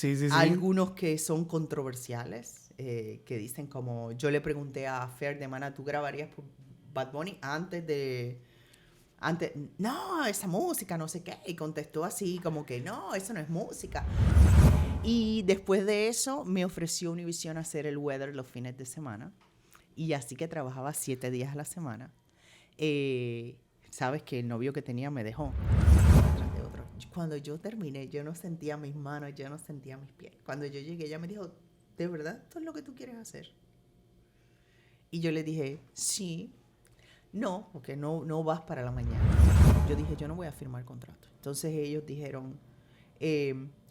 Sí, sí, sí. Algunos que son controversiales, que dicen como, yo le pregunté a Fer de Mana, ¿tú grabarías por Bad Bunny no, esa música, no sé qué? Y contestó así como que no, eso no es música. Y después de eso me ofreció Univision hacer el weather los fines de semana. Y así que trabajaba 7 días a la semana. Sabes que el novio que tenía me dejó detrás de otro. Cuando yo terminé, yo no sentía mis manos, yo no sentía mis pies. Cuando yo llegué, ella me dijo, ¿de verdad esto es lo que tú quieres hacer? Y yo le dije, sí. No, porque no vas para la mañana. Yo dije, yo no voy a firmar contrato. Entonces ellos dijeron,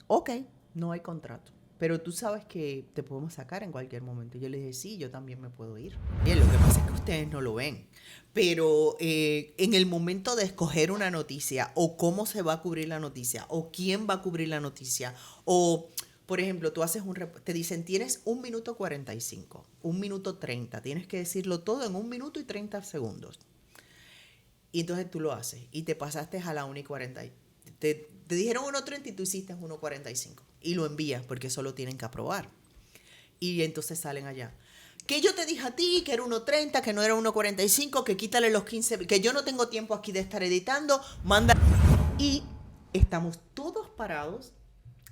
ok, no hay contrato, pero tú sabes que te podemos sacar en cualquier momento. Yo le dije, sí, yo también me puedo ir. Bien, lo que pasa es que ustedes no lo ven, pero en el momento de escoger una noticia, o cómo se va a cubrir la noticia, o quién va a cubrir la noticia, o... Por ejemplo, tú haces te dicen, tienes 1 minuto 45, 1 minuto 30, tienes que decirlo todo en 1 minuto y 30 segundos. Y entonces tú lo haces y te pasaste a la 1 y 40. Te dijeron 1:30 y tú hiciste 1:45 y lo envías porque eso lo tienen que aprobar. Y entonces salen allá. Que yo te dije a ti que era 1:30, que no era 1:45, que quítale los 15, que yo no tengo tiempo aquí de estar editando, manda. Y estamos todos parados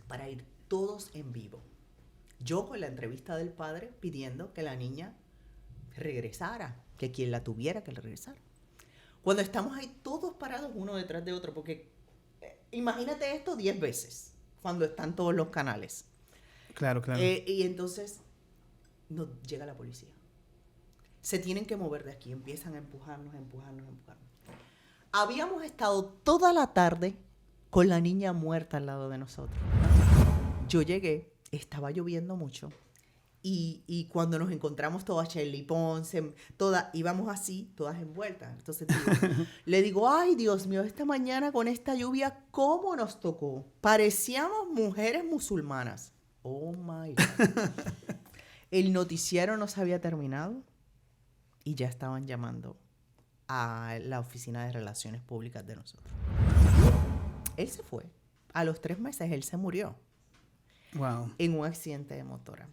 para ir todos en vivo. Yo con la entrevista del padre pidiendo que la niña regresara, que quien la tuviera que regresara. Cuando estamos ahí todos parados uno detrás de otro, porque imagínate esto 10 veces, cuando están todos los canales. Claro, claro. Y entonces nos llega la policía. Se tienen que mover de aquí, empiezan a empujarnos. Habíamos estado toda la tarde con la niña muerta al lado de nosotros. Yo llegué, estaba lloviendo mucho. Y cuando nos encontramos todas, Shelly Ponce, todas, íbamos así, todas envueltas. Entonces le digo, ay, Dios mío, esta mañana con esta lluvia, ¿cómo nos tocó? Parecíamos mujeres musulmanas. Oh, my God. El noticiero no se había terminado y ya estaban llamando a la oficina de relaciones públicas de nosotros. Él se fue. A los 3 meses él se murió. Wow. En un accidente de motora.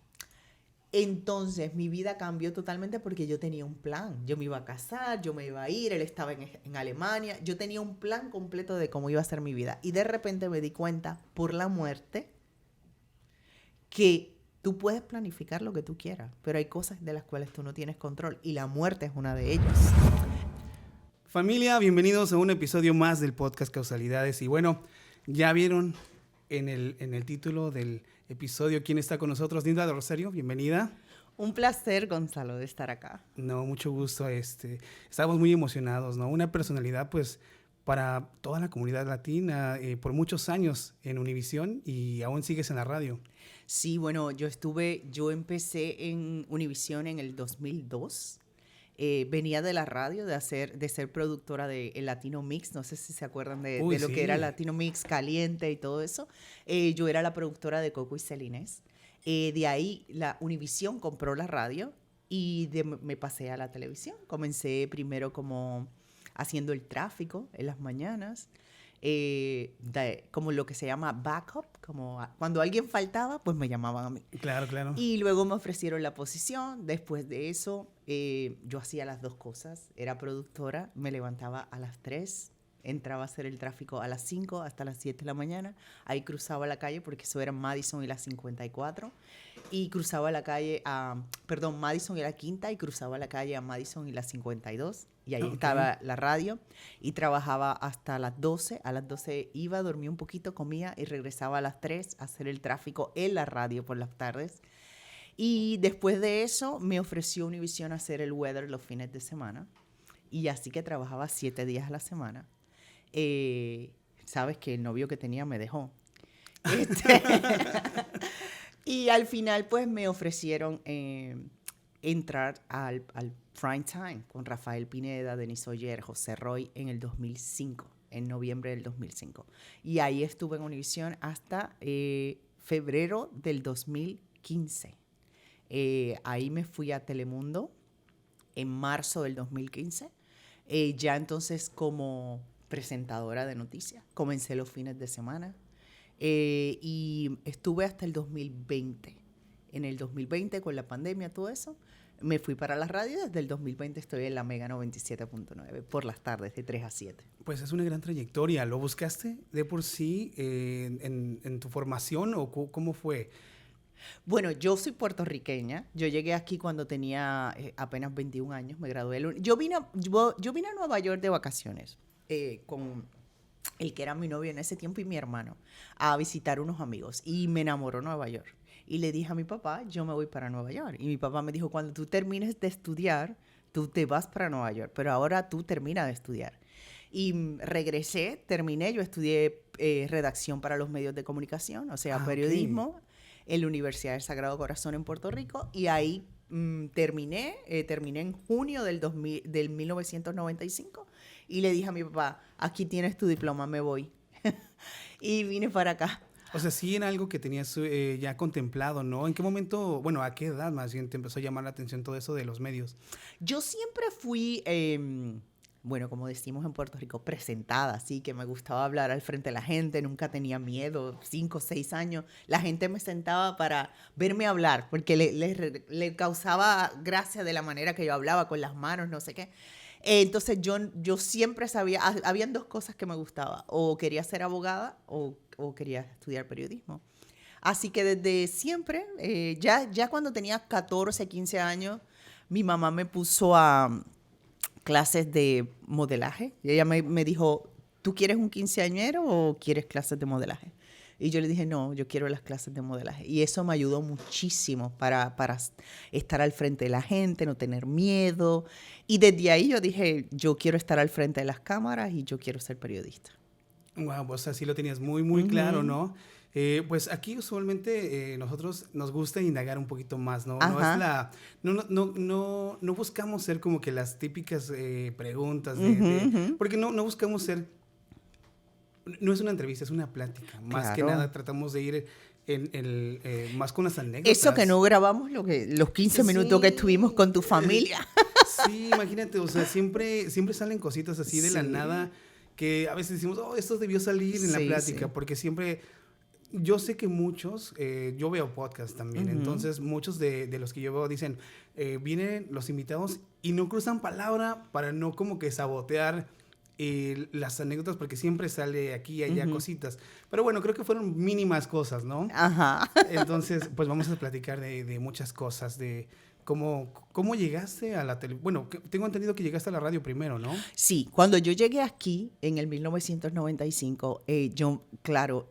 Entonces mi vida cambió totalmente porque yo tenía un plan. Yo me iba a casar, yo me iba a ir, él estaba en Alemania. Yo tenía un plan completo de cómo iba a ser mi vida. Y de repente me di cuenta, por la muerte, que tú puedes planificar lo que tú quieras, pero hay cosas de las cuales tú no tienes control. Y la muerte es una de ellas. Familia, bienvenidos a un episodio más del podcast Causalidades. Y bueno, ya vieron en el título del episodio quién está con nosotros. Linda de Rosario, bienvenida. Un placer, Gonzalo, de estar acá. No, mucho gusto. Estamos muy emocionados, ¿no? Una personalidad, pues, para toda la comunidad latina, por muchos años en Univision y aún sigues en la radio. Sí, bueno, yo empecé en Univision en el 2002. Venía de la radio, de ser productora de el Latino Mix. No sé si se acuerdan de lo Sí. que era Latino Mix Caliente y todo eso. Yo era la productora de Coco y Celines. De ahí la Univision compró la radio y me pasé a la televisión. Comencé primero como haciendo el tráfico en las mañanas. Como lo que se llama backup, como cuando alguien faltaba, pues me llamaban a mí. Claro, claro. Y luego me ofrecieron la posición. Después de eso, yo hacía las dos cosas. Era productora, me levantaba a las 3, entraba a hacer el tráfico a las 5 hasta las 7 de la mañana. Ahí cruzaba la calle, porque eso era Madison y la 54. Y cruzaba la calle Madison y la Quinta, y cruzaba la calle a Madison y la 52. Y ahí estaba la radio y trabajaba hasta las 12. A las 12 iba, dormía un poquito, comía y regresaba a las 3 a hacer el tráfico en la radio por las tardes. Y después de eso me ofreció Univision hacer el weather los fines de semana. Y así que trabajaba 7 días a la semana. Sabes que el novio que tenía me dejó. Y al final pues me ofrecieron entrar al prime time con Rafael Pineda, Denise Oyer, José Roy en el 2005, en noviembre del 2005. Y ahí estuve en Univision hasta febrero del 2015. Ahí me fui a Telemundo en marzo del 2015. Ya entonces como presentadora de noticias. Comencé los fines de semana. Y estuve hasta el 2020. En el 2020, con la pandemia, todo eso, me fui para la radio. Desde el 2020 estoy en la Mega 97.9 por las tardes, de 3 a 7. Pues es una gran trayectoria. ¿Lo buscaste de por sí en tu formación o cómo fue? Bueno, yo soy puertorriqueña. Yo llegué aquí cuando tenía apenas 21 años. Me gradué. Yo vine a Nueva York de vacaciones con el que era mi novio en ese tiempo y mi hermano a visitar unos amigos. Y me enamoró Nueva York. Y le dije a mi papá, yo me voy para Nueva York. Y mi papá me dijo, cuando tú termines de estudiar, tú te vas para Nueva York. Pero ahora tú terminas de estudiar. Y regresé, terminé. Yo estudié redacción para los medios de comunicación, o sea, periodismo. Okay. En la Universidad del Sagrado Corazón en Puerto Rico, y ahí terminé en junio del 1995, y le dije a mi papá, aquí tienes tu diploma, me voy. Y vine para acá. O sea, sí era algo que tenías ya contemplado, ¿no? ¿En qué momento, bueno, a qué edad más bien te empezó a llamar la atención todo eso de los medios? Yo siempre fui... bueno, como decimos en Puerto Rico, presentada, así que me gustaba hablar al frente de la gente, nunca tenía miedo, 5 o 6 años, la gente me sentaba para verme hablar, porque le causaba gracia de la manera que yo hablaba, con las manos, no sé qué. Entonces yo siempre sabía, habían 2 cosas que me gustaba, o quería ser abogada o quería estudiar periodismo. Así que desde siempre, ya cuando tenía 14, 15 años, mi mamá me puso a clases de modelaje. Y ella me dijo, ¿tú quieres un quinceañero o quieres clases de modelaje? Y yo le dije, no, yo quiero las clases de modelaje. Y eso me ayudó muchísimo para estar al frente de la gente, no tener miedo. Y desde ahí yo dije, yo quiero estar al frente de las cámaras y yo quiero ser periodista. Wow, pues así lo tenías muy claro, ¿no? Pues aquí usualmente nosotros nos gusta indagar un poquito más, ¿no? Ajá. No buscamos ser como que las típicas preguntas porque no buscamos ser, no es una entrevista, es una plática. Más Claro. que nada tratamos de ir más con las anécdotas. Eso que no grabamos los 15 minutos que estuvimos con tu familia. Sí, imagínate, o sea, siempre salen cositas así de la nada que a veces decimos, esto debió salir en la plática, porque siempre... Yo sé que muchos, yo veo podcasts también, entonces muchos de los que yo veo dicen, vienen los invitados y no cruzan palabra para no como que sabotear las anécdotas, porque siempre sale aquí y allá cositas. Pero bueno, creo que fueron mínimas cosas, ¿no? Ajá. Entonces, pues vamos a platicar de muchas cosas, de cómo llegaste a la televisión. Bueno, tengo entendido que llegaste a la radio primero, ¿no? Sí, cuando yo llegué aquí en el 1995, yo, claro...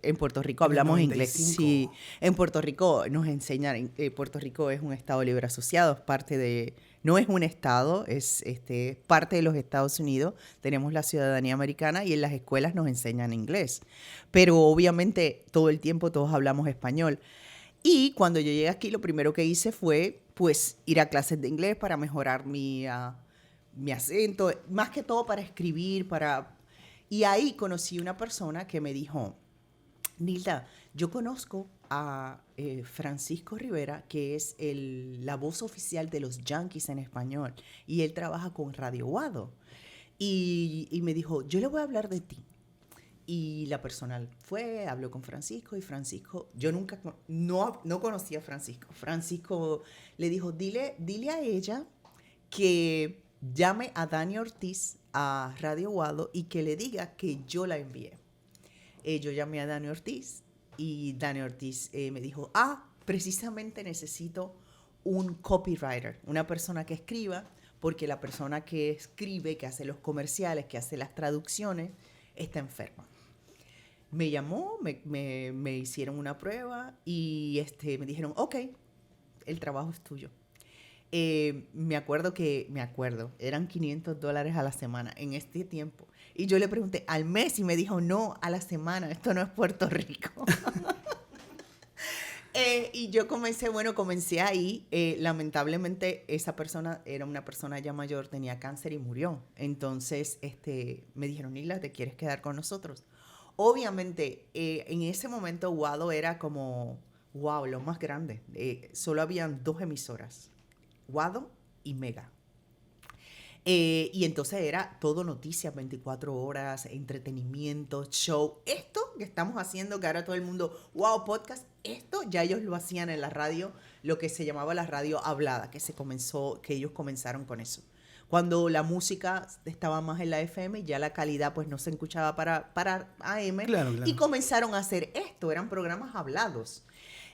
en Puerto Rico hablamos inglés. Sí, en Puerto Rico nos enseñan, Puerto Rico es un estado libre asociado, es parte de, no es un estado, es parte de los Estados Unidos, tenemos la ciudadanía americana y en las escuelas nos enseñan inglés. Pero obviamente todo el tiempo todos hablamos español. Y cuando yo llegué aquí, lo primero que hice fue, pues, ir a clases de inglés para mejorar mi acento, más que todo para escribir, Y ahí conocí una persona que me dijo, Nilda, yo conozco a Francisco Rivera, que es la voz oficial de los Yankees en español, y él trabaja con Radio Wado. Y me dijo, yo le voy a hablar de ti. Y la persona habló con Francisco, y Francisco, yo no conocía a Francisco. Francisco le dijo, dile a ella que llame a Dani Ortiz a Radio Wado y que le diga que yo la envié. Yo llamé a Dani Ortiz y Dani Ortiz me dijo, precisamente necesito un copywriter, una persona que escriba, porque la persona que escribe, que hace los comerciales, que hace las traducciones, está enferma. Me llamó, me hicieron una prueba y me dijeron, ok, el trabajo es tuyo. Me acuerdo, eran $500 a la semana en este tiempo. Y yo le pregunté, ¿al mes? Y me dijo, no, a la semana, esto no es Puerto Rico. Y yo comencé ahí. Lamentablemente, esa persona era una persona ya mayor, tenía cáncer y murió. Entonces, me dijeron, Nilda, ¿te quieres quedar con nosotros? Obviamente, en ese momento, Wado era como, wow, lo más grande. Solo habían 2 emisoras, Wado y Mega. Y entonces era todo noticias, 24 horas, entretenimiento, show. Esto que estamos haciendo, que ahora todo el mundo, wow, podcast, esto ya ellos lo hacían en la radio, lo que se llamaba la radio hablada, que ellos comenzaron con eso. Cuando la música estaba más en la FM, ya la calidad pues no se escuchaba para AM. Claro, claro. Y comenzaron a hacer esto, eran programas hablados.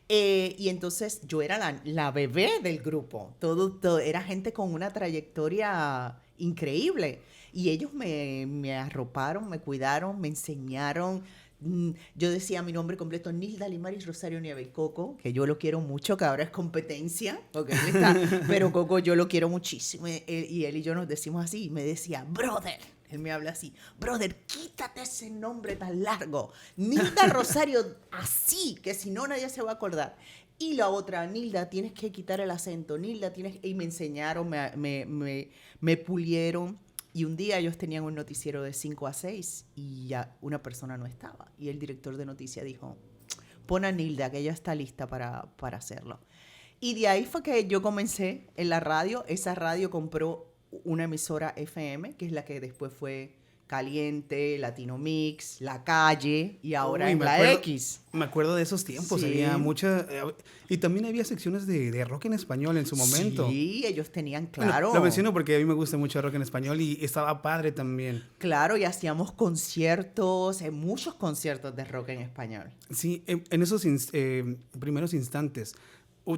Y entonces yo era la bebé del grupo. Todo, era gente con una trayectoria increíble. Y ellos me arroparon, me cuidaron, me enseñaron. Yo decía mi nombre completo, Nilda Limaris Rosario Nieve Coco, que yo lo quiero mucho, que ahora es competencia, porque él está, pero Coco yo lo quiero muchísimo. Y él y yo nos decimos así, y me decía, brother. Él me habla así, brother, quítate ese nombre tan largo. Nilda Rosario, así, que si no nadie se va a acordar. Y la otra, Nilda, tienes que quitar el acento. Nilda, tienes... Y me enseñaron, me pulieron. Y un día ellos tenían un noticiero de 5 a 6 y ya una persona no estaba. Y el director de noticias dijo, pon a Nilda, que ella está lista para hacerlo. Y de ahí fue que yo comencé en la radio. Esa radio compró una emisora FM, que es la que después fue Caliente, Latino Mix, La Calle y ahora en la X. Me acuerdo de esos tiempos, Sí. había mucha... y también había secciones de rock en español en su momento. Sí, ellos tenían, Bueno, claro. lo menciono porque a mí me gusta mucho el rock en español y estaba padre también. Claro, y hacíamos conciertos, muchos conciertos de rock en español. Sí, en esos primeros instantes,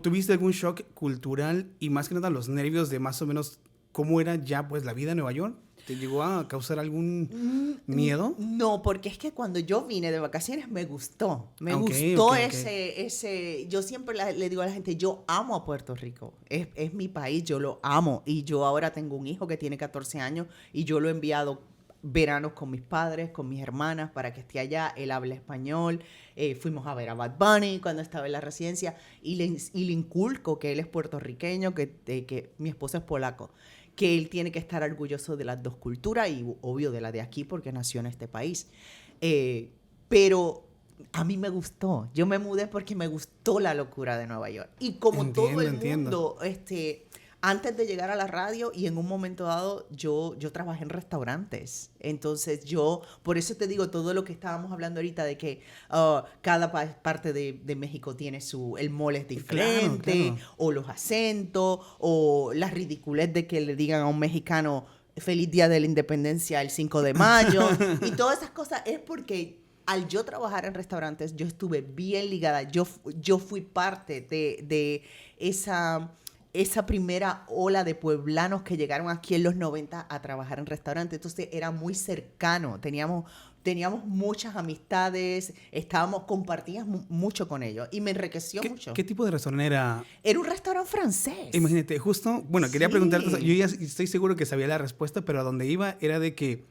¿tuviste algún shock cultural y más que nada los nervios de más o menos cómo era ya pues la vida en Nueva York? ¿Te llegó a causar algún miedo? No, porque es que cuando yo vine de vacaciones me gustó. Me Okay, gustó okay, ese... Yo siempre le digo a la gente, yo amo a Puerto Rico. Es mi país, yo lo amo. Y yo ahora tengo un hijo que tiene 14 años y yo lo he enviado veranos con mis padres, con mis hermanas, para que esté allá. Él habla español. Fuimos a ver a Bad Bunny cuando estaba en la residencia y le inculco que él es puertorriqueño, que mi esposo es polaco, que él tiene que estar orgulloso de las dos culturas y obvio de la de aquí porque nació en este país. Pero a mí me gustó. Yo me mudé porque me gustó la locura de Nueva York. Y como todo el mundo, antes de llegar a la radio y en un momento dado yo trabajé en restaurantes. Entonces por eso te digo todo lo que estábamos hablando ahorita de que cada parte de México tiene el mole es diferente, claro. O los acentos, o la ridiculez de que le digan a un mexicano feliz día de la independencia el 5 de mayo. Y todas esas cosas es porque al yo trabajar en restaurantes yo estuve bien ligada. Yo fui parte de esa primera ola de pueblanos que llegaron aquí en los 90 a trabajar en restaurantes. Entonces era muy cercano, teníamos muchas amistades, compartíamos mucho con ellos y me enriqueció mucho. ¿Qué tipo de restaurante era? Era un restaurante francés. Imagínate, justo, bueno, quería preguntarte, yo ya estoy seguro que sabía la respuesta, pero a donde iba era de que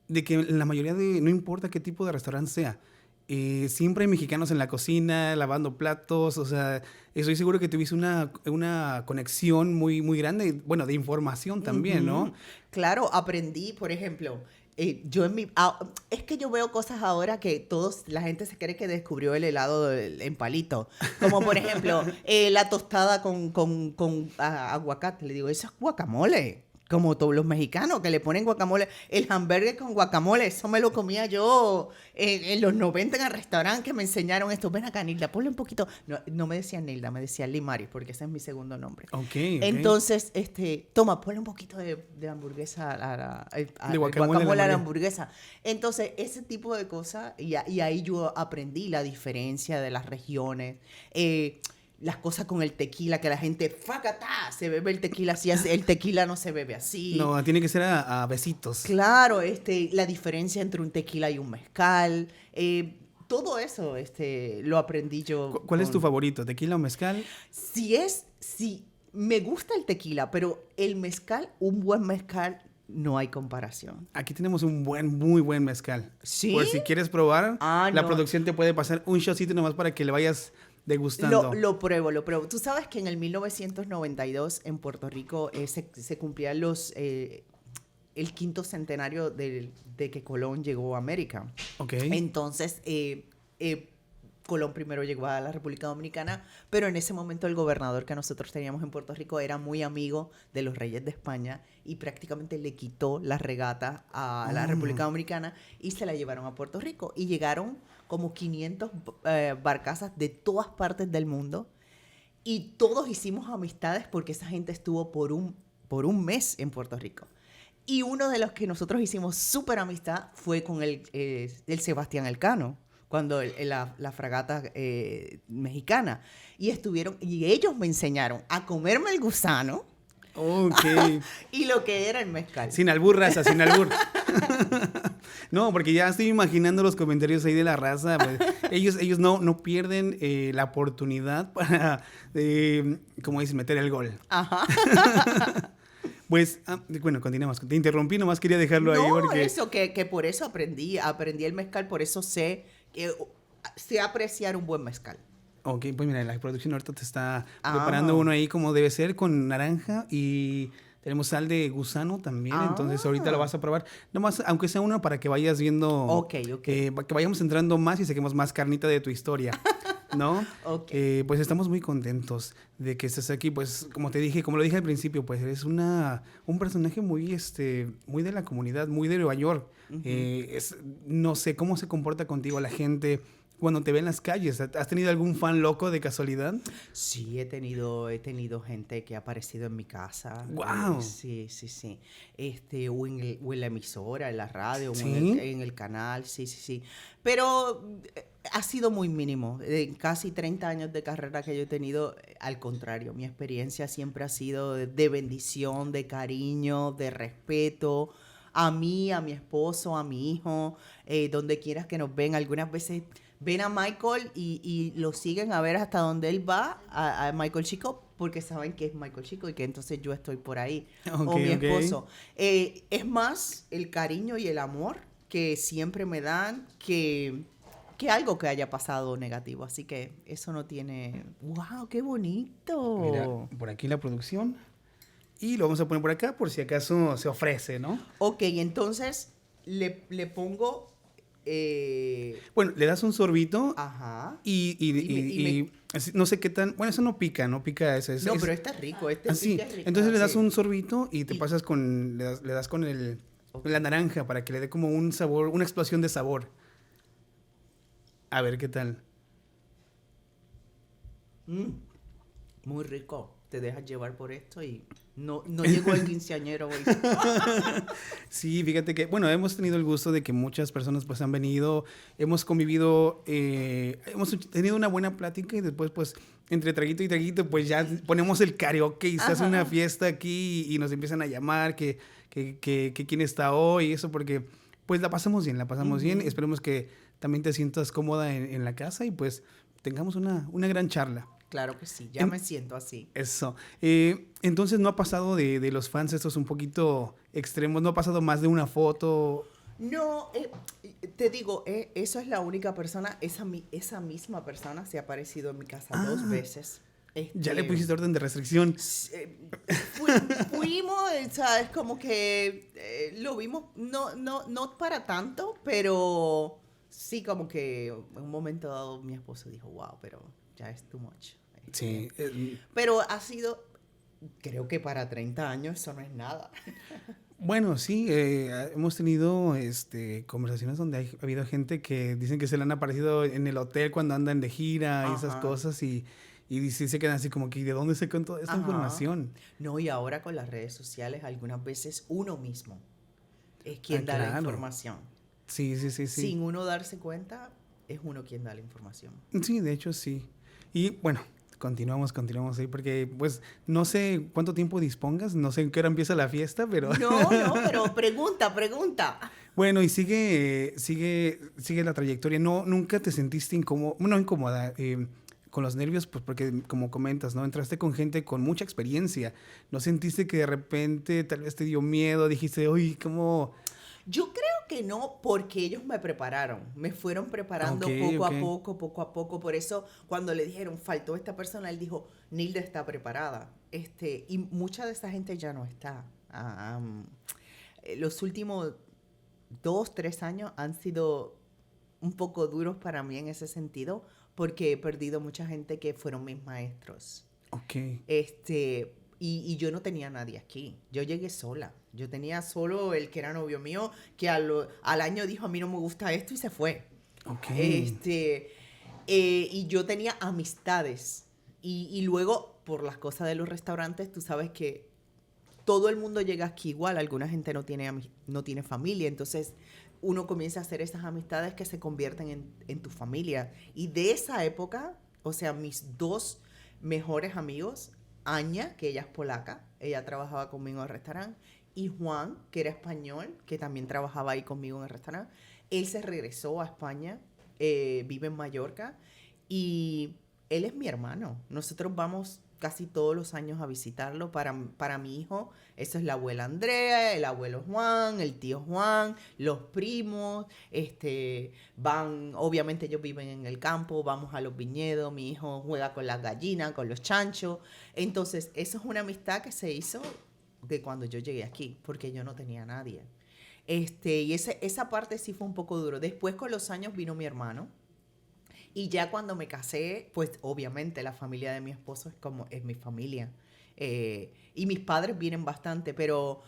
la mayoría no importa qué tipo de restaurante sea, siempre hay mexicanos en la cocina, lavando platos, o sea, estoy seguro que tuviste una conexión muy, muy grande, bueno, de información también, ¿no? Claro, aprendí, por ejemplo, es que yo veo cosas ahora que la gente se cree que descubrió el helado en palito, como por ejemplo, la tostada con aguacate, le digo, eso es guacamole. Como todos los mexicanos que le ponen guacamole. El hamburger con guacamole, eso me lo comía yo en los 90 en el restaurante que me enseñaron esto. Ven acá, Nilda, ponle un poquito. No me decían Nilda, me decían Limaris, porque ese es mi segundo nombre. Okay. Entonces, toma, ponle un poquito de hamburguesa de guacamole a la hamburguesa. Entonces, ese tipo de cosas, y ahí yo aprendí la diferencia de las regiones. Las cosas con el tequila, que la gente, ¡facatá! Se bebe el tequila así, el tequila no se bebe así. No, tiene que ser a besitos. Claro, la diferencia entre un tequila y un mezcal, todo eso lo aprendí yo. ¿Cuál es tu favorito, tequila o mezcal? Sí, me gusta el tequila, pero el mezcal, un buen mezcal, no hay comparación. Aquí tenemos un muy buen mezcal. ¿Sí? Por si quieres probar, producción te puede pasar un shotcito nomás para que le vayas degustando. Lo pruebo. Tú sabes que en el 1992 en Puerto Rico se cumplía el 5º centenario de que Colón llegó a América. Ok. Entonces, Colón primero llegó a la República Dominicana, pero en ese momento el gobernador que nosotros teníamos en Puerto Rico era muy amigo de los reyes de España y prácticamente le quitó la regata a la República Dominicana y se la llevaron a Puerto Rico. Y llegaron como 500 barcazas de todas partes del mundo y todos hicimos amistades porque esa gente estuvo por un mes en Puerto Rico. Y uno de los que nosotros hicimos súper amistad fue con el Sebastián Elcano, cuando la fragata mexicana. Y ellos me enseñaron a comerme el gusano. Ok. Y lo que era el mezcal. Sin albur, raza, sin albur. No, porque ya estoy imaginando los comentarios ahí de la raza. Pues, ellos no pierden la oportunidad para, como dices, meter el gol. Ajá. Pues, bueno, continuamos. Te interrumpí, nomás quería dejarlo ahí. No, Porque... eso, que por eso aprendí el mezcal, por eso sé apreciar un buen mezcal. Ok, pues mira, la producción ahorita te está preparando uno ahí como debe ser, con naranja y tenemos sal de gusano también, entonces ahorita lo vas a probar. Nomás, aunque sea uno para que vayas viendo, que vayamos entrando más y saquemos más carnita de tu historia, ¿no? Pues estamos muy contentos de que estés aquí, pues como te dije, como lo dije al principio, pues eres un personaje muy, muy de la comunidad, muy de Nueva York. No sé cómo se comporta contigo la gente cuando te ve en las calles. ¿Has tenido algún fan loco de casualidad? Sí, he tenido gente que ha aparecido en mi casa. ¡Wow! Sí. O en la emisora, en la radio, ¿Sí? o en el canal, sí. Pero ha sido muy mínimo. En casi 30 años de carrera que yo he tenido, al contrario, mi experiencia siempre ha sido de bendición, de cariño, de respeto. A mí, a mi esposo, a mi hijo, donde quieras que nos ven. Algunas veces ven a Michael y lo siguen a ver hasta donde él va, a Michael Chico, porque saben que es Michael Chico y que entonces yo estoy por ahí. O mi esposo. Es más el cariño y el amor que siempre me dan que algo que haya pasado negativo. Así que eso no tiene... ¡Wow! ¡Qué bonito! Mira, por aquí la producción. Y lo vamos a poner por acá por si acaso se ofrece, ¿no? Ok, entonces le pongo... Bueno, le das un sorbito. Ajá. Y no sé qué tan... Bueno, eso no pica. Pero está rico. Sí, es rico. entonces le das un sorbito y te pasas con... Le das con la naranja para que le dé como un sabor, una explosión de sabor. A ver qué tal. Muy rico. Te dejas llevar por esto y no llegó el quinceañero hoy. Sí, fíjate que, bueno, hemos tenido el gusto de que muchas personas pues han venido, hemos convivido, hemos tenido una buena plática y después pues entre traguito y traguito pues ya ponemos el karaoke y se hace una fiesta aquí y nos empiezan a llamar que quién está hoy y eso porque pues la pasamos bien, esperemos que también te sientas cómoda en la casa y pues tengamos una gran charla. Claro que sí, ya me siento así. Eso. Entonces, ¿no ha pasado de los fans estos un poquito extremos? ¿No ha pasado más de una foto? No, te digo, eso es la única persona, esa misma persona se ha aparecido en mi casa 2 veces. Ya le pusiste orden de restricción. Fuimos, ¿sabes? Como que lo vimos, no para tanto, pero sí como que en un momento dado mi esposo dijo, wow, pero ya es too much. Sí. Pero ha sido, creo que para 30 años eso no es nada. Bueno, sí, hemos tenido conversaciones donde ha habido gente que dicen que se le han aparecido en el hotel cuando andan de gira y esas cosas y se quedan así como que ¿de dónde se toda esta información? No, y ahora con las redes sociales algunas veces uno mismo es quien da la información. Sí. Sin uno darse cuenta, es uno quien da la información. Sí, de hecho sí. Y bueno, continuamos ahí porque pues no sé cuánto tiempo dispongas, no sé en qué hora empieza la fiesta, pero... No, pero pregunta. Bueno, y sigue la trayectoria. ¿Nunca te sentiste incómoda con los nervios? Pues porque como comentas, ¿no? Entraste con gente con mucha experiencia. ¿No sentiste que de repente tal vez te dio miedo? Dijiste, uy, ¿cómo...? Yo creo que no, porque ellos me prepararon, me fueron preparando poco a poco. Por eso, cuando le dijeron, faltó esta persona, él dijo, Nilda está preparada. Y mucha de esa gente ya no está. Los últimos 2-3 años han sido un poco duros para mí en ese sentido, porque he perdido mucha gente que fueron mis maestros. Ok. Y yo no tenía nadie aquí. Yo llegué sola. Yo tenía solo el que era novio mío, que al año dijo, a mí no me gusta esto y se fue. Ok. Y yo tenía amistades. Y luego, por las cosas de los restaurantes, tú sabes que todo el mundo llega aquí igual. Alguna gente no tiene familia. Entonces, uno comienza a hacer esas amistades que se convierten en tu familia. Y de esa época, o sea, mis dos mejores amigos, Aña, que ella es polaca, ella trabajaba conmigo en el restaurante, y Juan, que era español, que también trabajaba ahí conmigo en el restaurante. Él se regresó a España, vive en Mallorca, y él es mi hermano. Nosotros vamos casi todos los años a visitarlo. Para mi hijo, eso es la abuela Andrea, el abuelo Juan, el tío Juan, los primos, obviamente ellos viven en el campo, vamos a los viñedos, mi hijo juega con las gallinas, con los chanchos. Entonces, eso es una amistad que se hizo de cuando yo llegué aquí, porque yo no tenía a nadie. Y esa parte sí fue un poco duro. Después, con los años, vino mi hermano. Y ya cuando me casé, pues obviamente la familia de mi esposo es mi familia. Y mis padres vienen bastante, pero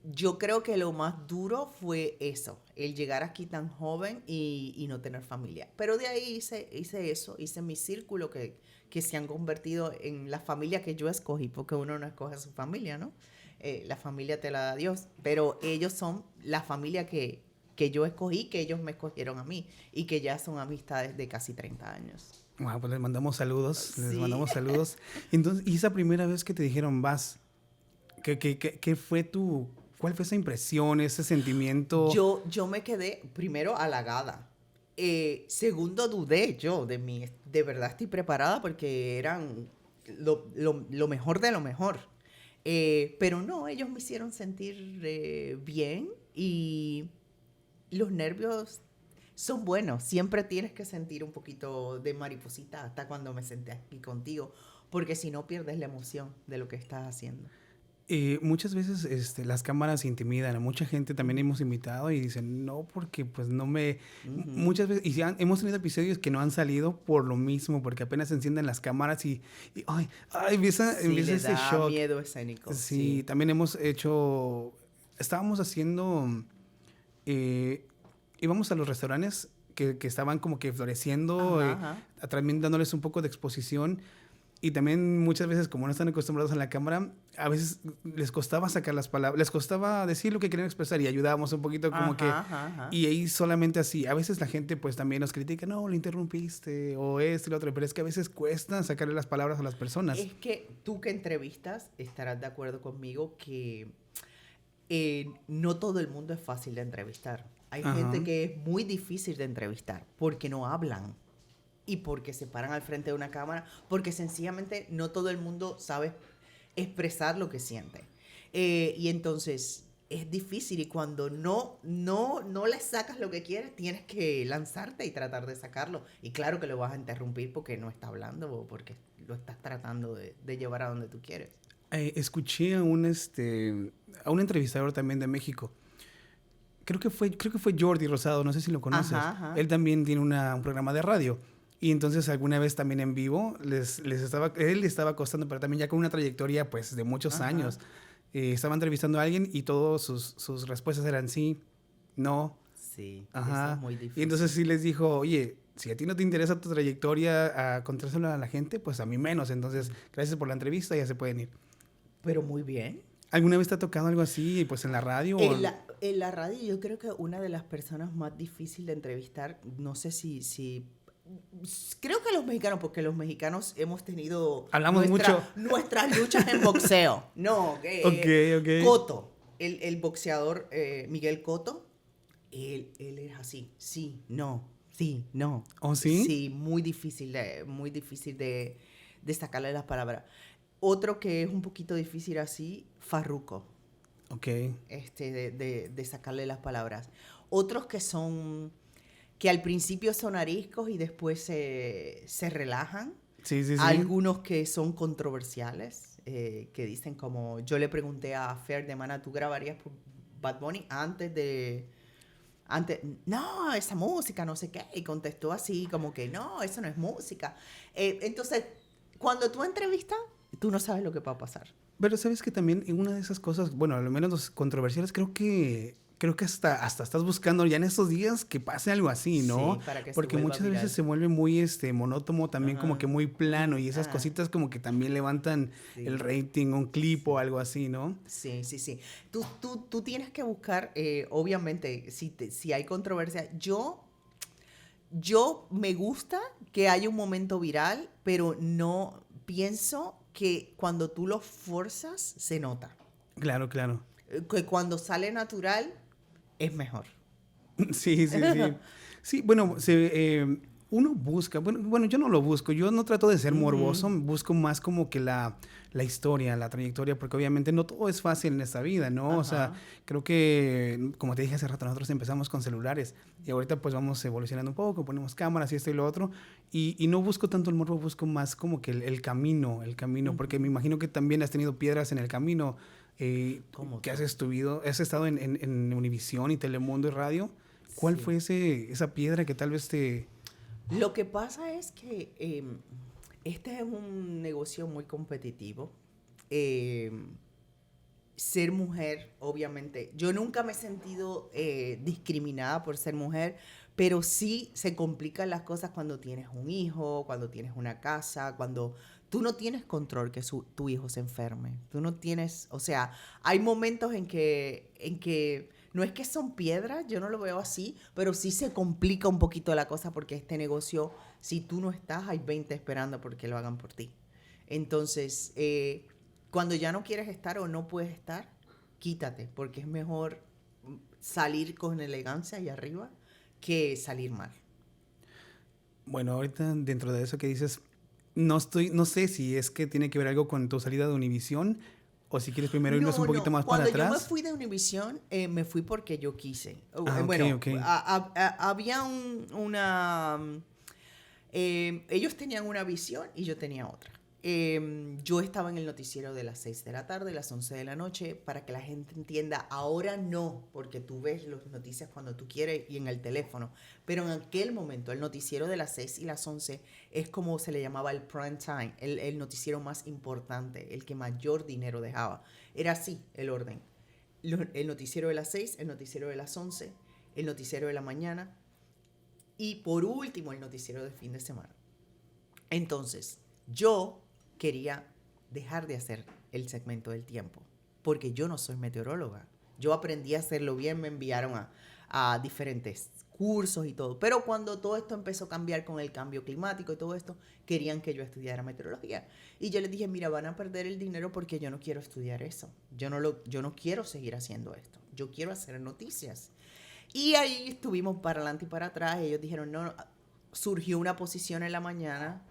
yo creo que lo más duro fue eso, el llegar aquí tan joven y no tener familia. Pero de ahí hice mi círculo que se han convertido en la familia que yo escogí, porque uno no escoge a su familia, ¿no? La familia te la da Dios, pero ellos son la familia que yo escogí, que ellos me escogieron a mí y que ya son amistades de casi 30 años. Wow, pues les mandamos saludos, Sí. les mandamos saludos. Entonces, ¿y esa primera vez que te dijeron vas? ¿Qué fue cuál fue esa impresión, ese sentimiento? Yo me quedé, primero, halagada. Segundo, dudé yo de mí. De verdad estoy preparada porque eran lo mejor de lo mejor. Pero no, ellos me hicieron sentir bien y los nervios son buenos. Siempre tienes que sentir un poquito de mariposita hasta cuando me senté aquí contigo, porque si no pierdes la emoción de lo que estás haciendo. Muchas veces las cámaras intimidan. A mucha gente también hemos invitado y dicen, no, porque pues no me... Uh-huh. Muchas veces, hemos tenido episodios que no han salido por lo mismo, porque apenas se encienden las cámaras y empieza ese da shock. Miedo escénico. Sí, también estábamos haciendo... íbamos a los restaurantes que estaban como que floreciendo, también dándoles un poco de exposición. Y también muchas veces, como no están acostumbrados a la cámara, a veces les costaba sacar las palabras, les costaba decir lo que querían expresar y ayudábamos un poquito como y ahí solamente así. A veces la gente pues también nos critica, no, lo interrumpiste, o esto y lo otro, pero es que a veces cuesta sacarle las palabras a las personas. Es que tú que entrevistas estarás de acuerdo conmigo que no todo el mundo es fácil de entrevistar. Hay gente que es muy difícil de entrevistar porque no hablan y porque se paran al frente de una cámara, porque sencillamente no todo el mundo sabe expresar lo que siente. Y entonces es difícil y cuando no le sacas lo que quieres, tienes que lanzarte y tratar de sacarlo. Y claro que lo vas a interrumpir porque no está hablando o porque lo estás tratando de llevar a donde tú quieres. Escuché a un entrevistador también de México. Creo que fue Jordi Rosado, no sé si lo conoces. Él también tiene un programa de radio. Y entonces alguna vez también en vivo él le estaba acostando, pero también ya con una trayectoria pues de muchos años. Estaba entrevistando a alguien y todas sus respuestas eran sí, no. Sí, eso es muy difícil. Y entonces sí les dijo, oye, si a ti no te interesa tu trayectoria, contárselo a la gente, pues a mí menos. Entonces, gracias por la entrevista, ya se pueden ir. Pero muy bien. ¿Alguna vez te ha tocado algo así, pues en la radio? En la radio yo creo que una de las personas más difíciles de entrevistar, no sé si creo que los mexicanos, porque los mexicanos hemos tenido nuestras luchas en boxeo. No, okay. Cotto, el boxeador Miguel Cotto, él es así, sí, no. ¿Oh, sí? Sí, muy difícil de sacarle las palabras. Otro que es un poquito difícil así, Farruko. Ok. De sacarle las palabras. Otros que al principio son ariscos y después se relajan. Sí. Algunos que son controversiales, que dicen como, yo le pregunté a Fer de Mana, ¿tú grabarías por Bad Bunny antes de Antes, no, esa música, no sé qué. Y contestó así, como que no, eso no es música. Entonces, cuando tú entrevistas, tú no sabes lo que va a pasar. Pero sabes que también en una de esas cosas, bueno, al menos los controversiales, creo que hasta estás buscando ya en estos días que pase algo así, ¿no? Sí, para que se Porque vuelva muchas viral. veces se vuelve muy monótono, también como que Ajá. muy plano y esas Ah, cositas como que también levantan el sí. rating, un clip o Sí. algo así, ¿no? Sí, sí, sí. Tú tienes que buscar, obviamente, si hay controversia. Yo me gusta que haya un momento viral, pero no pienso que cuando tú lo forzas se nota. Claro, claro. Que cuando sale natural es mejor. Sí, sí, sí. Sí, bueno, uno busca, bueno, yo no lo busco, yo no trato de ser morboso, Ujú. busco más como que la historia, la trayectoria, porque obviamente no todo es fácil en esta vida, ¿no? O sea, Ajá. creo que, como te dije hace rato, nosotros empezamos con celulares y ahorita pues vamos evolucionando un poco, ponemos cámaras y esto y lo otro, y no busco tanto el morbo, busco más como que el camino, porque me Ujú. imagino que también has tenido piedras en el camino, Como que todo. has estado en Univisión y Telemundo y Radio. ¿Cuál Sí. fue esa piedra que tal vez te... Lo que pasa es que este es un negocio muy competitivo. Em, Ser mujer, obviamente, yo nunca me he sentido discriminada por ser mujer, pero sí se complican las cosas cuando tienes un hijo, cuando tienes una casa, cuando tú no tienes control que tu hijo se enferme. Tú no tienes, o sea, hay momentos en que no es que son piedras, yo no lo veo así, pero sí se complica un poquito la cosa porque este negocio, si tú no estás, hay 20 esperando porque lo hagan por ti. Entonces, cuando ya no quieres estar o no puedes estar, quítate, porque es mejor salir con elegancia y arriba que salir mal. Bueno, ahorita dentro de eso que dices, no sé si es que tiene que ver algo con tu salida de Univisión o si quieres primero irnos un No, poquito no. más para Cuando yo me atrás. fui de Univision, me fui porque yo quise. Ah, ok, Bueno, ok. había una... ellos tenían una visión y yo tenía otra. Yo estaba en el noticiero de las 6 de la tarde, las 11 de la noche, para que la gente entienda, ahora no, porque tú ves las noticias cuando tú quieres y en el teléfono, pero en aquel momento el noticiero de las 6 y las 11 es como se le llamaba el prime time, el noticiero más importante, el que mayor dinero dejaba. Era así el orden. El noticiero de las 6, el noticiero de las 11, el noticiero de la mañana y por último el noticiero de fin de semana. Entonces, yo quería dejar de hacer el segmento del tiempo, porque yo no soy meteoróloga. Yo aprendí a hacerlo bien, me enviaron a diferentes cursos y todo. Pero cuando todo esto empezó a cambiar con el cambio climático y todo esto, querían que yo estudiara meteorología. Y yo les dije, mira, van a perder el dinero porque yo no quiero estudiar eso. Yo no quiero seguir haciendo esto. Yo quiero hacer noticias. Y ahí estuvimos para adelante y para atrás. Ellos dijeron, no, no, surgió una posición en la mañana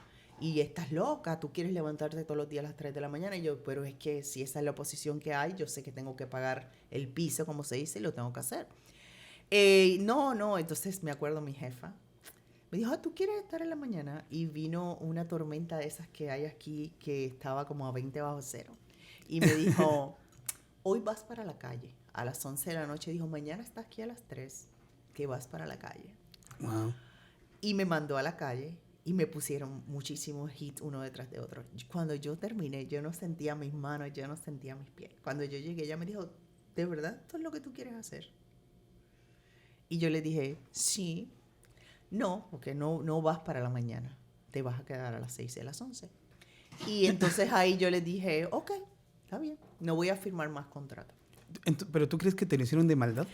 y estás loca, tú quieres levantarte todos los días a las 3 de la mañana. Y yo, pero es que si esa es la posición que hay, yo sé que tengo que pagar el piso, como se dice, y lo tengo que hacer. No, entonces me acuerdo mi jefa. Me dijo, ¿tú quieres estar en la mañana? Y vino una tormenta de esas que hay aquí que estaba como a 20 bajo cero. Y me dijo, hoy vas para la calle. A las 11 de la noche dijo, mañana estás aquí a las 3, que vas para la calle. Wow. Y me mandó a la calle y me pusieron muchísimos hits uno detrás de otro. Cuando yo terminé, yo no sentía mis manos, yo no sentía mis pies. Cuando yo llegué, ella me dijo, ¿de verdad esto es lo que tú quieres hacer? Y yo le dije, sí. No, porque no vas para la mañana. Te vas a quedar a las 6 y a las 11. Y entonces ahí yo le dije, ok, está bien, no voy a firmar más contrato. ¿Pero tú crees que te lo hicieron de maldad?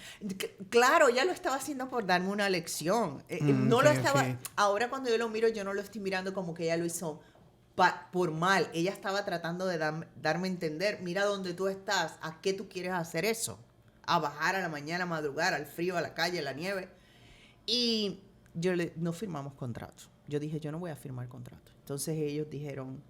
Claro, ella lo estaba haciendo por darme una lección. No Ok, lo ok. estaba, ahora cuando yo lo miro, yo no lo estoy mirando como que ella lo hizo por mal. Ella estaba tratando de darme a entender, mira dónde tú estás, a qué tú quieres hacer eso. A bajar a la mañana, a madrugar, al frío, a la calle, a la nieve. Y no firmamos contrato. Yo dije, yo no voy a firmar contrato. Entonces ellos dijeron,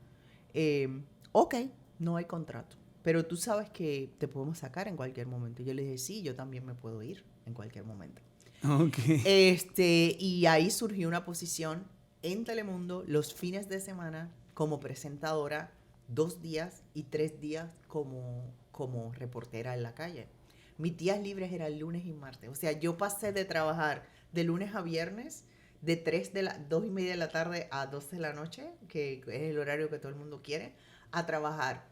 ok, no hay contrato. Pero tú sabes que te podemos sacar en cualquier momento. Y yo le dije, sí, yo también me puedo ir en cualquier momento. Ok. Y ahí surgió una posición en Telemundo los fines de semana como presentadora, 2 días y 3 días como reportera en la calle. Mis días libres eran lunes y martes. O sea, yo pasé de trabajar de lunes a viernes, de 2:30 de la tarde a 12 de la noche, que es el horario que todo el mundo quiere, a trabajar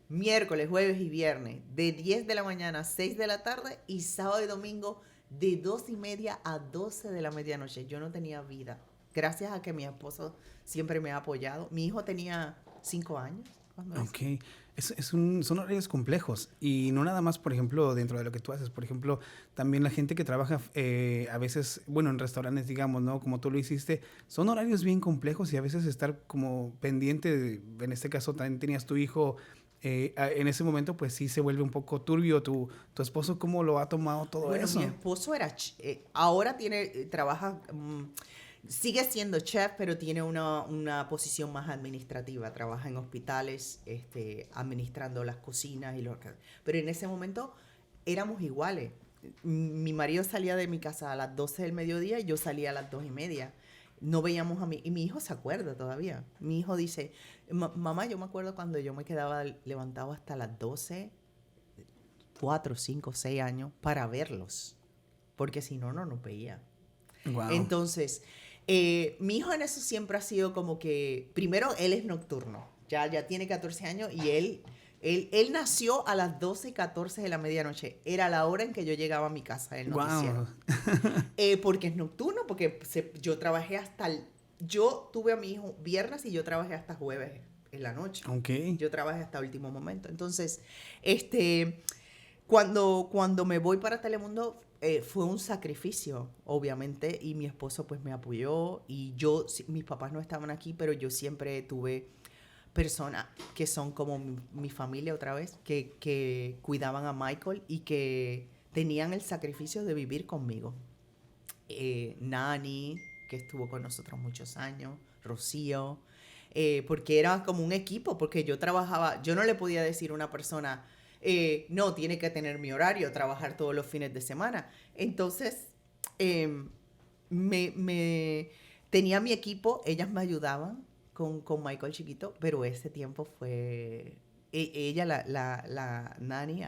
miércoles, jueves y viernes, de 10 de la mañana a 6 de la tarde, y sábado y domingo, de 2:30 a 12 de la medianoche. Yo no tenía vida. Gracias a que mi esposo siempre me ha apoyado. Mi hijo tenía 5 años cuando eso. Ok, son horarios complejos y no nada más, por ejemplo, dentro de lo que tú haces. Por ejemplo, también la gente que trabaja a veces, bueno, en restaurantes, digamos, ¿no? Como tú lo hiciste, son horarios bien complejos y a veces estar como pendiente, en este caso también tenías tu hijo, en ese momento pues sí se vuelve un poco turbio. ¿Tu esposo cómo lo ha tomado todo Bueno, eso? mi esposo ahora trabaja, sigue siendo chef, pero tiene una posición más administrativa. Trabaja en hospitales, administrando las cocinas pero en ese momento éramos iguales. Mi marido salía de mi casa a las 12 del mediodía y yo salía a las 2:30. No veíamos a y mi hijo se acuerda todavía. Mi hijo dice, mamá, yo me acuerdo cuando yo me quedaba levantado hasta las 12, 4, 5, 6 años para verlos, porque si no, no nos veía. Wow. Entonces, mi hijo en eso siempre ha sido como que, primero, él es nocturno, ya tiene 14 años y él nació a las 12:14 de la medianoche. Era la hora en que yo llegaba a mi casa, el noticiero. Wow. Porque es nocturno, porque yo trabajé yo tuve a mi hijo viernes y yo trabajé hasta jueves en la noche. Ok. Yo trabajé hasta último momento. Entonces, cuando me voy para Telemundo, fue un sacrificio, obviamente, y mi esposo pues me apoyó, y mis papás no estaban aquí, pero yo siempre tuve personas que son como mi familia otra vez, que cuidaban a Michael y que tenían el sacrificio de vivir conmigo. Nani, que estuvo con nosotros muchos años, Rocío, porque era como un equipo, porque yo no le podía decir a una persona, no, tiene que tener mi horario, trabajar todos los fines de semana. Entonces, tenía mi equipo, ellas me ayudaban con Michael chiquito, pero ese tiempo fue, ella, la Nani,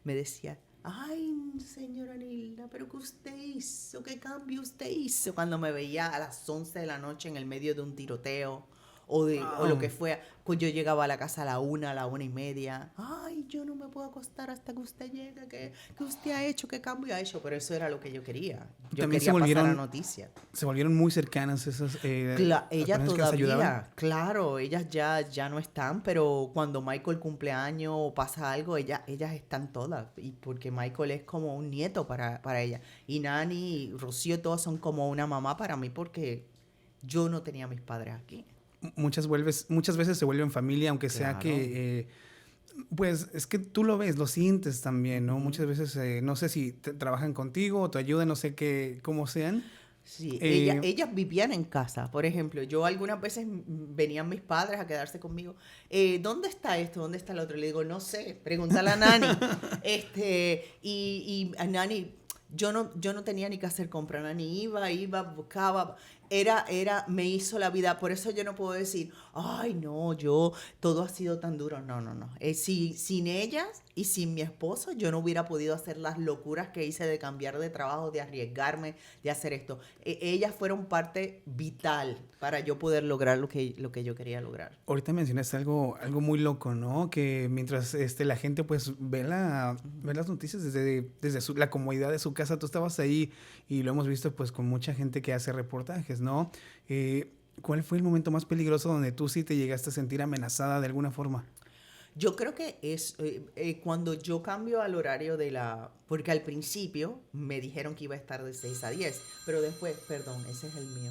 me decía, ay, señora Nilda, pero ¿qué usted hizo? ¿Qué cambio usted hizo? Cuando me veía a las 11 de la noche en el medio de un tiroteo o lo que fue, pues yo llegaba a la casa a la 1, a la 1:30. Ay, yo no me puedo acostar hasta que usted llegue. ¿Qué usted ha hecho? ¿Qué cambio ha hecho? Pero eso era lo que yo quería. Yo También quería pasar la noticia. Se volvieron muy cercanas esas Ella todavía, claro, ellas ya no están, pero cuando Michael cumple años o pasa algo, ellas están todas, y porque Michael es como un nieto para ella. Y Nani y Rocío, todas son como una mamá para mí, porque yo no tenía a mis padres aquí. Muchas veces se vuelven familia, aunque sea que, pues es que tú lo ves, lo sientes también, ¿no? Muchas veces, no sé si trabajan contigo o te ayudan, no sé cómo sean. Sí, ellas vivían en casa. Por ejemplo, yo algunas veces venían mis padres a quedarse conmigo. ¿Dónde está esto? ¿Dónde está el otro? Le digo, no sé, pregúntale a Nani. Y a Nani, yo no tenía ni que hacer compra. Nani iba, buscaba. Me hizo la vida. Por eso yo no puedo decir, ay, no, todo ha sido tan duro. No. Sin ellas y sin mi esposo, yo no hubiera podido hacer las locuras que hice de cambiar de trabajo, de arriesgarme, de hacer esto. Ellas fueron parte vital para yo poder lograr lo que yo quería lograr. Ahorita mencionaste algo muy loco, ¿no? Que mientras la gente pues ve las noticias desde la comodidad de su casa, tú estabas ahí y lo hemos visto pues con mucha gente que hace reportajes, ¿no? ¿Cuál fue el momento más peligroso donde tú sí te llegaste a sentir amenazada de alguna forma? Yo creo que es cuando yo cambio al horario porque al principio me dijeron que iba a estar de 6 a 10, pero después, perdón, ese es el mío.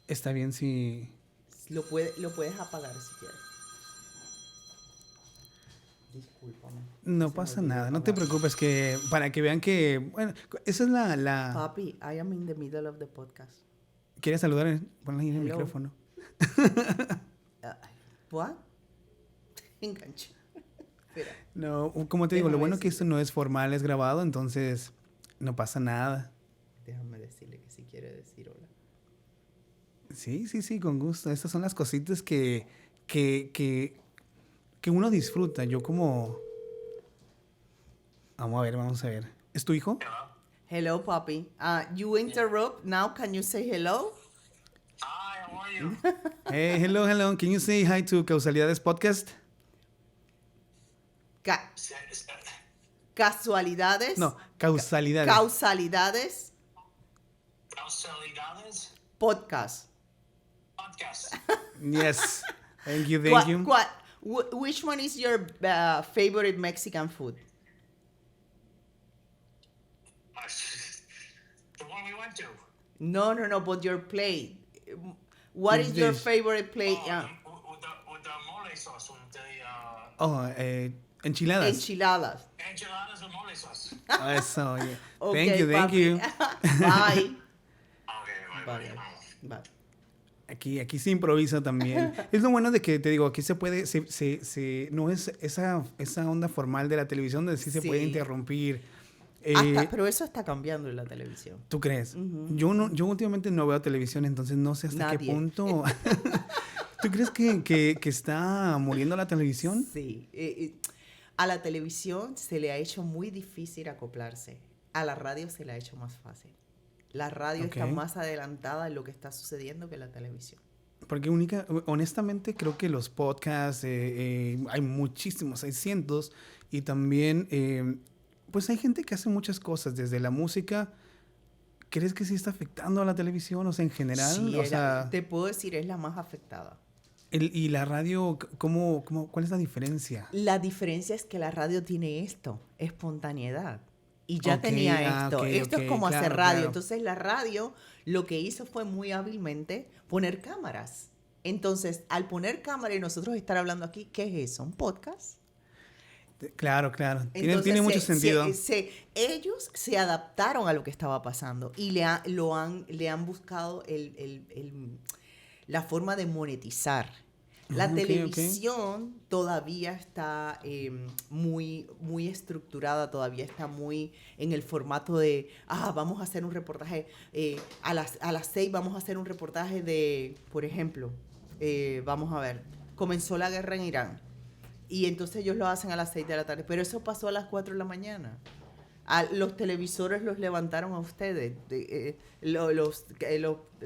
Está bien si... Lo puedes apagar si quieres. Discúlpame. No pasa nada, no te preocupes, que para que vean que... Bueno, esa es la... Papi, I am in the middle of the podcast. ¿Quieres saludar? Ponle ahí en el micrófono. ¿What? Enganche. No, como te digo, lo bueno que esto no es formal, es grabado, entonces no pasa nada. Déjame decirle que si quiere decir hola. Sí, con gusto. Estas son las cositas que uno disfruta. Yo como Vamos a ver. ¿Es tu hijo? Hello, Papi. You interrupt. Now can you say hello? Hi, how are you? Hey, hello. Can you say hi to Causalidades Podcast? Casualidades. No, Causalidades. Causalidades. Causalidades Podcast. podcast. Yes. Thank you. Which one is your favorite Mexican food? The one we went to. No, but your plate. What is your Dish. favorite plate? With the mole sauce, with the Enchiladas. Enchiladas. enchiladas with mole sauce. Eso, yeah. Okay, Thank you. Bye. Okay, Vale. Bye. Aquí se improvisa también. Es lo bueno de que, te digo, aquí se puede, no es esa onda formal de la televisión donde sí se puede Sí. interrumpir. Pero eso está cambiando en la televisión. ¿Tú crees? Ujú. Yo últimamente no veo televisión, entonces no sé hasta qué Nadie. punto. ¿Tú crees que está muriendo la televisión? Sí. A la televisión se le ha hecho muy difícil acoplarse. A la radio se le ha hecho más fácil. La radio está Ok. más adelantada en lo que está sucediendo que la televisión. Porque honestamente creo que los podcasts, hay muchísimos, hay cientos, y también, pues hay gente que hace muchas cosas, desde la música. ¿Crees que sí está afectando a la televisión, o sea, en general? Sí, O sea, te puedo decir, es la más afectada. y la radio, ¿cuál es la diferencia? La diferencia es que la radio tiene esto, espontaneidad. Y ya Ok, tenía esto. ok, Esto ok, es como hacer claro, radio. claro. Entonces la radio lo que hizo fue muy hábilmente poner cámaras. Entonces, al poner cámara y nosotros estar hablando aquí, ¿qué es eso? ¿Un podcast? Claro. Tiene Entonces, mucho sentido. ellos se adaptaron a lo que estaba pasando y le han buscado la forma de monetizar. La Ok. televisión todavía está muy, muy estructurada, todavía está muy en el formato de, vamos a hacer un reportaje, a las 6 vamos a hacer un reportaje de, por ejemplo, vamos a ver, comenzó la guerra en Irán. Y entonces ellos lo hacen a las 6 de la tarde. Pero eso pasó a las 4 de la mañana. Los televisores los levantaron a ustedes. Los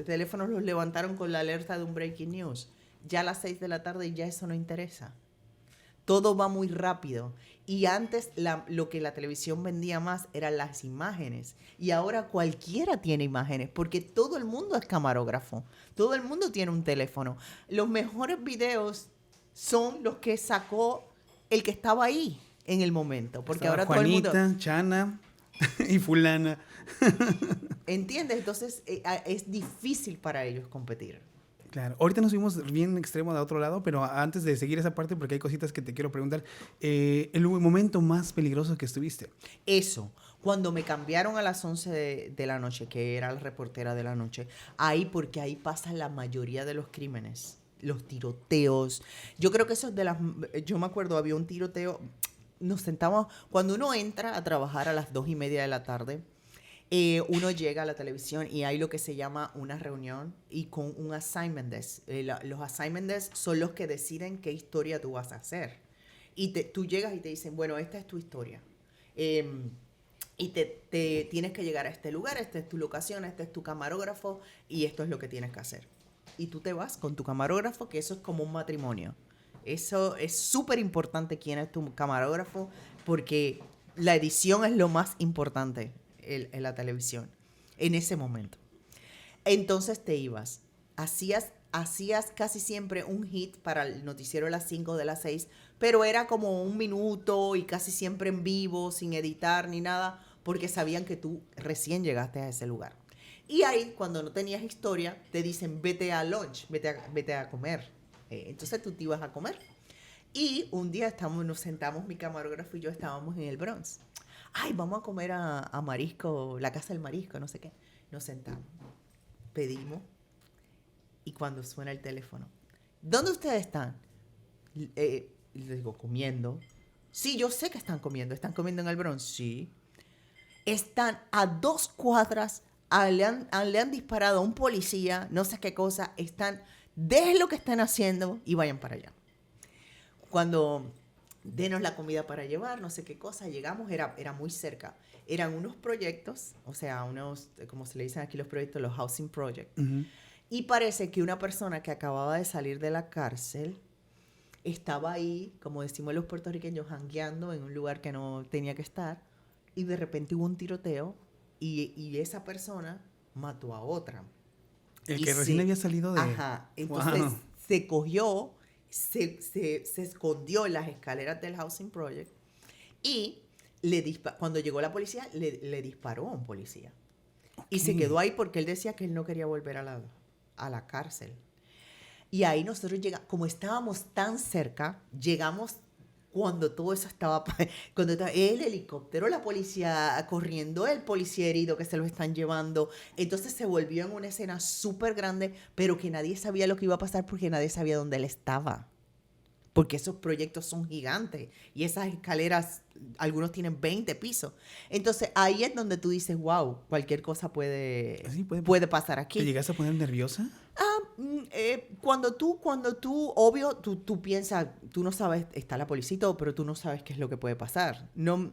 teléfonos los levantaron con la alerta de un breaking news. Ya a las 6 de la tarde ya eso no interesa. Todo va muy rápido. Y antes lo que la televisión vendía más eran las imágenes. Y ahora cualquiera tiene imágenes. Porque todo el mundo es camarógrafo. Todo el mundo tiene un teléfono. Los mejores videos son los que sacó el que estaba ahí en el momento. Porque Estaba ahora Juanita, todo el mundo... Chana y fulana. ¿Entiendes? Entonces es difícil para ellos competir. Claro. Ahorita nos fuimos bien extremo de otro lado, pero antes de seguir esa parte, porque hay cositas que te quiero preguntar, el momento más peligroso que estuviste. Eso, cuando me cambiaron a las 11 de la noche, que era la reportera de la noche, porque ahí pasan la mayoría de los crímenes. Los tiroteos. Yo creo que eso es yo me acuerdo, había un tiroteo. Nos sentamos, cuando uno entra a trabajar a las 2:30 de la tarde, uno llega a la televisión y hay lo que se llama una reunión y con un assignment desk. Los assignment desk son los que deciden qué historia tú vas a hacer. Y tú llegas y te dicen, bueno, esta es tu historia. Y te tienes que llegar a este lugar, esta es tu locación, este es tu camarógrafo y esto es lo que tienes que hacer. Y tú te vas con tu camarógrafo, que eso es como un matrimonio. Eso es súper importante quién es tu camarógrafo, porque la edición es lo más importante en la televisión, en ese momento. Entonces te ibas, hacías casi siempre un hit para el noticiero de las 5 de las 6, pero era como 1 minuto y casi siempre en vivo, sin editar ni nada, porque sabían que tú recién llegaste a ese lugar. Y ahí, cuando no tenías historia, te dicen, vete a lunch, vete a comer. Entonces tú te ibas a comer. Y un día nos sentamos, mi camarógrafo y yo estábamos en el Bronx. Ay, vamos a comer a Marisco, la casa del Marisco, no sé qué. Nos sentamos, pedimos, y cuando suena el teléfono, ¿dónde ustedes están? Les digo, comiendo. Sí, yo sé que están comiendo en el Bronx. Sí. Están a 2 cuadras. Le han disparado a un policía, no sé qué cosa, dejen lo que están haciendo y vayan para allá. Cuando denos la comida para llevar, no sé qué cosa. Llegamos, era muy cerca. Eran unos proyectos, o sea, unos, como se le dicen aquí los proyectos, los housing projects. Ujú. Y parece que una persona que acababa de salir de la cárcel estaba ahí, como decimos los puertorriqueños, jangueando en un lugar que no tenía que estar. Y de repente hubo un tiroteo y esa persona mató a otra. El Y que recién sí. había salido de... Ajá. Entonces Wow. se cogió, se escondió en las escaleras del Housing Project y cuando llegó la policía, le disparó a un policía. Y se Ok. quedó ahí porque él decía que él no quería volver a la cárcel. Y ahí nosotros llegamos, como estábamos tan cerca, llegamos cuando todo eso estaba, cuando estaba el helicóptero, la policía corriendo, el policía herido que se lo están llevando. Entonces se volvió en una escena súper grande, pero que nadie sabía lo que iba a pasar porque nadie sabía dónde él estaba. Porque esos proyectos son gigantes y esas escaleras, algunos tienen 20 pisos. Entonces ahí es donde tú dices, wow, cualquier cosa puede, Sí, puede pasar ¿Te aquí. llegaste a poner nerviosa? Cuando tú, obvio, tú piensas, tú no sabes, está la policía y todo, pero tú no sabes qué es lo que puede pasar. No,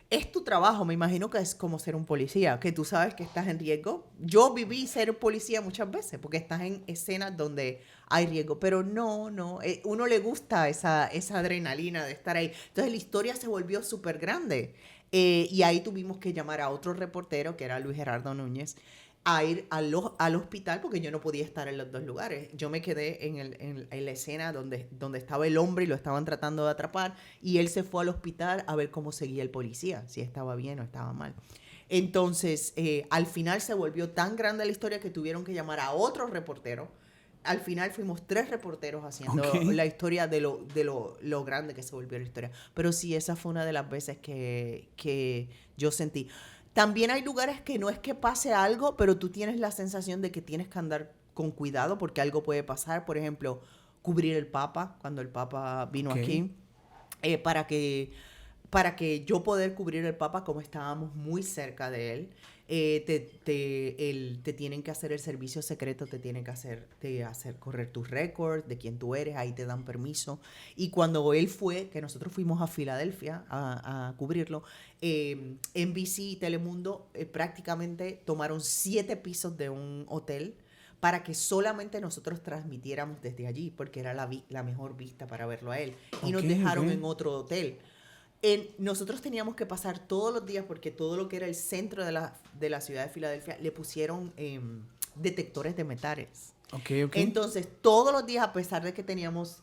es tu trabajo, me imagino que es como ser un policía, que tú sabes que estás en riesgo. Yo viví ser policía muchas veces, porque estás en escenas donde hay riesgo, pero no, uno le gusta esa adrenalina de estar ahí. Entonces la historia se volvió súper grande. Y ahí tuvimos que llamar a otro reportero, que era Luis Gerardo Núñez, a ir al hospital porque yo no podía estar en los dos lugares. Yo me quedé en la escena donde estaba el hombre y lo estaban tratando de atrapar y él se fue al hospital a ver cómo seguía el policía, si estaba bien o estaba mal. Entonces, al final se volvió tan grande la historia que tuvieron que llamar a otro reportero. Al final fuimos 3 reporteros haciendo Ok. la historia de lo grande que se volvió la historia. Pero sí, esa fue una de las veces que yo sentí. También hay lugares que no es que pase algo, pero tú tienes la sensación de que tienes que andar con cuidado porque algo puede pasar. Por ejemplo, cubrir el Papa, cuando el Papa vino Ok. aquí, para que yo poder cubrir el Papa, como estábamos muy cerca de él, te tienen que hacer el servicio secreto, te tienen que hacer correr tus récords de quién tú eres, ahí te dan permiso. Y cuando él fue, que nosotros fuimos a Filadelfia a cubrirlo, NBC y Telemundo prácticamente tomaron 7 pisos de un hotel para que solamente nosotros transmitiéramos desde allí, porque era la mejor vista para verlo a él. Y nos Ok, dejaron ok. en otro hotel. Nosotros teníamos que pasar todos los días, porque todo lo que era el centro de la ciudad de Filadelfia le pusieron detectores de metales. Ok, ok. Entonces, todos los días, a pesar de que teníamos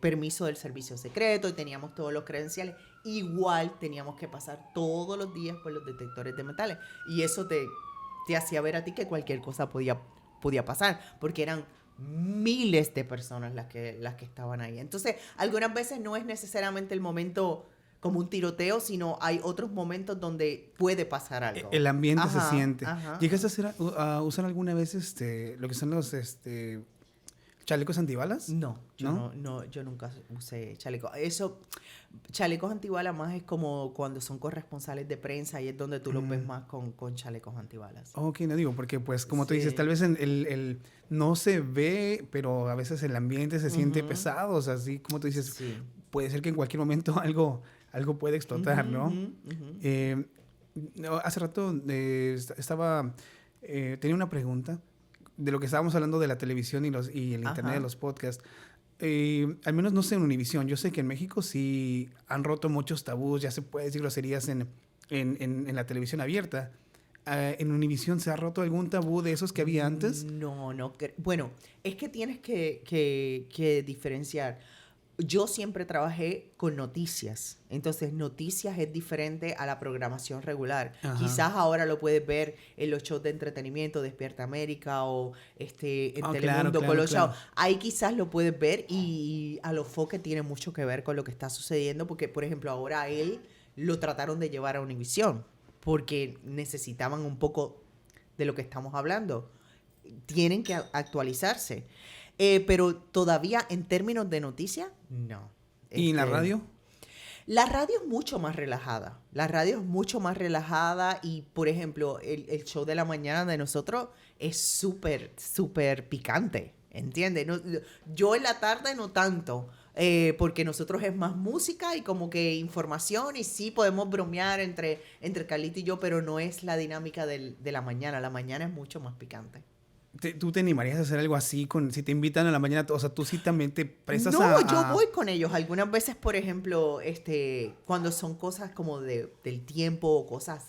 permiso del servicio secreto y teníamos todos los credenciales, igual teníamos que pasar todos los días por los detectores de metales. Y eso te hacía ver a ti que cualquier cosa podía pasar, porque eran miles de personas las que estaban ahí. Entonces, algunas veces no es necesariamente el momento como un tiroteo, sino hay otros momentos donde puede pasar algo. El ambiente se Ajá, siente. ajá, ¿Llegaste ajá. a usar alguna vez lo que son los chalecos antibalas? No, ¿No? yo nunca usé chaleco. Chalecos antibalas más es como cuando son corresponsales de prensa y es donde tú los ves más con chalecos antibalas. Ok, no digo, porque pues como tú dices, Sí. tal vez no se ve, pero a veces el ambiente se siente Ujú. pesado, o sea, así como tú dices, Sí. puede ser que en cualquier momento algo puede explotar, Ujú, ¿no? ujú, ujú. No, hace rato tenía una pregunta de lo que estábamos hablando de la televisión y el internet, Ajá. de los podcasts. Al menos no sé en Univisión. Yo sé que en México sí han roto muchos tabús, ya se puede decir groserías en la televisión abierta. ¿En Univisión se ha roto algún tabú de esos que había antes? No. Bueno, es que tienes que diferenciar. Yo siempre trabajé con noticias, entonces noticias es diferente a la programación regular. Ajá. Quizás ahora lo puedes ver en los shows de entretenimiento, Despierta América o en Oh, Telemundo claro, con los claro. shows. Ahí quizás lo puedes ver y a lo foque tiene mucho que ver con lo que está sucediendo porque, por ejemplo, ahora a él lo trataron de llevar a Univisión porque necesitaban un poco de lo que estamos hablando. Tienen que actualizarse. Pero todavía en términos de noticias, no. ¿Y en la radio? La radio es mucho más relajada. La radio es mucho más relajada y, por ejemplo, el show de la mañana de nosotros es súper, súper picante. ¿Entiendes? No, yo en la tarde no tanto. porque nosotros es más música y como que información y sí podemos bromear entre Carlito y yo, pero no es la dinámica de la mañana. La mañana es mucho más picante. ¿Tú te animarías a hacer algo así si te invitan a la mañana? O sea, tú sí también te prestas yo voy con ellos. Algunas veces, por ejemplo, cuando son cosas como del tiempo o cosas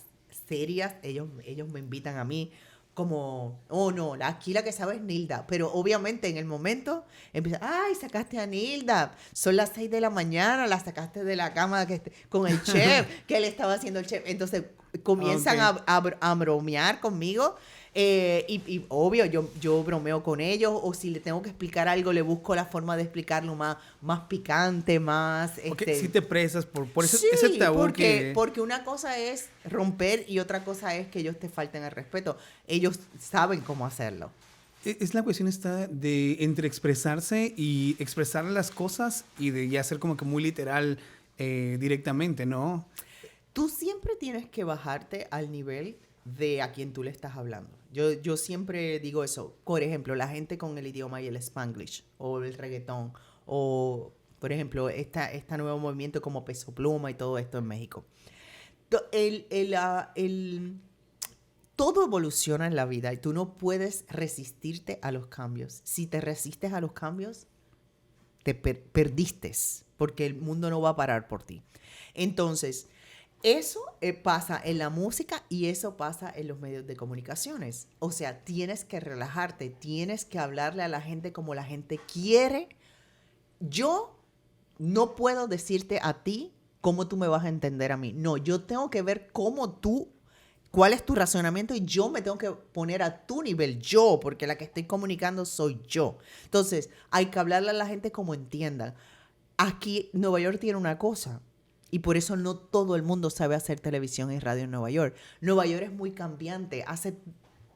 serias, ellos me invitan a mí como, oh no, aquí la que sabe es Nilda. Pero obviamente en el momento empieza, ay, sacaste a Nilda. Son las 6 de la mañana, la sacaste de la cama con el chef, que él estaba haciendo el chef. Entonces comienzan a bromear conmigo. Y obvio, yo bromeo con ellos, o si le tengo que explicar algo, le busco la forma de explicarlo más picante, más... Okay, sí te presas por ese tabú porque una cosa es romper y otra cosa es que ellos te falten el respeto. Ellos saben cómo hacerlo. Es la cuestión esta de entre expresarse y expresar las cosas y de ya ser como que muy literal directamente, ¿no? Tú siempre tienes que bajarte al nivel de a quien tú le estás hablando. Yo siempre digo eso. Por ejemplo, la gente con el idioma y el Spanglish o el reggaetón o, por ejemplo, este nuevo movimiento como Peso Pluma y todo esto en México. Todo evoluciona en la vida y tú no puedes resistirte a los cambios. Si te resistes a los cambios, te perdiste porque el mundo no va a parar por ti. Entonces, eso pasa en la música y eso pasa en los medios de comunicaciones. O sea, tienes que relajarte, tienes que hablarle a la gente como la gente quiere. Yo no puedo decirte a ti cómo tú me vas a entender a mí. No, yo tengo que ver cuál es tu razonamiento y yo me tengo que poner a tu nivel, yo, porque la que estoy comunicando soy yo. Entonces, hay que hablarle a la gente como entiendan. Aquí, Nueva York tiene una cosa. Y por eso no todo el mundo sabe hacer televisión y radio en Nueva York. Nueva York es muy cambiante. Hace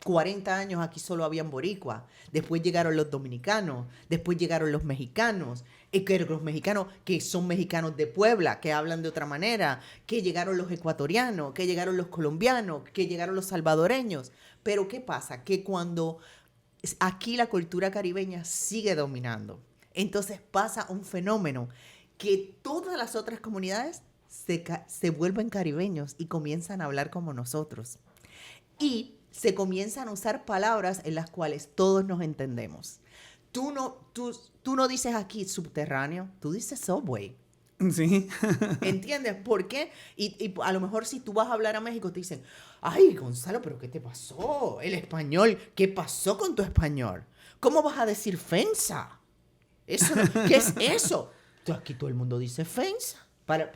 40 años aquí solo habían boricuas. Después llegaron los dominicanos. Después llegaron los mexicanos. Y que los mexicanos que son mexicanos de Puebla, que hablan de otra manera. Que llegaron los ecuatorianos. Que llegaron los colombianos. Que llegaron los salvadoreños. Pero ¿qué pasa? Que cuando aquí la cultura caribeña sigue dominando, entonces pasa un fenómeno que todas las otras comunidades se vuelven caribeños y comienzan a hablar como nosotros. Y se comienzan a usar palabras en las cuales todos nos entendemos. Tú no dices aquí subterráneo, tú dices subway. Sí. ¿Entiendes? ¿Por qué? Y a lo mejor si tú vas a hablar a México te dicen, ay, Gonzalo, ¿pero qué te pasó? El español, ¿qué pasó con tu español? ¿Cómo vas a decir fensa? ¿Qué es eso? Aquí todo el mundo dice fence para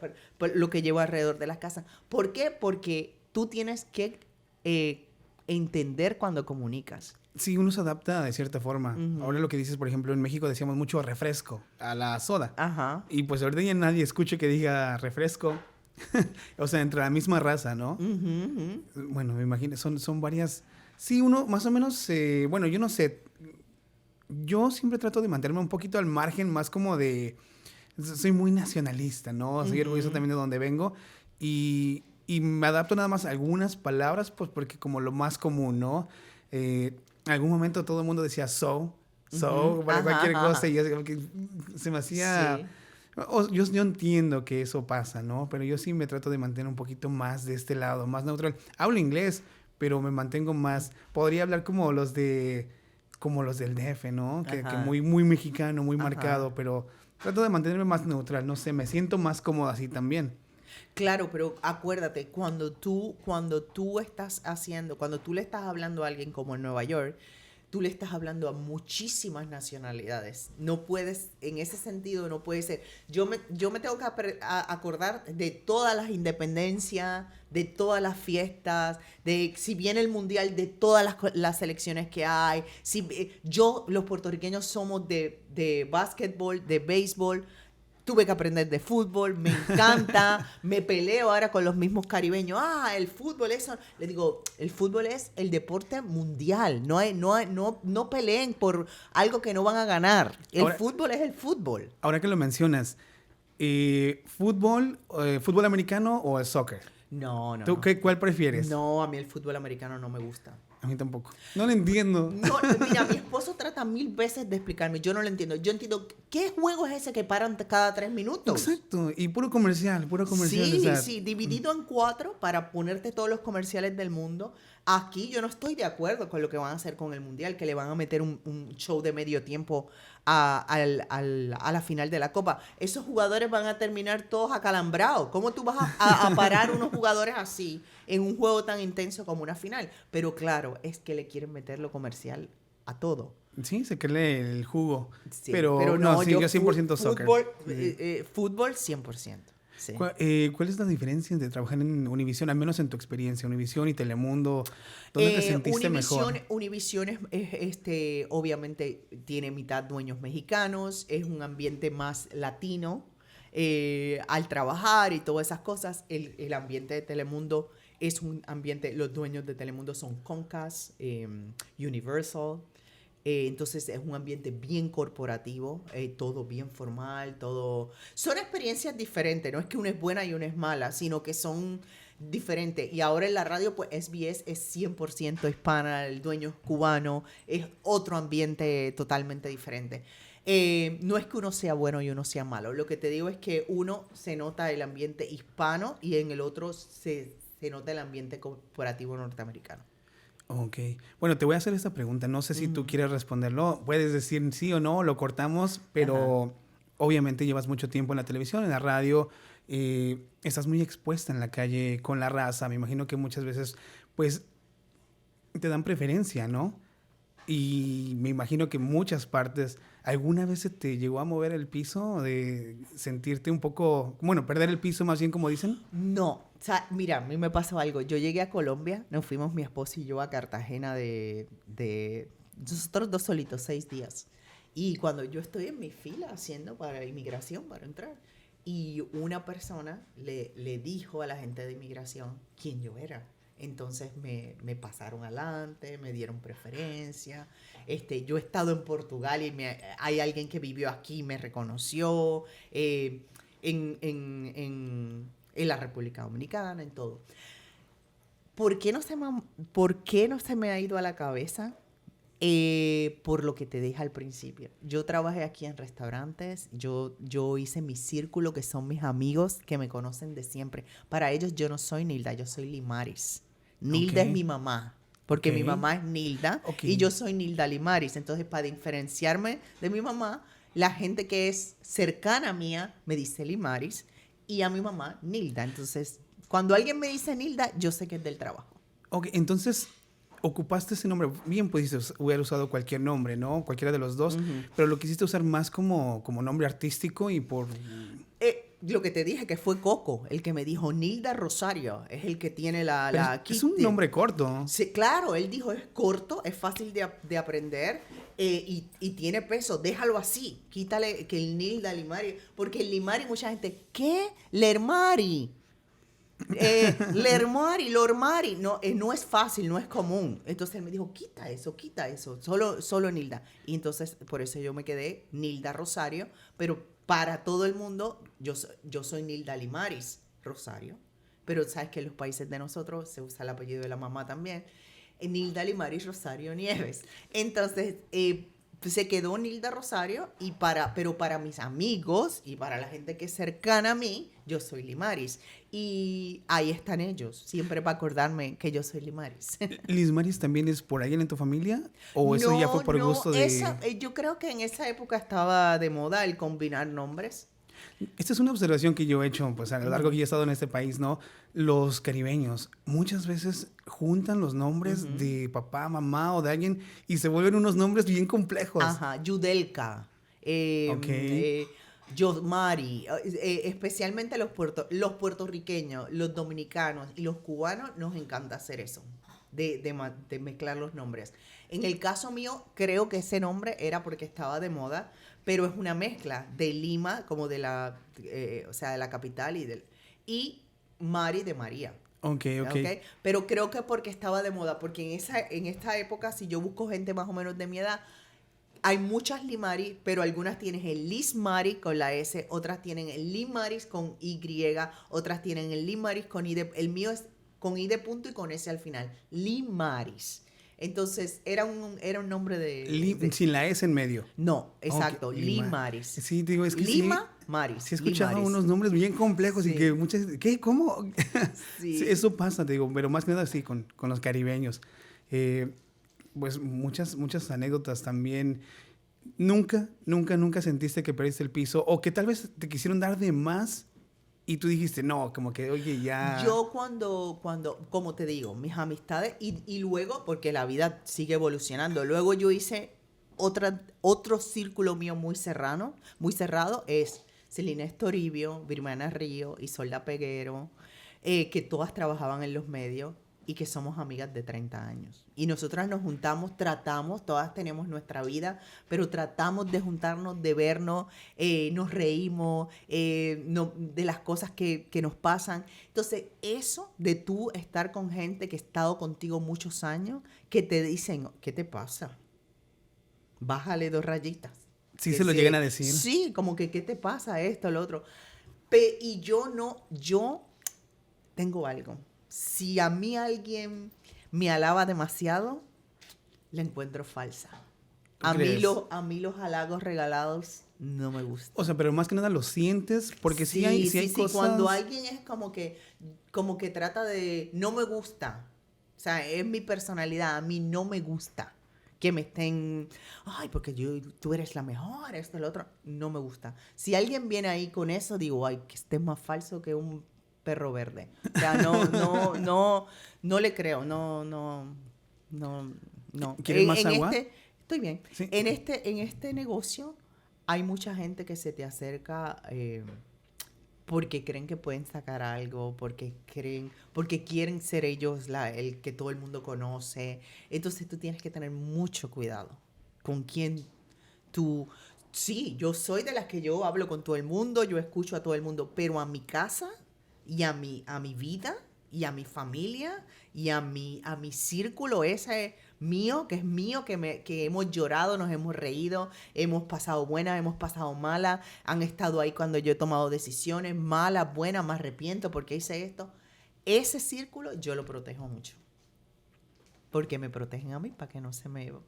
lo que llevo alrededor de las casas. ¿Por qué? Porque tú tienes que entender cuando comunicas. Sí, uno se adapta de cierta forma. Uh-huh. Ahora lo que dices, por ejemplo, en México decíamos mucho refresco a la soda. Ajá. Y pues ahorita ya nadie escucha que diga refresco. O sea, entre la misma raza, ¿no? Uh-huh, uh-huh. Bueno, me imagino, son varias... Sí, uno más o menos, bueno, yo no sé. Yo siempre trato de mantenerme un poquito al margen, más como de... Soy muy nacionalista, ¿no? Soy orgulloso también de donde vengo. Y me adapto nada más a algunas palabras, pues porque como lo más común, ¿no? En algún momento todo el mundo decía para cualquier cosa. Y yo se me hacía... Sí. Yo entiendo que eso pasa, ¿no? Pero yo sí me trato de mantener un poquito más de este lado, más neutral. Hablo inglés, pero me mantengo más... Podría hablar como los del DF, ¿no? Que muy, muy mexicano, muy marcado, pero... Trato de mantenerme más neutral, no sé, me siento más cómodo así también. Claro, pero acuérdate, cuando tú le estás hablando a alguien como en Nueva York, tú le estás hablando a muchísimas nacionalidades. No puedes, en ese sentido, no puede ser. Yo me tengo que acordar de todas las independencias, de todas las fiestas, de si viene el mundial, de todas las selecciones que hay. Los puertorriqueños somos de básquetbol, de béisbol. Tuve que aprender de fútbol, me encanta, me peleo ahora con los mismos caribeños. El fútbol, eso. Les digo, el fútbol es el deporte mundial. No peleen por algo que no van a ganar. El fútbol es el fútbol. Ahora que lo mencionas, ¿fútbol americano o el soccer? No. ¿Tú cuál prefieres? No, a mí el fútbol americano no me gusta. A mí tampoco. No lo entiendo. No, mira, mi esposo trata 1000 veces de explicarme. Yo no lo entiendo. Yo entiendo, ¿qué juego es ese que paran cada 3 minutos? Exacto. Y puro comercial, puro comercial. Sí, o sea, sí, dividido en 4 para ponerte todos los comerciales del mundo. Aquí yo no estoy de acuerdo con lo que van a hacer con el Mundial, que le van a meter un show de medio tiempo a la final de la Copa. Esos jugadores van a terminar todos acalambrados. ¿Cómo tú vas a parar unos jugadores así en un juego tan intenso como una final? Pero claro, es que le quieren meter lo comercial a todo. Sí, se cree el jugo. Sí, pero no, sí, yo 100% soccer. Fútbol 100%. Sí. ¿Cuál es la diferencia de trabajar en Univision, al menos en tu experiencia, Univision y Telemundo? ¿Dónde te sentiste mejor? Univision obviamente tiene mitad dueños mexicanos, es un ambiente más latino al trabajar y todas esas cosas. El ambiente de Telemundo es un ambiente, los dueños de Telemundo son Comcast, Universal. Entonces es un ambiente bien corporativo, todo bien formal, todo... Son experiencias diferentes, no es que una es buena y una es mala, sino que son diferentes. Y ahora en la radio, pues SBS es 100% hispana, el dueño es cubano, es otro ambiente totalmente diferente. No es que uno sea bueno y uno sea malo, lo que te digo es que uno se nota el ambiente hispano y en el otro se nota el ambiente corporativo norteamericano. Ok. Bueno, te voy a hacer esta pregunta. No sé si tú quieres responderlo. Puedes decir sí o no, lo cortamos, pero obviamente llevas mucho tiempo en la televisión, en la radio. Estás muy expuesta en la calle con la raza. Me imagino que muchas veces, pues, te dan preferencia, ¿no? Y me imagino que muchas partes, ¿alguna vez se te llegó a mover el piso? De sentirte un poco, bueno, perder el piso más bien, como dicen. No, o sea, mira, a mí me pasó algo. Yo llegué a Colombia, nos fuimos mi esposo y yo a Cartagena de nosotros dos solitos, 6 días. Y cuando yo estoy en mi fila haciendo para inmigración, para entrar, y una persona le dijo a la gente de inmigración quién yo era. Entonces me pasaron adelante, me dieron preferencia. Yo he estado en Portugal y hay alguien que vivió aquí y me reconoció. En la República Dominicana, en todo. ¿Por qué no se me ha ido a la cabeza? Por lo que te dije al principio. Yo trabajé aquí en restaurantes, yo hice mi círculo, que son mis amigos que me conocen de siempre. Para ellos yo no soy Nilda, yo soy Limaris. Nilda es mi mamá, porque mi mamá es Nilda y yo soy Nilda Limaris. Entonces, para diferenciarme de mi mamá, la gente que es cercana a mía me dice Limaris y a mi mamá Nilda. Entonces, cuando alguien me dice Nilda, yo sé que es del trabajo. Ok, entonces ocupaste ese nombre. Bien pudiste haber usado cualquier nombre, ¿no? Cualquiera de los dos, pero lo quisiste usar más como nombre artístico y por... Lo que te dije, que fue Coco, el que me dijo Nilda Rosario, es el que tiene es un nombre corto. Sí, claro, él dijo, es corto, es fácil de aprender y tiene peso, déjalo así, quítale que el Nilda Limari, porque el Limari mucha gente, ¿qué? Lermari. Lormari, no es fácil, no es común. Entonces él me dijo, quita eso, solo Nilda. Y entonces por eso yo me quedé Nilda Rosario, pero para todo el mundo yo soy Nilda Limaris Rosario. Pero sabes que en los países de nosotros se usa el apellido de la mamá también. Nilda Limaris Rosario Nieves. Entonces se quedó Nilda Rosario, pero para mis amigos y para la gente que es cercana a mí, yo soy Limaris. Y ahí están ellos, siempre para acordarme que yo soy Limaris. ¿Lismaris también es por alguien en tu familia? ¿O eso ya fue por gusto de...? Yo creo que en esa época estaba de moda el combinar nombres. Esta es una observación que yo he hecho, pues a lo largo que yo he estado en este país, ¿no? Los caribeños muchas veces juntan los nombres de papá, mamá o de alguien y se vuelven unos nombres bien complejos. Ajá, Yudelka, Yosmari, especialmente los puertorriqueños, los dominicanos y los cubanos nos encanta hacer eso, de mezclar los nombres. En el caso mío, creo que ese nombre era porque estaba de moda, pero es una mezcla de Lima, como de la capital, y Mari de María. Okay. Pero creo que porque estaba de moda, porque en esta época, si yo busco gente más o menos de mi edad, hay muchas Limari, pero algunas tienen el Lismari con la S, otras tienen el Limaris con Y, otras tienen el Limaris con I el mío es con I de punto y con S al final, Limaris. Entonces, era un nombre Sin la S en medio. No, exacto, Ok, Lee Maris. Sí, digo, es que Lima Maris. sí he Lee escuchado Maris. unos nombres bien complejos y Sí. que muchas... ¿Qué? ¿Cómo? Sí. Sí, eso pasa, te digo, pero más que nada sí, con los caribeños. Pues muchas anécdotas también. Nunca sentiste que perdiste el piso o que tal vez te quisieron dar de más y tú dijiste, no, como que, oye, ya... Yo cuando, como te digo, mis amistades y luego, porque la vida sigue evolucionando, luego yo hice otro círculo mío muy cerrado, es Celina Toribio, Birmana Río, Isolda Peguero, que todas trabajaban en los medios y que somos amigas de 30 años. Y nosotras nos juntamos, todas tenemos nuestra vida, pero tratamos de juntarnos, de vernos, nos reímos de las cosas que nos pasan. Entonces, eso de tú estar con gente que ha estado contigo muchos años, que te dicen, ¿qué te pasa? Bájale 2 rayitas. Sí se lo llegan a decir. Sí, como que, ¿qué te pasa? Esto, lo otro. Y yo tengo algo. Si a mí alguien me alaba demasiado, la encuentro falsa. A mí los halagos regalados no me gustan. O sea, pero más que nada lo sientes porque sí hay cosas... Cuando alguien es como que trata de, no me gusta. O sea, es mi personalidad, a mí no me gusta que me estén, ay, porque tú eres la mejor, esto, lo otro. No me gusta. Si alguien viene ahí con eso, digo, ay, que estés más falso que un perro verde. O sea, no le creo, no. ¿Quieres más agua? Estoy bien. Sí. En este negocio hay mucha gente que se te acerca porque creen que pueden sacar algo, porque quieren ser ellos el que todo el mundo conoce. Entonces tú tienes que tener mucho cuidado con quién tú... Sí, yo soy de las que yo hablo con todo el mundo, yo escucho a todo el mundo, pero a mi casa y a mi vida y a mi familia y a mi círculo ese mío, que es mío, que hemos llorado, nos hemos reído, hemos pasado buenas, hemos pasado malas, han estado ahí cuando yo he tomado decisiones malas, buenas, me arrepiento porque hice esto. Ese círculo yo lo protejo mucho. Porque me protegen a mí para que no se me vaya,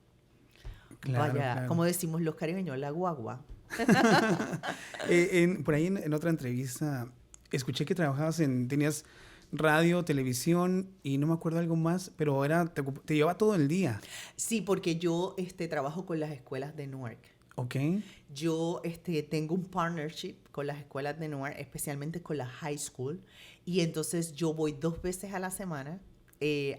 claro. como decimos los caribeños, la guagua. Por ahí en otra entrevista escuché que tenías radio, televisión y no me acuerdo algo más, pero te llevaba todo el día. Sí, porque yo trabajo con las escuelas de Newark. Ok. Yo tengo un partnership con las escuelas de Newark, especialmente con la high school, y entonces yo voy 2 veces a la semana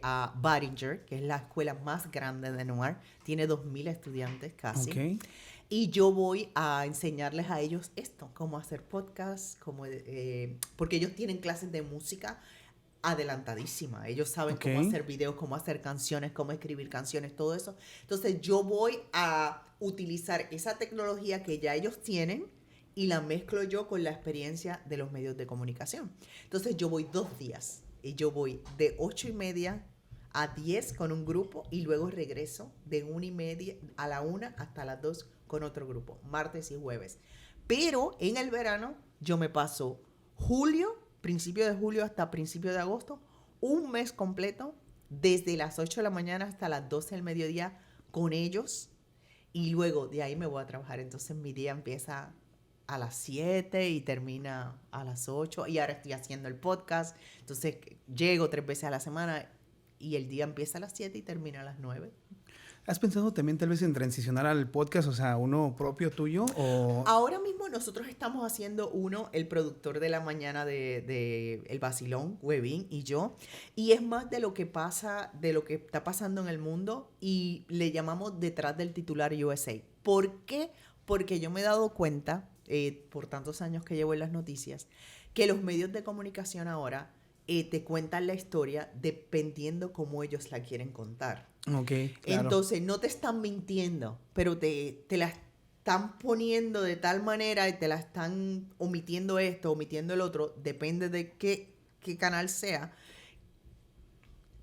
a Baringer, que es la escuela más grande de Newark, tiene 2,000 estudiantes casi. Ok. Y yo voy a enseñarles a ellos esto, cómo hacer podcasts, porque ellos tienen clases de música adelantadísima. Ellos saben cómo hacer videos, cómo hacer canciones, cómo escribir canciones, todo eso. Entonces yo voy a utilizar esa tecnología que ya ellos tienen y la mezclo yo con la experiencia de los medios de comunicación. Entonces yo voy 2 días y yo voy de 8:30 a 10 con un grupo y luego regreso de 1:30 a la 1 hasta las 2 con otro grupo, martes y jueves. Pero en el verano yo me paso principio de julio hasta principio de agosto, un mes completo, desde las 8 de la mañana hasta las 12 del mediodía con ellos, y luego de ahí me voy a trabajar. Entonces mi día empieza a las 7 y termina a las 8, y ahora estoy haciendo el podcast, entonces llego 3 veces a la semana y el día empieza a las 7 y termina a las 9. ¿Has pensado también tal vez en transicionar al podcast, o sea, uno propio tuyo? O... Ahora mismo nosotros estamos haciendo el productor de la mañana de El Vacilón, Webin y yo, y es más de lo que está pasando en el mundo, y le llamamos Detrás del Titular USA. ¿Por qué? Porque yo me he dado cuenta, por tantos años que llevo en las noticias, que los medios de comunicación ahora te cuentan la historia dependiendo cómo ellos la quieren contar. Ok, claro. Entonces, no te están mintiendo, pero te la están poniendo de tal manera y te la están omitiendo esto, omitiendo el otro, depende de qué canal sea,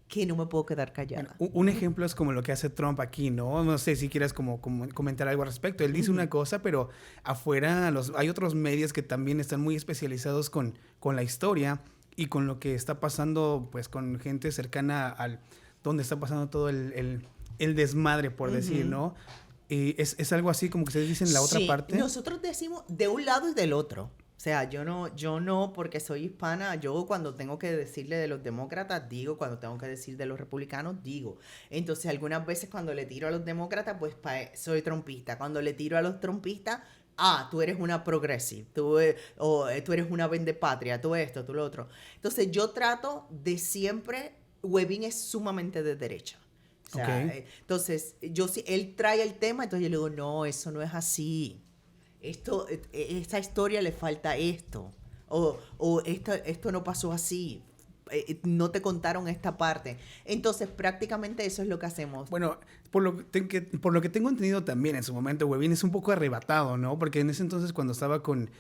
que no me puedo quedar callada. Bueno, un ejemplo es como lo que hace Trump aquí, ¿no? No sé si quieras como comentar algo al respecto. Él dice una cosa, pero afuera hay otros medios que también están muy especializados con la historia y con lo que está pasando, pues, con gente cercana al donde está pasando todo el el desmadre, por decir, ¿no? Es algo así como que se dice en la otra parte. Nosotros decimos de un lado y del otro. O sea, yo no, porque soy hispana, yo cuando tengo que decirle de los demócratas, digo, cuando tengo que decir de los republicanos, digo. Entonces, algunas veces cuando le tiro a los demócratas, pues soy trumpista. Cuando le tiro a los trumpistas, tú eres una progressive, tú eres una vendepatria, tú esto, tú lo otro. Entonces, yo trato de siempre, Webin es sumamente de derecha. O sea, entonces, si él trae el tema, entonces yo le digo, no, eso no es así. Esta historia le falta esto. O esto no pasó así. No te contaron esta parte. Entonces, prácticamente eso es lo que hacemos. Bueno, por lo que tengo entendido también, en su momento, Webin es un poco arrebatado, ¿no? Porque en ese entonces, cuando estaba con,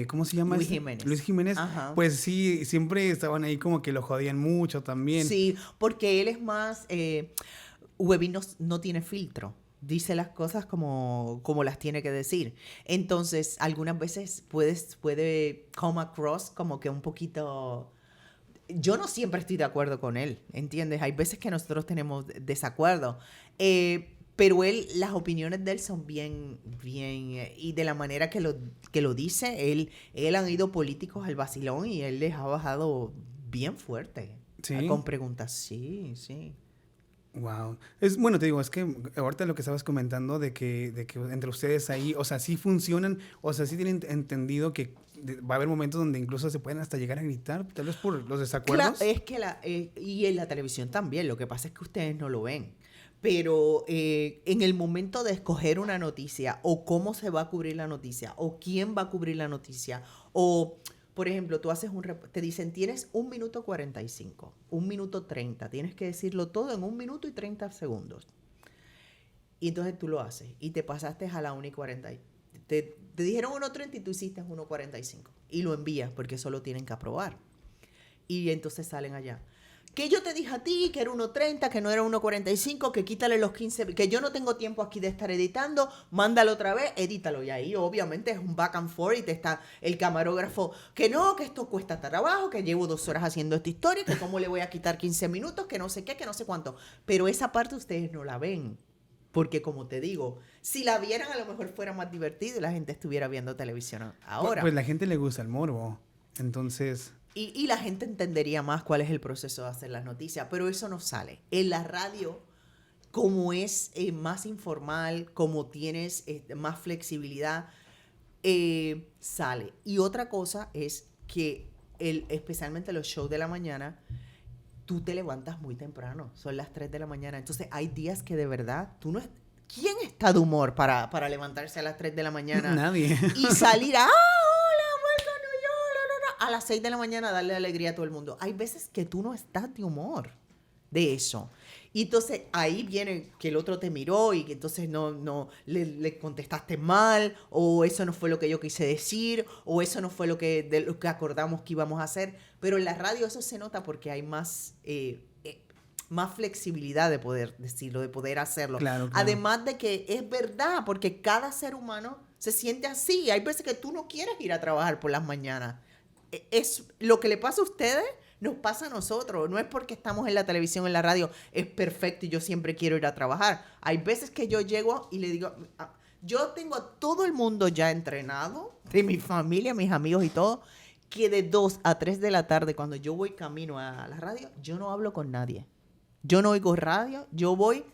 ¿cómo se llama? Luis Jiménez, pues sí, siempre estaban ahí como que lo jodían mucho también. Sí, porque él es más... Webin no tiene filtro. Dice las cosas como las tiene que decir. Entonces, algunas veces puede come across como que un poquito... Yo no siempre estoy de acuerdo con él, ¿entiendes? Hay veces que nosotros tenemos desacuerdo. Pero las opiniones de él son bien, y de la manera que lo dice, él han ido políticos al vacilón y él les ha bajado bien fuerte. ¿Sí? Con preguntas, sí. Wow. Bueno, te digo, es que ahorita lo que estabas comentando de que entre ustedes ahí, o sea, sí funcionan, o sea, sí tienen entendido que va a haber momentos donde incluso se pueden hasta llegar a gritar, tal vez por los desacuerdos. Claro, es que y en la televisión también, lo que pasa es que ustedes no lo ven. Pero en el momento de escoger una noticia, o cómo se va a cubrir la noticia, o quién va a cubrir la noticia, o... Por ejemplo, tú haces te dicen, tienes 1 minuto 45, 1 minuto 30. Tienes que decirlo todo en 1 minuto y 30 segundos. Y entonces tú lo haces. Y te pasaste a la 1 y 40. Te dijeron 1.30 y tú hiciste 1.45. Y lo envías porque eso lo tienen que aprobar. Y entonces salen allá. Que yo te dije a ti que era 1.30, que no era 1.45, que quítale los 15, que yo no tengo tiempo aquí de estar editando, mándalo otra vez, edítalo. Y ahí obviamente es un back and forth y te está el camarógrafo, que no, que esto cuesta trabajo, que llevo 2 horas haciendo esta historia, que cómo le voy a quitar 15 minutos, que no sé qué, que no sé cuánto. Pero esa parte ustedes no la ven. Porque como te digo, si la vieran a lo mejor fuera más divertido y la gente estuviera viendo televisión ahora. Pues la gente le gusta el morbo, entonces... Y la gente entendería más cuál es el proceso de hacer las noticias, pero eso no sale. En la radio, como es más informal, como tienes más flexibilidad, sale. Y otra cosa es que, especialmente los shows de la mañana, tú te levantas muy temprano, son las 3 de la mañana. Entonces hay días que de verdad, ¿quién está de humor para levantarse a las 3 de la mañana? Nadie. Y salir a las 6 de la mañana darle alegría a todo el mundo. Hay veces que tú no estás de humor de eso. Y entonces ahí viene que el otro te miró y que entonces no le contestaste mal, o eso no fue lo que yo quise decir, o eso no fue de lo que acordamos que íbamos a hacer. Pero en la radio eso se nota porque hay más flexibilidad de poder decirlo, de poder hacerlo. Claro. Además de que es verdad, porque cada ser humano se siente así. Hay veces que tú no quieres ir a trabajar por las mañanas. Es lo que le pasa a ustedes, nos pasa a nosotros. No es porque estamos en la televisión, en la radio, es perfecto y yo siempre quiero ir a trabajar. Hay veces que yo llego y le digo, yo tengo a todo el mundo ya entrenado, de mi familia, mis amigos y todo, que de 2 a 3 de la tarde, cuando yo voy camino a la radio, yo no hablo con nadie. Yo no oigo radio, yo voy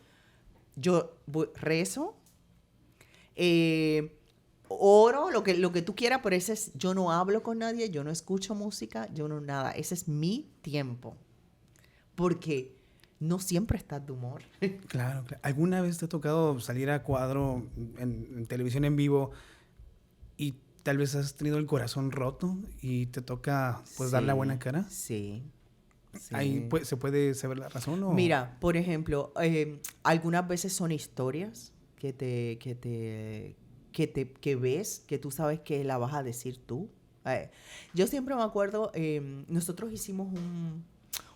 rezo, oro, lo que tú quieras, pero yo no hablo con nadie, yo no escucho música, yo no nada. Ese es mi tiempo. Porque no siempre estás de humor. Claro. ¿Alguna vez te ha tocado salir a cuadro en televisión en vivo y tal vez has tenido el corazón roto y te toca pues dar la buena cara? Sí. Ahí ¿se puede saber la razón? ¿O? Mira, por ejemplo, algunas veces son historias que ves, que tú sabes que la vas a decir tú. Yo siempre me acuerdo, nosotros hicimos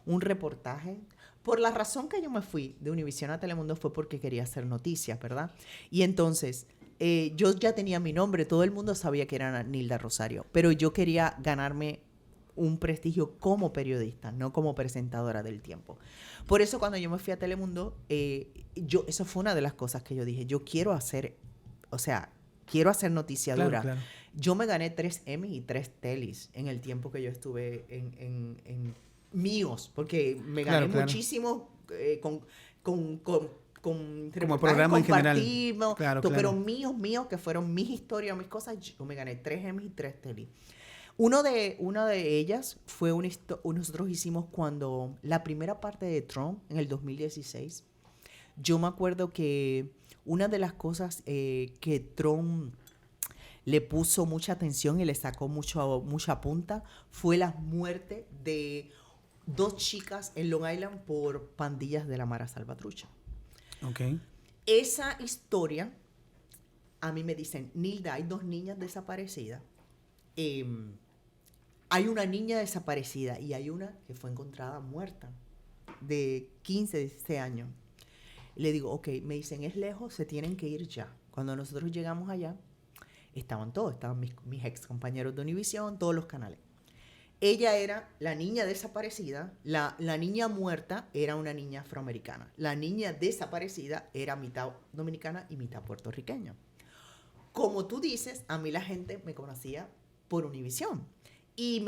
un reportaje. Por la razón que yo me fui de Univisión a Telemundo fue porque quería hacer noticias, ¿verdad? Y entonces, yo ya tenía mi nombre, todo el mundo sabía que era Nilda Rosario, pero yo quería ganarme un prestigio como periodista, no como presentadora del tiempo. Por eso cuando yo me fui a Telemundo, eso fue una de las cosas que yo dije, yo quiero hacer, quiero hacer noticiadura. Claro. Yo me gané 3 Emmys y 3 Telis en el tiempo que yo estuve en míos, porque me gané muchísimo con como programa en general. Pero míos, que fueron mis historias, mis cosas, yo me gané 3 Emmys y 3 Telis. Una de ellas fue nosotros hicimos cuando la primera parte de Trump en el 2016. Yo me acuerdo que una de las cosas que Trump le puso mucha atención y le sacó mucha punta fue la muerte de 2 chicas en Long Island por pandillas de la Mara Salvatrucha. Okay. Esa historia, a mí me dicen, Nilda, hay 2 niñas desaparecidas. Hay una niña desaparecida y hay una que fue encontrada muerta de 15, 16 años. Le digo, ok, me dicen, es lejos, se tienen que ir ya. Cuando nosotros llegamos allá, estaban mis ex compañeros de Univision, todos los canales. Ella era la niña desaparecida, la niña muerta era una niña afroamericana. La niña desaparecida era mitad dominicana y mitad puertorriqueña. Como tú dices, a mí la gente me conocía por Univision. Y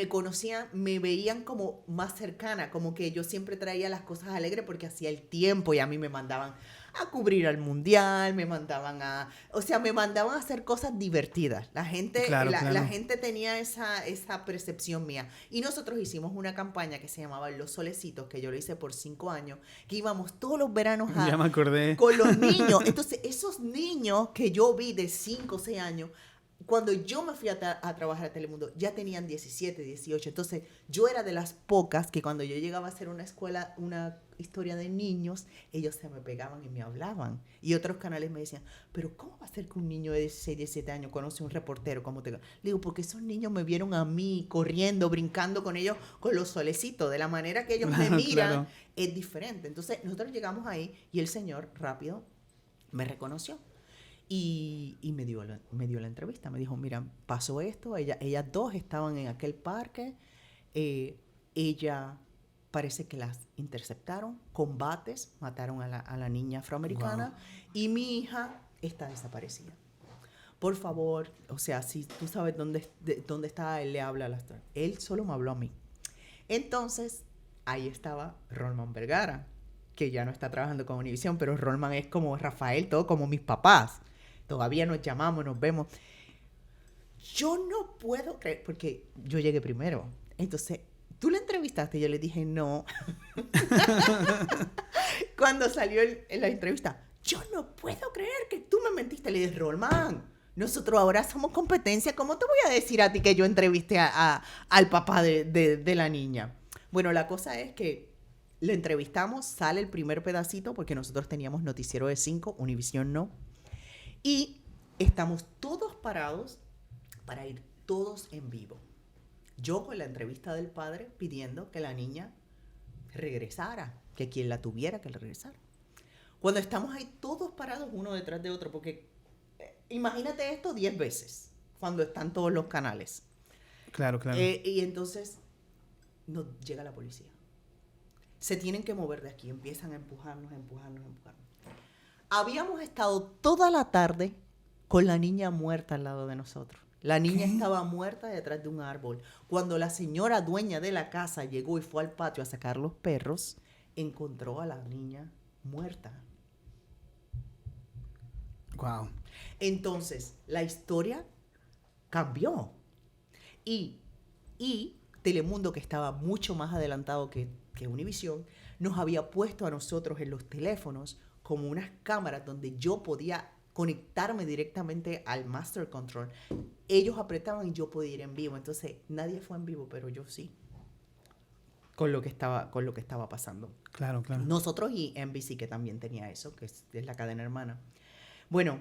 me veían como más cercana, como que yo siempre traía las cosas alegres porque hacía el tiempo y a mí me mandaban a cubrir al mundial, me mandaban a hacer cosas divertidas. La gente, la gente tenía esa percepción mía. Y nosotros hicimos una campaña que se llamaba Los Solecitos, que yo lo hice por 5 años, que íbamos todos los veranos ya me acordé. con los niños. Entonces, esos niños que yo vi de 5 o 6 años, cuando yo me fui a trabajar a Telemundo, ya tenían 17, 18. Entonces, yo era de las pocas que cuando yo llegaba a hacer una historia de niños, ellos se me pegaban y me hablaban. Y otros canales me decían, pero ¿cómo va a ser que un niño de 16, 17 años conoce a un reportero? Le digo, porque esos niños me vieron a mí corriendo, brincando con ellos, con los solecitos. De la manera que ellos me miran, es diferente. Entonces, nosotros llegamos ahí y el señor rápido me reconoció. Y me dio la entrevista. Me dijo, mira, pasó esto. Ellas 2 estaban en aquel parque. Ella parece que las interceptaron. Combates, mataron a la niña afroamericana. Wow. Y mi hija está desaparecida. Por favor, si tú sabes dónde está, él le habla a la historia. Él solo me habló a mí. Entonces, ahí estaba Rolman Vergara, que ya no está trabajando con Univision, pero Rolman es como Rafael, todo como mis papás. Todavía nos llamamos, nos vemos. Yo no puedo creer, porque yo llegué primero. Entonces, ¿tú la entrevistaste? Yo le dije, no. Cuando salió la entrevista, yo no puedo creer que tú me mentiste. Le dije, Rolman, nosotros ahora somos competencia. ¿Cómo te voy a decir a ti que yo entrevisté al papá de la niña? Bueno, la cosa es que le entrevistamos, sale el primer pedacito, porque nosotros teníamos noticiero de 5, Univision no. Y estamos todos parados para ir todos en vivo. Yo con la entrevista del padre pidiendo que la niña regresara, que quien la tuviera que regresara. Cuando estamos ahí todos parados uno detrás de otro, porque imagínate esto 10 veces cuando están todos los canales. Claro. Y entonces nos llega la policía. Se tienen que mover de aquí, empiezan a empujarnos. Habíamos estado toda la tarde con la niña muerta al lado de nosotros. La niña estaba muerta detrás de un árbol. Cuando la señora dueña de la casa llegó y fue al patio a sacar los perros, encontró a la niña muerta. Wow. Entonces, la historia cambió. Y Telemundo, que estaba mucho más adelantado que Univision, nos había puesto a nosotros en los teléfonos como unas cámaras donde yo podía conectarme directamente al Master Control. Ellos apretaban y yo podía ir en vivo. Entonces, nadie fue en vivo, pero yo sí. Con lo que estaba pasando. Claro. Nosotros y NBC, que también tenía eso, que es la cadena hermana. Bueno,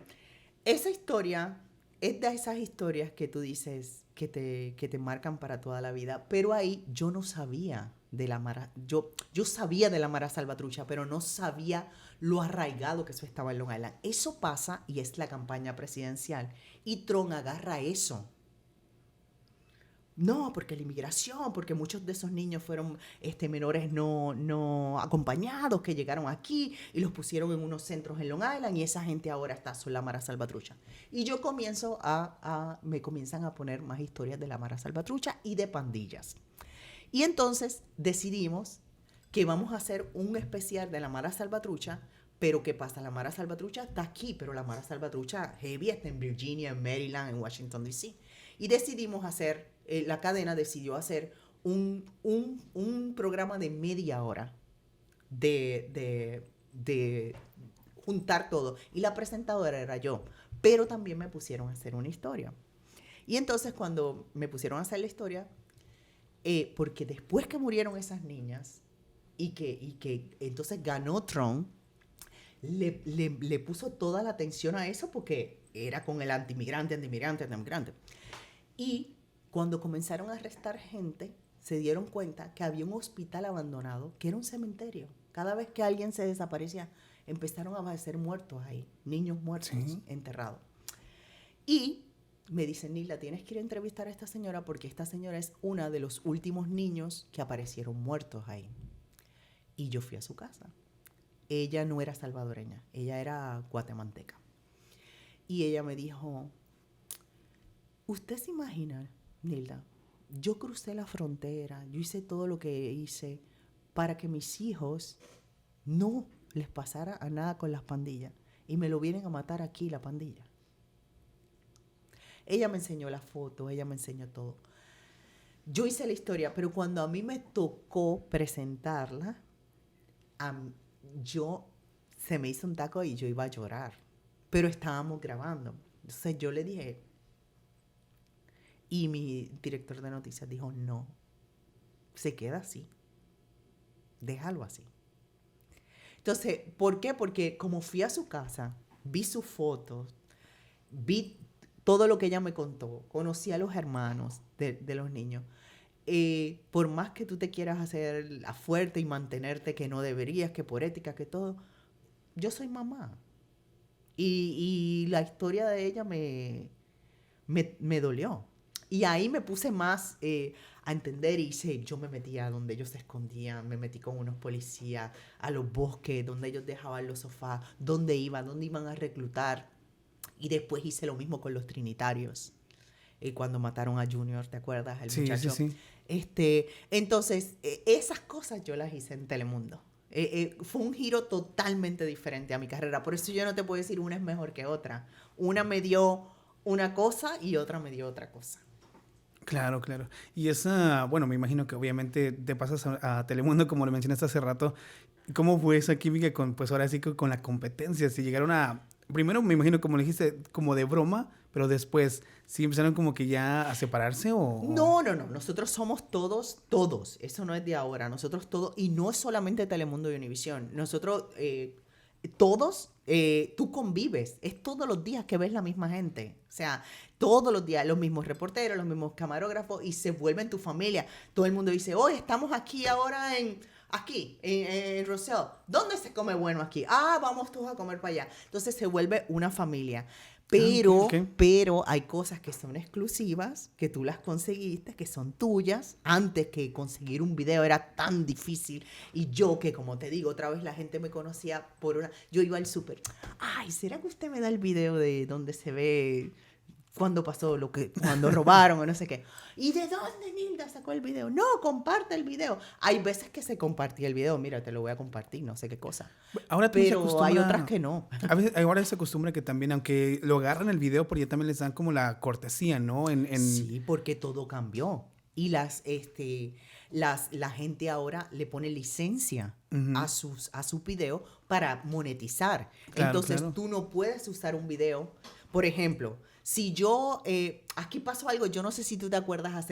esa historia es de esas historias que tú dices que te marcan para toda la vida. Pero ahí yo no sabía de la Mara. Yo sabía de la Mara Salvatrucha, pero no sabía lo arraigado que eso estaba en Long Island. Eso pasa y es la campaña presidencial. Y Trump agarra eso No, porque la inmigración, porque muchos de esos niños fueron menores no acompañados que llegaron aquí y los pusieron en unos centros en Long Island y esa gente ahora está con la Mara Salvatrucha. Y yo me comienzan a poner más historias de la Mara Salvatrucha y de pandillas. Y entonces decidimos que vamos a hacer un especial de la Mara Salvatrucha, pero ¿qué pasa? La Mara Salvatrucha está aquí, pero la Mara Salvatrucha heavy está en Virginia, en Maryland, en Washington, D.C. Y decidimos hacer, la cadena decidió hacer un programa de media hora de juntar todo. Y la presentadora era yo, pero también me pusieron a hacer una historia. Y entonces cuando me pusieron a hacer la historia, porque después que murieron esas niñas y que entonces ganó Trump, le puso toda la atención a eso porque era con el antimigrante. Y cuando comenzaron a arrestar gente, se dieron cuenta que había un hospital abandonado que era un cementerio. Cada vez que alguien se desaparecía, empezaron a aparecer muertos ahí, niños muertos, sí, enterrados. Y me dicen, Nilda, tienes que ir a entrevistar a esta señora porque esta señora es una de los últimos niños que aparecieron muertos ahí. Y yo fui a su casa. Ella no era salvadoreña, ella era guatemalteca. Y ella me dijo, ¿usted se imagina, Nilda? Yo crucé la frontera, yo hice todo lo que hice para que mis hijos no les pasara a nada con las pandillas y me lo vienen a matar aquí, la pandilla. Ella me enseñó la foto, ella me enseñó todo. Yo hice la historia, pero cuando a mí me tocó presentarla, se me hizo un taco y yo iba a llorar, pero estábamos grabando. Entonces yo le dije, y mi director de noticias dijo, no, se queda así, déjalo así. Entonces, ¿por qué? Porque como fui a su casa, vi sus fotos, vi todo lo que ella me contó, conocí a los hermanos de los niños. Por más que tú te quieras hacer la fuerte y mantenerte que no deberías, que por ética, que todo, yo soy mamá. Y la historia de ella me dolió. Y ahí me puse más a entender y yo me metía donde ellos se escondían, me metí con unos policías a los bosques, donde ellos dejaban los sofás, dónde iban a reclutar. Y después hice lo mismo con los trinitarios. Cuando mataron a Junior, ¿te acuerdas? El muchacho. Sí. Entonces, esas cosas yo las hice en Telemundo. Fue un giro totalmente diferente a mi carrera. Por eso yo no te puedo decir una es mejor que otra. Una me dio una cosa y otra me dio otra cosa. Claro. Y esa, bueno, me imagino que obviamente te pasas a Telemundo, como lo mencionaste hace rato. ¿Cómo fue esa química pues ahora sí con la competencia? Si llegaron primero me imagino, como le dijiste, como de broma, pero después, ¿sí empezaron como que ya a separarse o...? No. Nosotros somos todos. Eso no es de ahora. Nosotros todos, y no es solamente Telemundo y Univisión. Nosotros, todos, tú convives. Es todos los días que ves la misma gente. O sea, todos los días los mismos reporteros, los mismos camarógrafos y se vuelven tu familia. Todo el mundo dice, hoy estamos aquí ahora en Roselle. ¿Dónde se come bueno aquí? Vamos todos a comer para allá. Entonces se vuelve una familia. Pero hay cosas que son exclusivas, que tú las conseguiste, que son tuyas. Antes que conseguir un video era tan difícil. Y yo que, como te digo, otra vez la gente me conocía yo iba al súper. ¿Será que usted me da el video de donde se ve cuando pasó cuando robaron o no sé qué? ¿Y de dónde Nilda sacó el video? No, comparte el video. Hay veces que se compartía el video. Mira, te lo voy a compartir, no sé qué cosa. Pero hay otras que no. A veces, ahora se acostumbra que también, aunque lo agarran el video, porque ya también les dan como la cortesía, ¿no? Sí, porque todo cambió. Y la gente ahora le pone licencia a su video para monetizar. Claro, Entonces, claro. Tú no puedes usar un video. Por ejemplo, si yo... aquí pasó algo, yo no sé si tú te acuerdas,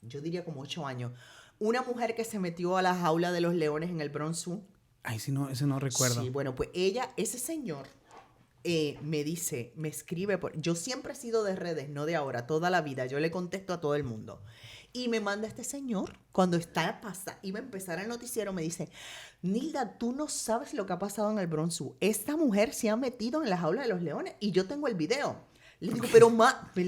yo diría como 8 años. Una mujer que se metió a la jaula de los leones en el Bronx Zoo. Ay, sí, no, ese no recuerdo. Sí, bueno, pues ese señor... me escribe, yo siempre he sido de redes, no de ahora, toda la vida, yo le contesto a todo el mundo. Y me manda este señor, cuando iba a empezar el noticiero, me dice, Nilda, tú no sabes lo que ha pasado en el Bronx Zoo. Esta mujer se ha metido en la jaula de los leones y yo tengo el video. Le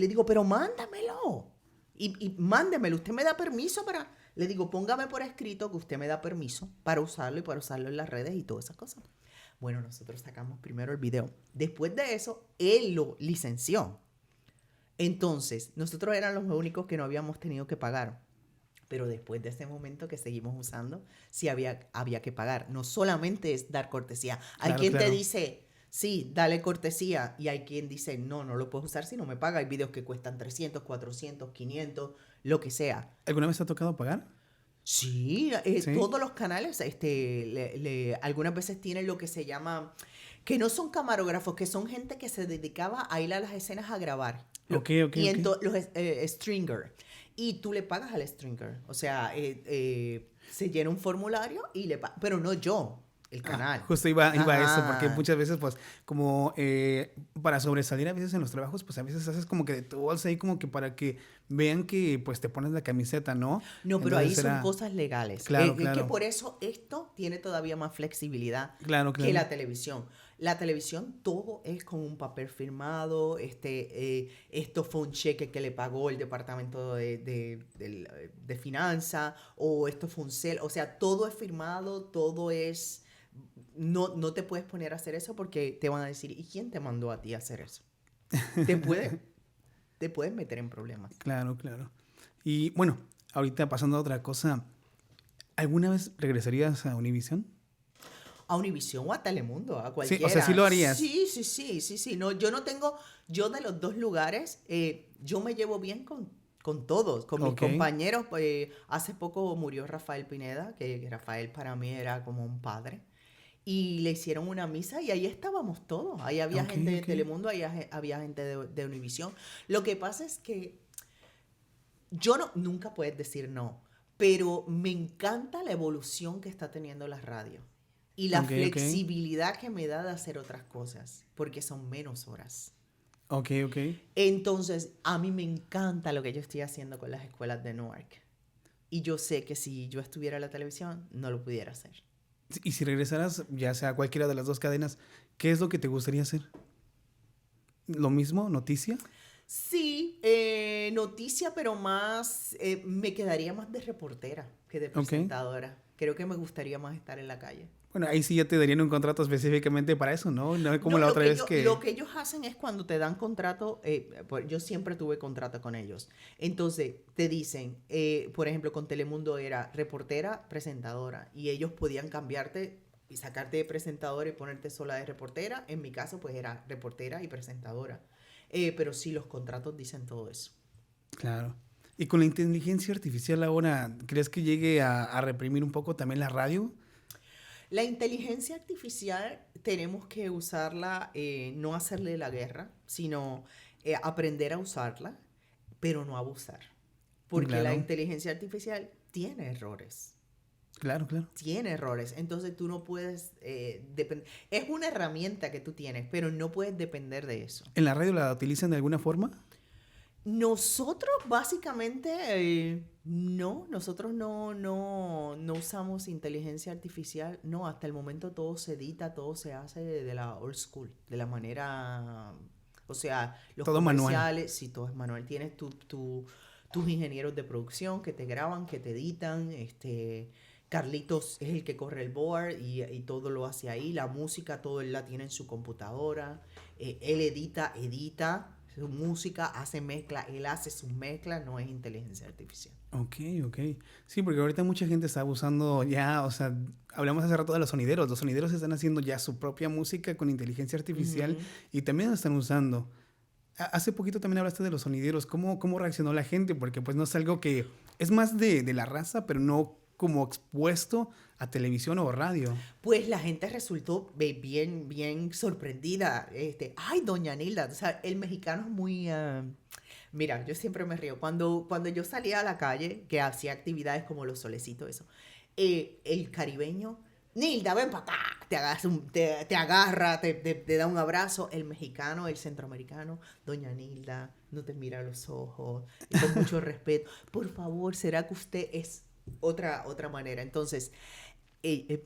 digo, pero mándamelo. Y mándemelo, usted me da permiso para... Le digo, póngame por escrito que usted me da permiso para usarlo y para usarlo en las redes y todas esas cosas. Bueno, nosotros sacamos primero el video. Después de eso, él lo licenció. Entonces, nosotros éramos los únicos que no habíamos tenido que pagar. Pero después de ese momento que seguimos usando, sí había que pagar. No solamente es dar cortesía. Hay Claro, quien claro. te dice, sí, dale cortesía. Y hay quien dice, no lo puedes usar si no me paga. Hay videos que cuestan 300, 400, 500, lo que sea. ¿Alguna vez te ha tocado pagar? Sí, Sí. todos los canales algunas veces tienen lo que se llama, que no son camarógrafos, que son gente que se dedicaba a ir a las escenas a grabar. Ok, ok, Y ok. los stringer. Y tú le pagas al stringer. O sea, se llena un formulario y le pagas. Pero no yo, el canal. Justo iba a eso, porque Ajá. muchas veces, pues, como para sobresalir a veces en los trabajos, pues a veces haces como que de tu bolsa ahí como que para que vean que, pues, te pones la camiseta, ¿no? No, pero ahí Entonces son era- cosas legales. Claro, Es que claro. por eso esto tiene todavía más flexibilidad Claro, que claro. la televisión. La televisión todo es con un papel firmado. Esto fue un cheque que le pagó el departamento de finanzas, o esto fue un cel. O sea, todo es firmado, todo es... No te puedes poner a hacer eso porque te van a decir, ¿y quién te mandó a ti a hacer eso? Te puedes meter en problemas. Claro, claro. Y bueno, ahorita pasando a otra cosa, ¿alguna vez regresarías a Univision? A Univision o a Telemundo, a Sí, cualquiera. o sea, sí lo harías. Sí. No, yo de los dos lugares, yo me llevo bien con todos, con mis Ok. compañeros. Hace poco murió Rafael Pineda, que Rafael para mí era como un padre. Y le hicieron una misa y ahí estábamos todos. Ahí había Ok, gente de ok. Telemundo, ahí había gente de Univision. Lo que pasa es que nunca puedes decir no, pero me encanta la evolución que está teniendo la radio y la Ok, ok. flexibilidad que me da de hacer otras cosas, porque son menos horas. Ok, ok. Entonces, a mí me encanta lo que yo estoy haciendo con las escuelas de Newark. Y yo sé que si yo estuviera en la televisión, no lo pudiera hacer. Y si regresaras, ya sea a cualquiera de las dos cadenas, ¿qué es lo que te gustaría hacer? ¿Lo mismo? ¿Noticia? Sí, noticia, pero más, me quedaría más de reportera que de Ok. presentadora. Creo que me gustaría más estar en la calle. Bueno, ahí sí ya te darían un contrato específicamente para eso, ¿no? No como No, la lo otra que vez ellos, que... lo que ellos hacen es cuando te dan contrato, pues yo siempre tuve contrato con ellos. Entonces te dicen, por ejemplo, con Telemundo era reportera, presentadora, y ellos podían cambiarte y sacarte de presentadora y ponerte sola de reportera. En mi caso, pues era reportera y presentadora. Pero sí, los contratos dicen todo eso. Claro. Y con la inteligencia artificial ahora, ¿crees que llegue a reprimir un poco también la radio? La inteligencia artificial tenemos que usarla, no hacerle la guerra, sino aprender a usarla, pero no abusar. Porque la Claro, inteligencia artificial tiene errores. claro, claro. Tiene errores. Entonces tú no puedes depender. Es una herramienta que tú tienes, pero no puedes depender de eso. ¿En la radio la utilizan de alguna forma? Nosotros básicamente nosotros no usamos inteligencia artificial, no, hasta el momento todo se edita, todo se hace de la old school, de la manera, o sea, los Todo manual. comerciales, sí, todo es manual, tienes tus ingenieros de producción que te graban, que te editan, Carlitos es el que corre el board y todo lo hace ahí, la música todo él la tiene en su computadora, él edita su música, hace mezcla, él hace sus mezclas, no es inteligencia artificial. Ok, ok. Sí, porque ahorita mucha gente está abusando ya, o sea, hablamos hace rato de los sonideros. Los sonideros están haciendo ya su propia música con inteligencia artificial y también la están usando. Hace poquito también hablaste de los sonideros. ¿Cómo reaccionó la gente? Porque pues no es algo que... Es más de la raza, pero no como expuesto a televisión o radio. Pues la gente resultó bien sorprendida. Ay, doña Nilda, o sea, el mexicano es muy... Mira, yo siempre me río. Cuando yo salía a la calle, que hacía actividades como los solecitos, eso, el caribeño, Nilda, ven para acá, te agarra, te da un abrazo. El mexicano, el centroamericano, doña Nilda, no te mira a los ojos, con mucho respeto. Por favor, ¿será que usted es otra manera? Entonces,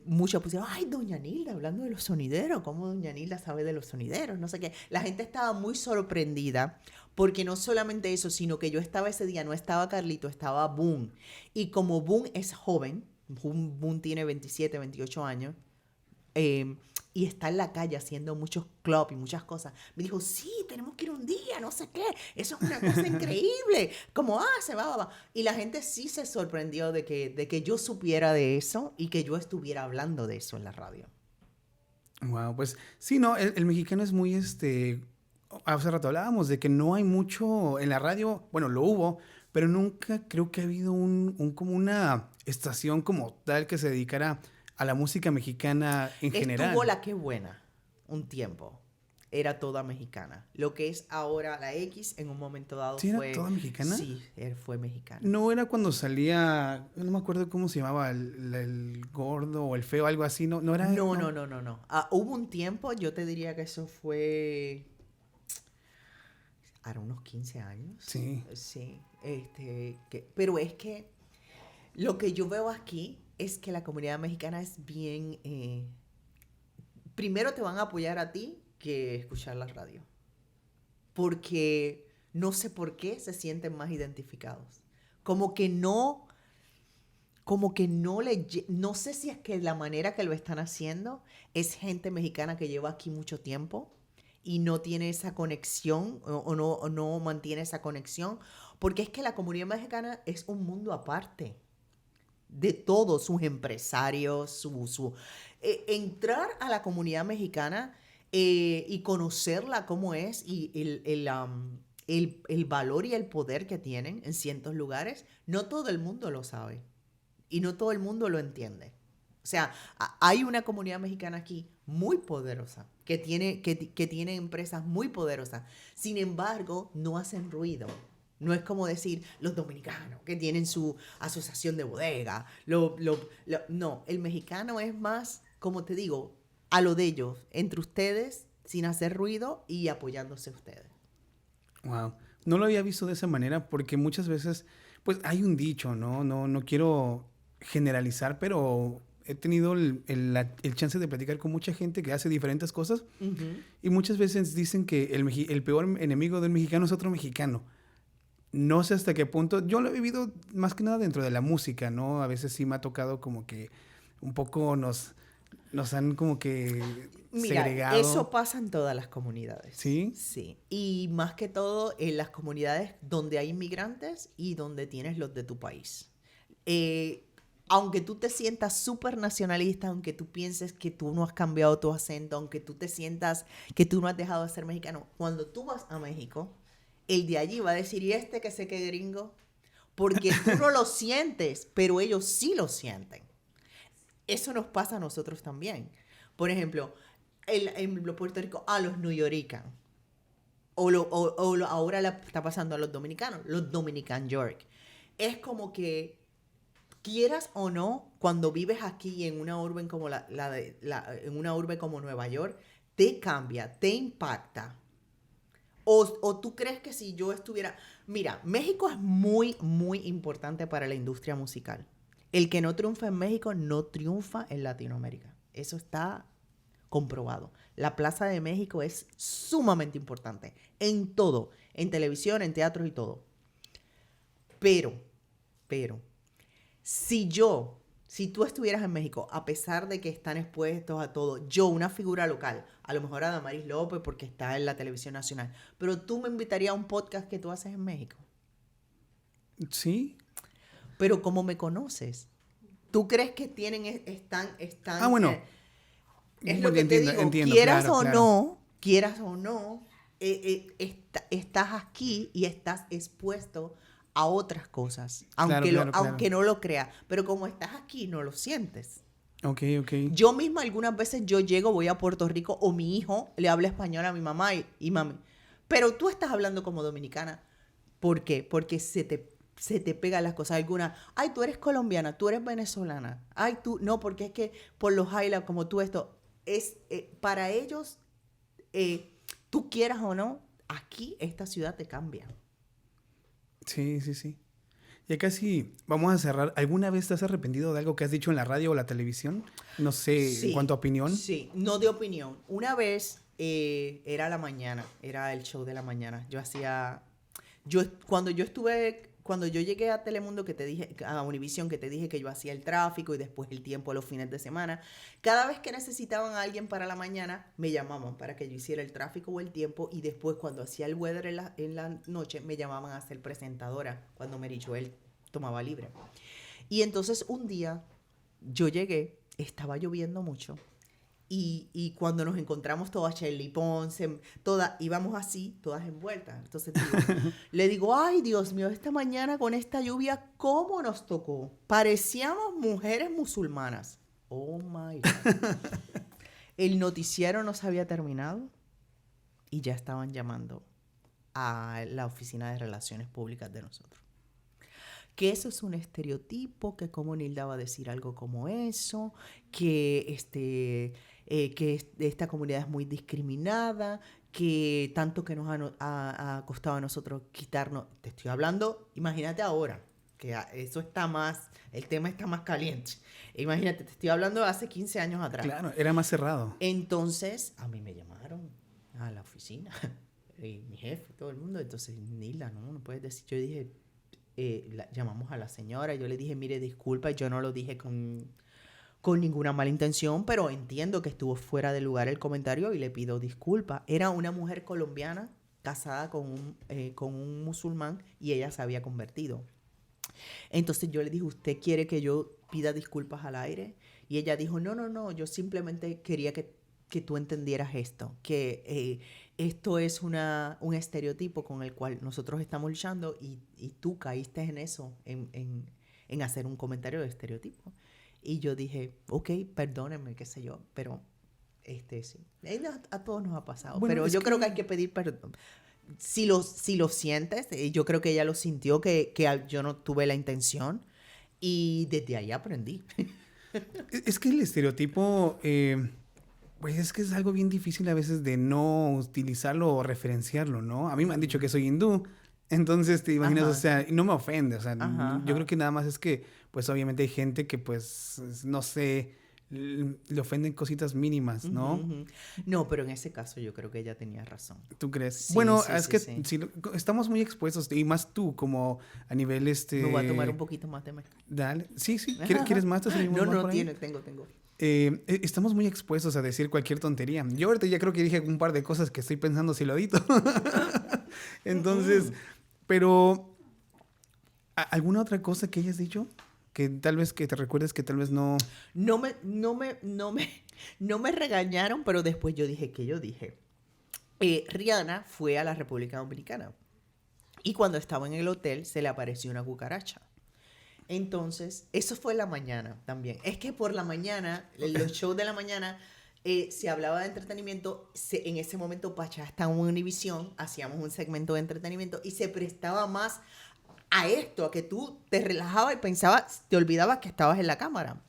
muchos pusieron, ay, doña Nilda, hablando de los sonideros, ¿cómo doña Nilda sabe de los sonideros? No sé qué. La gente estaba muy sorprendida Porque no solamente eso, sino que yo estaba ese día, no estaba Carlito, estaba Boom. Y como Boom es joven, Boom tiene 27, 28 años, y está en la calle haciendo muchos clubs y muchas cosas. Me dijo, sí, tenemos que ir un día, no sé qué. Eso es una cosa increíble. Como, se va. Y la gente sí se sorprendió de que yo supiera de eso y que yo estuviera hablando de eso en la radio. Wow, pues sí, no, el mexicano es muy, hace rato hablábamos de que no hay mucho en la radio, bueno, lo hubo, pero nunca creo que ha habido como una estación como tal que se dedicara a la música mexicana en general. Estuvo La Qué Buena un tiempo. Era toda mexicana. Lo que es ahora la X, en un momento dado ¿Sí fue... era toda mexicana? Sí, fue mexicana. No era cuando salía, no me acuerdo cómo se llamaba, el gordo o el feo, algo así, ¿no? No era... No. Hubo un tiempo, yo te diría que eso fue... Ahora unos 15 años. Sí. Sí. Pero es que lo que yo veo aquí es que la comunidad mexicana es bien... primero te van a apoyar a ti que escuchar la radio. Porque no sé por qué se sienten más identificados. Como que no no sé si es que la manera que lo están haciendo es gente mexicana que lleva aquí mucho tiempo y no tiene esa conexión o no mantiene esa conexión, porque es que la comunidad mexicana es un mundo aparte de todos sus empresarios, entrar a la comunidad mexicana y conocerla como es y el valor y el poder que tienen en ciertos lugares, no todo el mundo lo sabe y no todo el mundo lo entiende. O sea, hay una comunidad mexicana aquí muy poderosa, que tiene empresas muy poderosas. Sin embargo, no hacen ruido. No es como decir los dominicanos, que tienen su asociación de bodega. No, el mexicano es más, como te digo, a lo de ellos, entre ustedes, sin hacer ruido y apoyándose ustedes. Wow. No lo había visto de esa manera porque muchas veces, pues hay un dicho, ¿no? No quiero generalizar, pero he tenido el chance de platicar con mucha gente que hace diferentes cosas y muchas veces dicen que el peor enemigo del mexicano es otro mexicano. No sé hasta qué punto. Yo lo he vivido más que nada dentro de la música, ¿no? A veces sí me ha tocado como que un poco nos han como que segregado. Eso pasa en todas las comunidades. ¿Sí? Sí. Y más que todo en las comunidades donde hay inmigrantes y donde tienes los de tu país. Aunque tú te sientas súper nacionalista, aunque tú pienses que tú no has cambiado tu acento, aunque tú te sientas que tú no has dejado de ser mexicano, cuando tú vas a México, el de allí va a decir, ¿y este que sé que gringo? Porque tú no lo sientes, pero ellos sí lo sienten. Eso nos pasa a nosotros también. Por ejemplo, en Puerto Rico, a los nuyoricanos. Ahora le está pasando a los dominicanos, los Dominican York. Es como que, quieras o no, cuando vives aquí en una urbe como en una urbe como Nueva York, te cambia, te impacta. O tú crees que si yo estuviera... Mira, México es muy, muy importante para la industria musical. El que no triunfa en México no triunfa en Latinoamérica. Eso está comprobado. La Plaza de México es sumamente importante en todo, en televisión, en teatro y todo. Pero, si tú estuvieras en México, a pesar de que están expuestos a todo, yo, una figura local, a lo mejor a Damaris López porque está en la televisión nacional, pero tú me invitarías a un podcast que tú haces en México. Sí. Pero ¿cómo me conoces? ¿Tú crees que están? Bueno. Es lo que te digo. Quieras o no, estás aquí y estás expuesto a otras cosas, aunque no lo creas. Pero como estás aquí, no lo sientes. Ok. Yo misma algunas veces voy a Puerto Rico o mi hijo le habla español a mi mamá y mami. Pero tú estás hablando como dominicana. ¿Por qué? Porque se te pegan las cosas. Algunas, ay, tú eres colombiana, tú eres venezolana. Ay, tú, no, porque es que por los highlights, como tú esto, es para ellos, tú quieras o no, aquí esta ciudad te cambia. Sí. Ya casi vamos a cerrar. ¿Alguna vez te has arrepentido de algo que has dicho en la radio o la televisión? No sé, sí, en cuanto a opinión. Sí, no de opinión. Una vez era la mañana, era el show de la mañana. Yo hacía Cuando yo llegué a Telemundo, que te dije, a Univisión, que te dije que yo hacía el tráfico y después el tiempo los fines de semana, cada vez que necesitaban a alguien para la mañana, me llamaban para que yo hiciera el tráfico o el tiempo, y después cuando hacía el weather en la noche, me llamaban a ser presentadora cuando Mary Joel tomaba libre. Y entonces un día yo llegué, estaba lloviendo mucho, y cuando nos encontramos todas, Shirley Ponce, todas, íbamos así, todas envueltas. Entonces le digo, ay, Dios mío, esta mañana con esta lluvia, ¿cómo nos tocó? Parecíamos mujeres musulmanas. Oh, my God. El noticiero no se había terminado y ya estaban llamando a la oficina de relaciones públicas de nosotros. Que eso es un estereotipo, que como Nilda va a decir algo como eso, que esta comunidad es muy discriminada, que tanto que nos ha costado a nosotros quitarnos. Te estoy hablando, imagínate ahora, que eso está más, el tema está más caliente. Imagínate, te estoy hablando de hace 15 años atrás. Claro, era más cerrado. Entonces, a mí me llamaron a la oficina, y mi jefe, todo el mundo. Entonces, Nilda, no puedes decir. Yo dije, llamamos a la señora, yo le dije, mire, disculpa, yo no lo dije con ninguna mala intención, pero entiendo que estuvo fuera de lugar el comentario y le pido disculpas. Era una mujer colombiana casada con un musulmán y ella se había convertido. Entonces yo le dije, ¿usted quiere que yo pida disculpas al aire? Y ella dijo, no, yo simplemente quería que tú entendieras esto, que esto es un estereotipo con el cual nosotros estamos luchando y tú caíste en eso, en hacer un comentario de estereotipo. Y yo dije, ok, perdónenme, qué sé yo, pero sí. A todos nos ha pasado, bueno, pero yo creo que hay que pedir perdón. Si lo sientes, yo creo que ella lo sintió, que yo no tuve la intención, y desde ahí aprendí. Es que el estereotipo, pues es que es algo bien difícil a veces de no utilizarlo o referenciarlo, ¿no? A mí me han dicho que soy hindú, entonces te imaginas, Ajá. o sea, y no me ofende, o sea, Ajá. yo creo que nada más es que, pues obviamente hay gente que, pues, no sé, le ofenden cositas mínimas, ¿no? Uh-huh. No, pero en ese caso yo creo que ella tenía razón. ¿Tú crees? Sí, bueno, sí, es sí, que sí. sí, estamos muy expuestos, y más tú, como a nivel, Me voy a tomar un poquito más de mezcal. Dale. Sí. ¿Quieres más? ¿Te servimos más No, por ahí? tengo. Estamos muy expuestos a decir cualquier tontería. Yo ahorita ya creo que dije un par de cosas que estoy pensando si lo edito. Entonces, pero ¿alguna otra cosa que hayas dicho? Que tal vez que te recuerdes que tal vez no... No me regañaron, pero después yo dije que yo dije. Rihanna fue a la República Dominicana y cuando estaba en el hotel se le apareció una cucaracha. Entonces, eso fue en la mañana también. Es que por la mañana, en los shows de la mañana, se hablaba de entretenimiento. En ese momento, Pachá estaba en Univisión, hacíamos un segmento de entretenimiento y se prestaba más a esto, a que tú te relajabas y pensabas, te olvidabas que estabas en la cámara.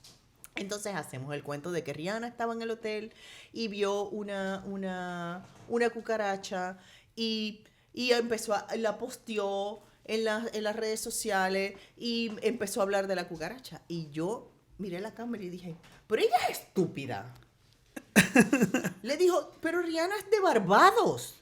Entonces hacemos el cuento de que Rihanna estaba en el hotel y vio una cucaracha y la posteó en las redes sociales y empezó a hablar de la cucaracha. Y yo miré la cámara y dije, pero ella es estúpida. Le dijo, pero Rihanna es de Barbados.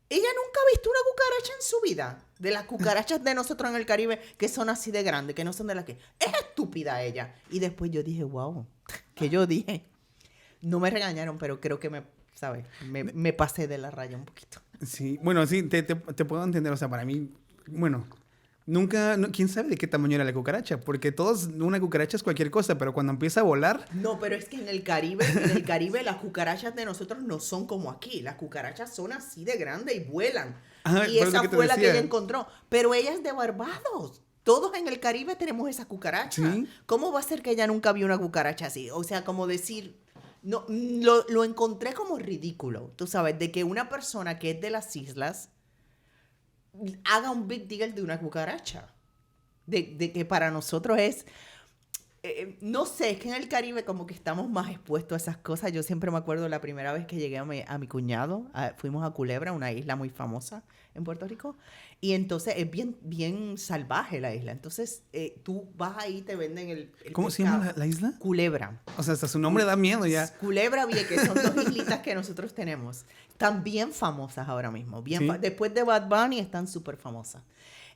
Ella nunca ha visto una cucaracha en su vida. De las cucarachas de nosotros en el Caribe, que son así de grandes, que no son de las que... Es estúpida ella. Y después yo dije, wow, que yo dije. No me regañaron, pero creo que me pasé de la raya un poquito. Sí, bueno, sí, te puedo entender. O sea, para mí, bueno, ¿quién sabe de qué tamaño era la cucaracha? Porque una cucaracha es cualquier cosa, pero cuando empieza a volar... No, pero es que en el Caribe las cucarachas de nosotros no son como aquí. Las cucarachas son así de grandes y vuelan. Ajá, Y esa fue la que decía. ella encontró. Pero ella es de Barbados. Todos en el Caribe tenemos esa cucaracha. ¿Sí? ¿Cómo va a ser que ella nunca vio una cucaracha así? O sea, como decir... No, lo encontré como ridículo, tú sabes, de que una persona que es de las islas haga un big deal de una cucaracha. De que para nosotros es... No sé, es que en el Caribe como que estamos más expuestos a esas cosas. Yo siempre me acuerdo la primera vez que llegué a mi cuñado, fuimos a Culebra, una isla muy famosa en Puerto Rico, y entonces es bien, bien salvaje la isla. Entonces tú vas ahí, te venden el ¿Cómo se pescado. llama la isla? Culebra. O sea, hasta su nombre da miedo ya. Culebra, Vieques, son 2 islitas que nosotros tenemos. Están bien famosas ahora mismo. Bien ¿Sí? Después de Bad Bunny están súper famosas.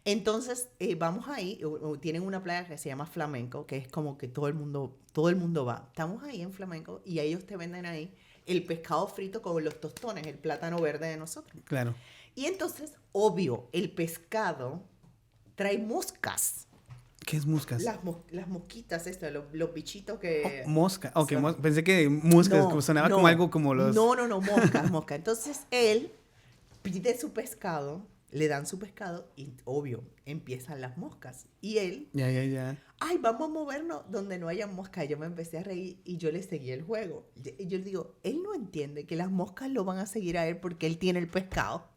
Entonces, vamos ahí, tienen una playa que se llama Flamenco, que es como que todo el mundo va. Estamos ahí en Flamenco y ellos te venden ahí el pescado frito con los tostones, el plátano verde de nosotros. Claro. Y entonces, obvio, el pescado trae moscas. ¿Qué es moscas? Las mosquitas, los bichitos que... Mosca. Ok, son- pensé que moscas, No, como sonaba no. como algo como los... No, moscas. Entonces él pide su pescado, le dan su pescado y obvio, empiezan las moscas. Y él, Ya. ay, vamos a movernos donde no haya moscas. Yo me empecé a reír y yo le seguí el juego. Y yo le digo, él no entiende que las moscas lo van a seguir a él porque él tiene el pescado.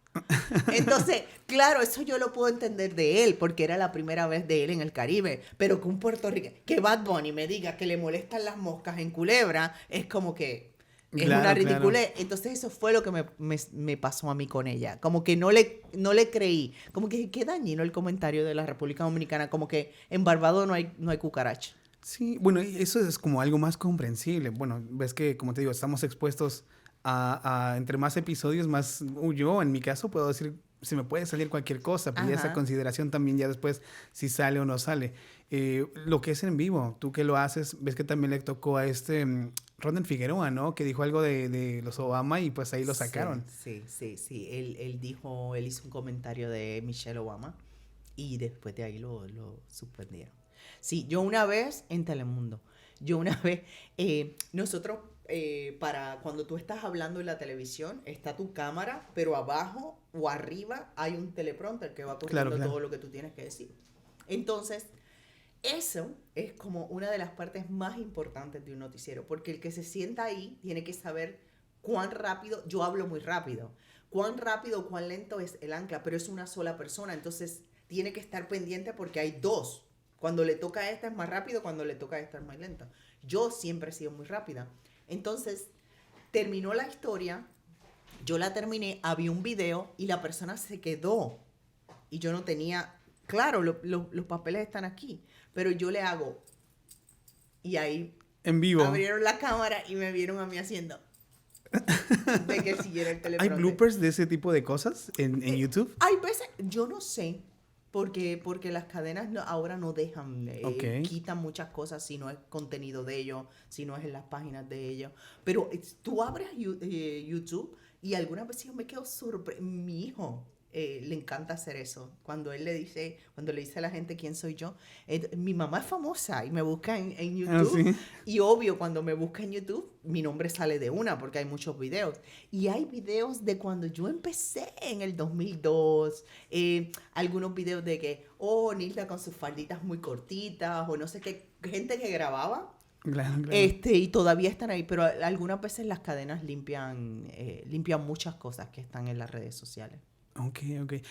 Entonces, claro, eso yo lo puedo entender de él, porque era la primera vez de él en el Caribe, pero que un puertorriqueño, que Bad Bunny me diga que le molestan las moscas en Culebra, es como que es Claro, una claro. ridiculez. Entonces eso fue lo que me pasó a mí con ella, como que no le creí, como que qué dañino el comentario de la República Dominicana, como que en Barbados no hay cucaracha. Sí, bueno, y eso es como algo más comprensible. Bueno, ves que, como te digo, estamos expuestos a entre más episodios, más yo, en mi caso, puedo decir, se me puede salir cualquier cosa, pero ya esa Ajá. consideración también ya después si sale o no sale. Lo que es en vivo, tú que lo haces, ves que también le tocó a Ronen Figueroa, ¿no? Que dijo algo de los Obama y pues ahí lo sacaron. Sí. Él hizo un comentario de Michelle Obama y después de ahí lo suspendieron. Sí, yo una vez en Telemundo, nosotros, para cuando tú estás hablando en la televisión, está tu cámara, pero abajo o arriba hay un teleprompter que va corriendo Claro. todo lo que tú tienes que decir. Entonces, eso es como una de las partes más importantes de un noticiero, porque el que se sienta ahí tiene que saber cuán rápido, yo hablo muy rápido, cuán rápido, cuán lento es el ancla, pero es una sola persona, entonces tiene que estar pendiente porque hay 2. Cuando le toca a esta es más rápido, cuando le toca a esta es más lenta. Yo siempre he sido muy rápida. Entonces, terminó la historia, yo la terminé, había un video y la persona se quedó y yo no tenía, claro, los papeles están aquí, pero yo le hago y ahí En vivo. abrieron la cámara y me vieron a mí haciendo de que siguiera el ¿Hay teleprompter. bloopers de ese tipo de cosas en YouTube? Hay veces, yo no sé, porque las cadenas ahora no dejan, Ok. quitan muchas cosas si no es contenido de ellos, si no es en las páginas de ellos. Pero tú abres YouTube y algunas veces yo me quedo sorprendido. Mi hijo le encanta hacer eso. Cuando le dice a la gente quién soy yo, mi mamá es famosa y me busca en YouTube. ¿sí? Y obvio, cuando me busca en YouTube, mi nombre sale de una porque hay muchos videos. Y hay videos de cuando yo empecé en el 2002, algunos videos de que, Nilda con sus falditas muy cortitas, o no sé qué, gente que grababa. Claro. Y todavía están ahí, pero algunas veces las cadenas limpian muchas cosas que están en las redes sociales. Ok.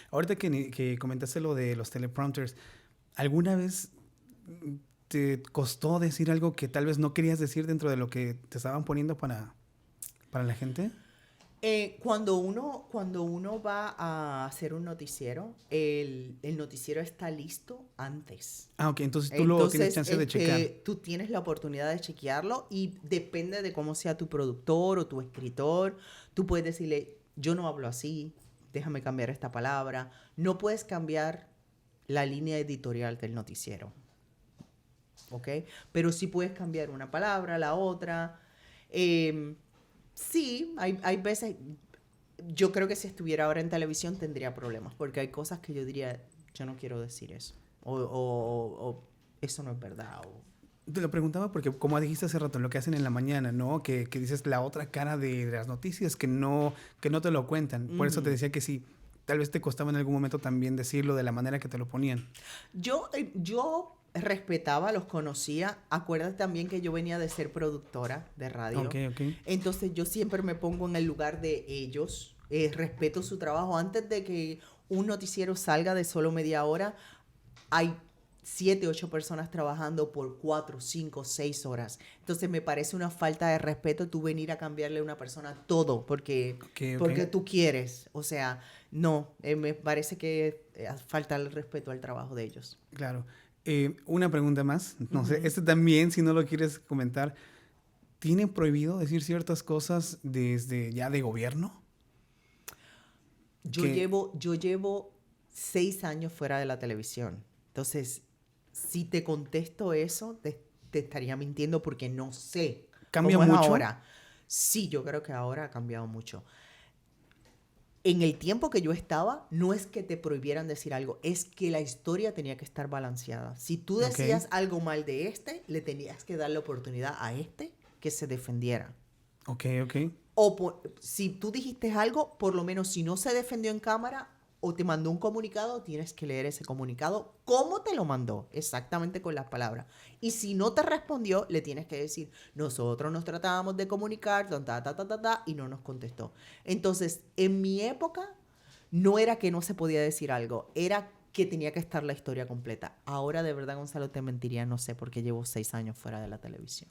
Ahorita que comentaste lo de los teleprompters, ¿alguna vez te costó decir algo que tal vez no querías decir dentro de lo que te estaban poniendo para la gente? Cuando uno va a hacer un noticiero, el noticiero está listo antes. Ah, ok, entonces tú lo tienes chance de checar. Tú tienes la oportunidad de chequearlo y depende de cómo sea tu productor o tu escritor. Tú puedes decirle, yo no hablo así, déjame cambiar esta palabra. No puedes cambiar la línea editorial del noticiero, ¿ok? Pero sí puedes cambiar una palabra, la otra. Sí, hay veces, yo creo que si estuviera ahora en televisión tendría problemas, porque hay cosas que yo diría, yo no quiero decir eso, o eso no es verdad, Te lo preguntaba porque, como dijiste hace rato, lo que hacen en la mañana, ¿no? Que dices la otra cara de las noticias que no te lo cuentan. Por eso te decía que sí, tal vez te costaba en algún momento también decirlo de la manera que te lo ponían. Yo respetaba, los conocía. Acuérdate también que yo venía de ser productora de radio. Ok. Entonces yo siempre me pongo en el lugar de ellos. Respeto su trabajo. Antes de que un noticiero salga de solo media hora, hay 7, 8 personas trabajando por 4, 5, 6 horas. Entonces me parece una falta de respeto tú venir a cambiarle a una persona todo porque tú quieres. O sea, no, me parece que falta el respeto al trabajo de ellos. Claro. Una pregunta más. No sé, este también, si no lo quieres comentar, ¿tiene prohibido decir ciertas cosas desde ya de gobierno? Yo llevo 6 años fuera de la televisión. Entonces, si te contesto eso, te estaría mintiendo porque no sé. ¿Cambia cómo es mucho? ahora. Sí, yo creo que ahora ha cambiado mucho. En el tiempo que yo estaba, no es que te prohibieran decir algo, es que la historia tenía que estar balanceada. Si tú decías algo mal de le tenías que dar la oportunidad a que se defendiera. Ok. O si tú dijiste algo, por lo menos si no se defendió en cámara o te mandó un comunicado, tienes que leer ese comunicado, cómo te lo mandó, exactamente con las palabras. Y si no te respondió, le tienes que decir, nosotros nos tratábamos de comunicar, y no nos contestó. Entonces, en mi época, no era que no se podía decir algo, era que tenía que estar la historia completa. Ahora, de verdad, Gonzalo, te mentiría, no sé, porque llevo 6 años fuera de la televisión.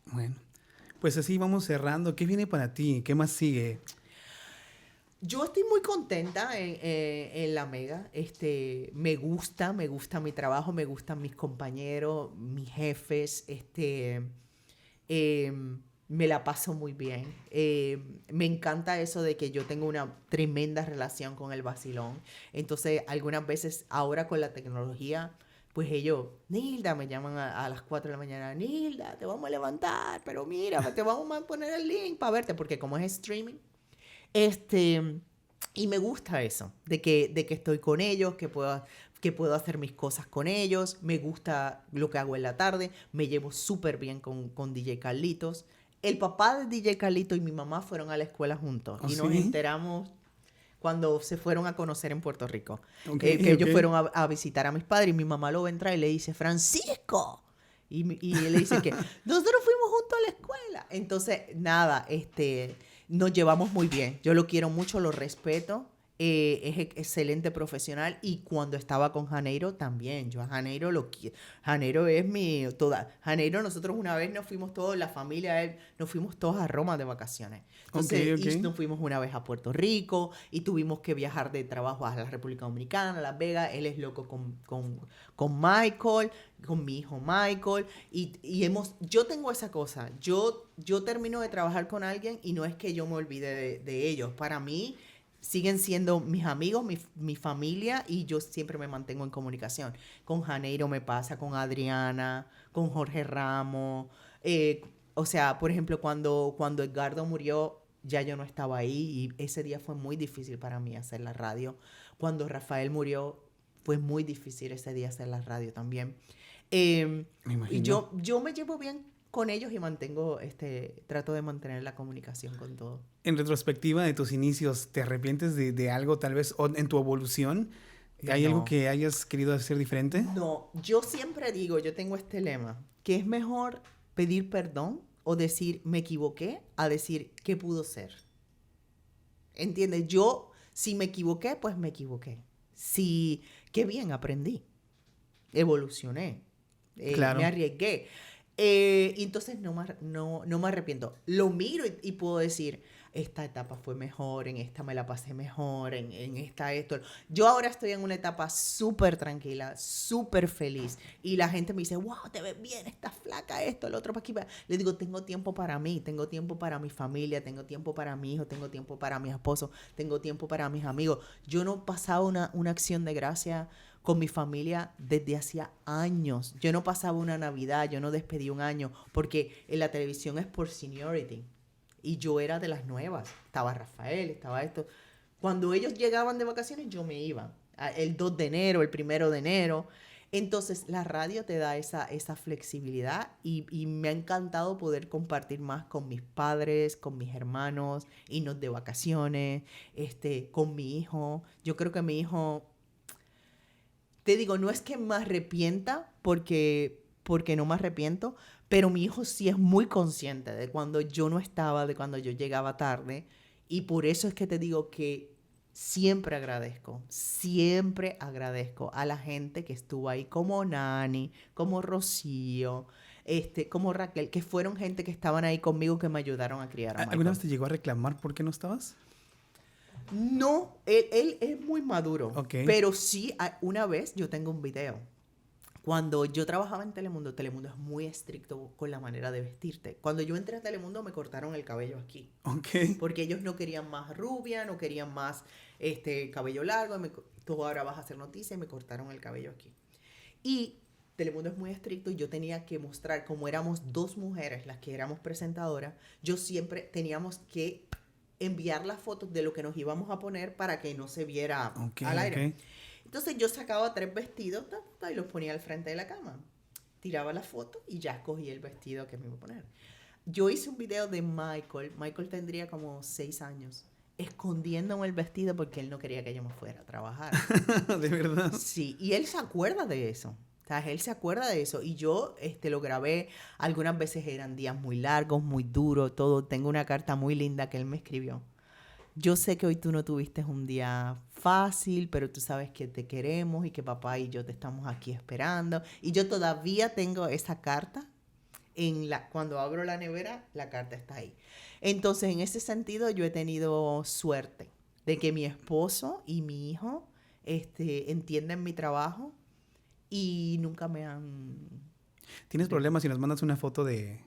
Bueno, pues así vamos cerrando. ¿Qué viene para ti? ¿Qué más sigue? Yo estoy muy contenta en La Mega. Me gusta mi trabajo, me gustan mis compañeros, mis jefes. Me la paso muy bien. Me encanta eso de que yo tengo una tremenda relación con el vacilón. Entonces, algunas veces ahora con la tecnología, pues ellos, Nilda, me llaman a las 4 de la mañana, Nilda, te vamos a levantar, pero mira, te vamos a poner el link para verte, porque como es streaming, y me gusta eso, de que estoy con ellos, que puedo hacer mis cosas con ellos. Me gusta lo que hago en la tarde. Me llevo súper bien con DJ Carlitos. El papá de DJ Carlito y mi mamá fueron a la escuela juntos. ¿Oh, y nos sí? enteramos cuando se fueron a conocer en Puerto Rico. Okay, que ellos fueron a visitar a mis padres y mi mamá lo entra y le dice, Francisco. Y él le dice que nosotros fuimos juntos a la escuela. Entonces, nada, nos llevamos muy bien. Yo lo quiero mucho, lo respeto. Es excelente profesional. Y cuando estaba con Janeiro también. Yo a Janeiro lo quiero. Janeiro es Janeiro, nosotros una vez nos fuimos todos, la familia, nos fuimos todos a Roma de vacaciones. Entonces, y nos fuimos una vez a Puerto Rico y tuvimos que viajar de trabajo a la República Dominicana, a Las Vegas. Él es loco con Michael, con mi hijo Michael. Yo tengo esa cosa. Yo termino de trabajar con alguien y no es que yo me olvide de ellos. Para mí, siguen siendo mis amigos, mi familia, y yo siempre me mantengo en comunicación. Con Janeiro me pasa, con Adriana, con Jorge Ramos. O sea, por ejemplo, cuando Edgardo murió, ya yo no estaba ahí y ese día fue muy difícil para mí hacer la radio. Cuando Rafael murió, fue muy difícil ese día hacer la radio también. Me imagino. Y yo me llevo bien con ellos y trato de mantener la comunicación con todo. En retrospectiva de tus inicios, ¿te arrepientes de algo tal vez o en tu evolución? ¿Hay algo que hayas querido hacer diferente? No, yo siempre digo, yo tengo este lema, que es mejor pedir perdón o decir me equivoqué a decir qué pudo ser. ¿Entiendes? Yo, si me equivoqué, pues me equivoqué. Qué bien aprendí, evolucioné, Claro. me arriesgué. Entonces no me arrepiento. Lo miro y puedo decir, esta etapa fue mejor, en esta me la pasé mejor, en esta esto. Yo ahora estoy en una etapa súper tranquila, súper feliz. Y la gente me dice, wow, te ves bien, estás flaca, esto, lo otro, para aquí. Le digo, tengo tiempo para mí, tengo tiempo para mi familia, tengo tiempo para mi hijo, tengo tiempo para mi esposo, tengo tiempo para mis amigos. Yo no pasaba una acción de gracia con mi familia desde hacía años. Yo no pasaba una Navidad, yo no despedí un año, porque en la televisión es por seniority. Y yo era de las nuevas. Estaba Rafael, estaba esto. Cuando ellos llegaban de vacaciones, yo me iba. El 2 de enero, el 1 de enero. Entonces, la radio te da esa flexibilidad y me ha encantado poder compartir más con mis padres, con mis hermanos, irnos de vacaciones, con mi hijo. Yo creo que mi hijo... Te digo, no es que me arrepienta porque no me arrepiento, pero mi hijo sí es muy consciente de cuando yo no estaba, de cuando yo llegaba tarde. Y por eso es que te digo que siempre agradezco a la gente que estuvo ahí, como Nani, como Rocío, como Raquel, que fueron gente que estaban ahí conmigo que me ayudaron a criar a Michael. ¿Alguna vez te llegó a reclamar por qué no estabas? No, él es muy maduro, Ok. pero sí, una vez yo tengo un video. Cuando yo trabajaba en Telemundo, Telemundo es muy estricto con la manera de vestirte. Cuando yo entré a Telemundo me cortaron el cabello aquí. Ok. Porque ellos no querían más rubia, no querían más cabello largo. Tú ahora vas a hacer noticias y me cortaron el cabello aquí. Y Telemundo es muy estricto y yo tenía que mostrar, como éramos 2 mujeres las que éramos presentadoras, yo siempre teníamos que enviar las fotos de lo que nos íbamos a poner para que no se viera al aire. Entonces yo sacaba 3 vestidos y los ponía al frente de la cama. Tiraba la foto y ya escogí el vestido que me iba a poner. Yo hice un video de Michael. Michael tendría como 6 años. Escondiéndome el vestido porque él no quería que yo me fuera a trabajar. ¿De verdad? Sí, y él se acuerda de eso. O sea, él se acuerda de eso. Y yo lo grabé. Algunas veces eran días muy largos, muy duros, todo. Tengo una carta muy linda que él me escribió. Yo sé que hoy tú no tuviste un día fácil, pero tú sabes que te queremos y que papá y yo te estamos aquí esperando. Y yo todavía tengo esa carta. Cuando abro la nevera, la carta está ahí. Entonces, en ese sentido, yo he tenido suerte de que mi esposo y mi hijo entienden mi trabajo y nunca me han... ¿Tienes problemas si nos mandas una foto de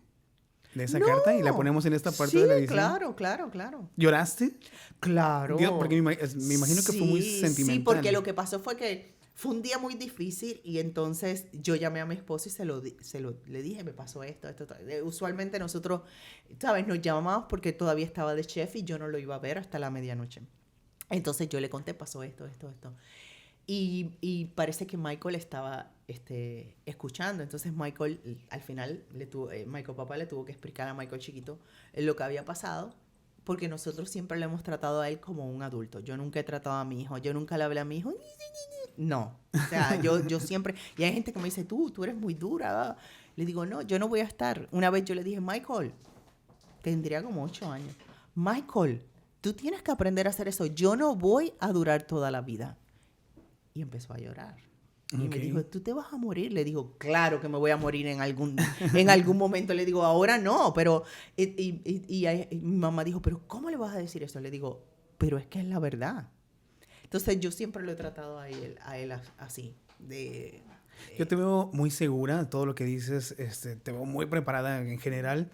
esa carta y la ponemos en esta parte de la edición? Claro. ¿Lloraste? Claro. Digo, porque me imagino que fue muy sentimental. Sí, porque lo que pasó fue que fue un día muy difícil y entonces yo llamé a mi esposo y le dije, me pasó esto. Usualmente nosotros, ¿sabes? Nos llamábamos porque todavía estaba de chef y yo no lo iba a ver hasta la medianoche. Entonces yo le conté, pasó esto. Y parece que Michael estaba escuchando. Entonces Michael, al final, Michael papá le tuvo que explicar a Michael chiquito lo que había pasado, porque nosotros siempre le hemos tratado a él como un adulto. Yo nunca he tratado a mi hijo, yo nunca le hablé a mi hijo. No, o sea, yo siempre... Y hay gente que me dice, tú eres muy dura. Le digo, no, yo no voy a estar. Una vez yo le dije, Michael, tendría como 8 años. Michael, tú tienes que aprender a hacer eso. Yo no voy a durar toda la vida. Y empezó a llorar. Y me dijo, ¿tú te vas a morir? Le digo, claro que me voy a morir en algún momento. Le digo, ahora no, pero... Y mi mamá dijo, ¿pero cómo le vas a decir eso? Le digo, pero es que es la verdad. Entonces, yo siempre lo he tratado a él así. Yo te veo muy segura de todo lo que dices. Te veo muy preparada en general.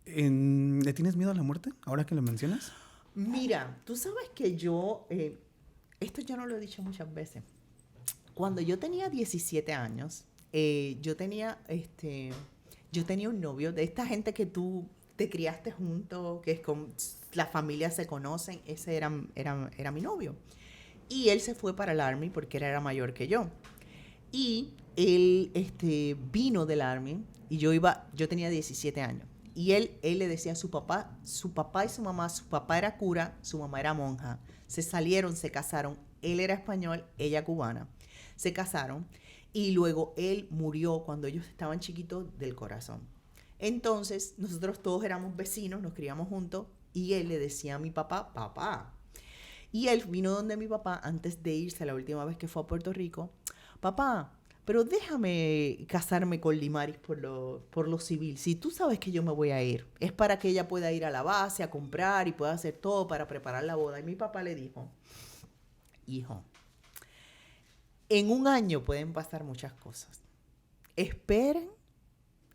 ¿Le tienes miedo a la muerte ahora que lo mencionas? Mira, tú sabes que yo... esto yo no lo he dicho muchas veces. Cuando yo tenía 17 años, yo tenía un novio de esta gente que tú te criaste junto, que es con las familias se conocen. Ese era mi novio. Y él se fue para el Army porque él era mayor que yo. Y él vino del Army y yo tenía 17 años. Y él le decía a su papá y su mamá, su papá era cura, su mamá era monja. Se salieron, se casaron. Él era español, ella cubana. Se casaron y luego él murió cuando ellos estaban chiquitos del corazón. Entonces, nosotros todos éramos vecinos, nos criamos juntos y él le decía a mi papá. Y él vino donde mi papá antes de irse la última vez que fue a Puerto Rico. Papá, pero déjame casarme con Limaris por lo civil. Si tú sabes que yo me voy a ir, es para que ella pueda ir a la base a comprar y pueda hacer todo para preparar la boda. Y mi papá le dijo, hijo, en un año pueden pasar muchas cosas. Esperen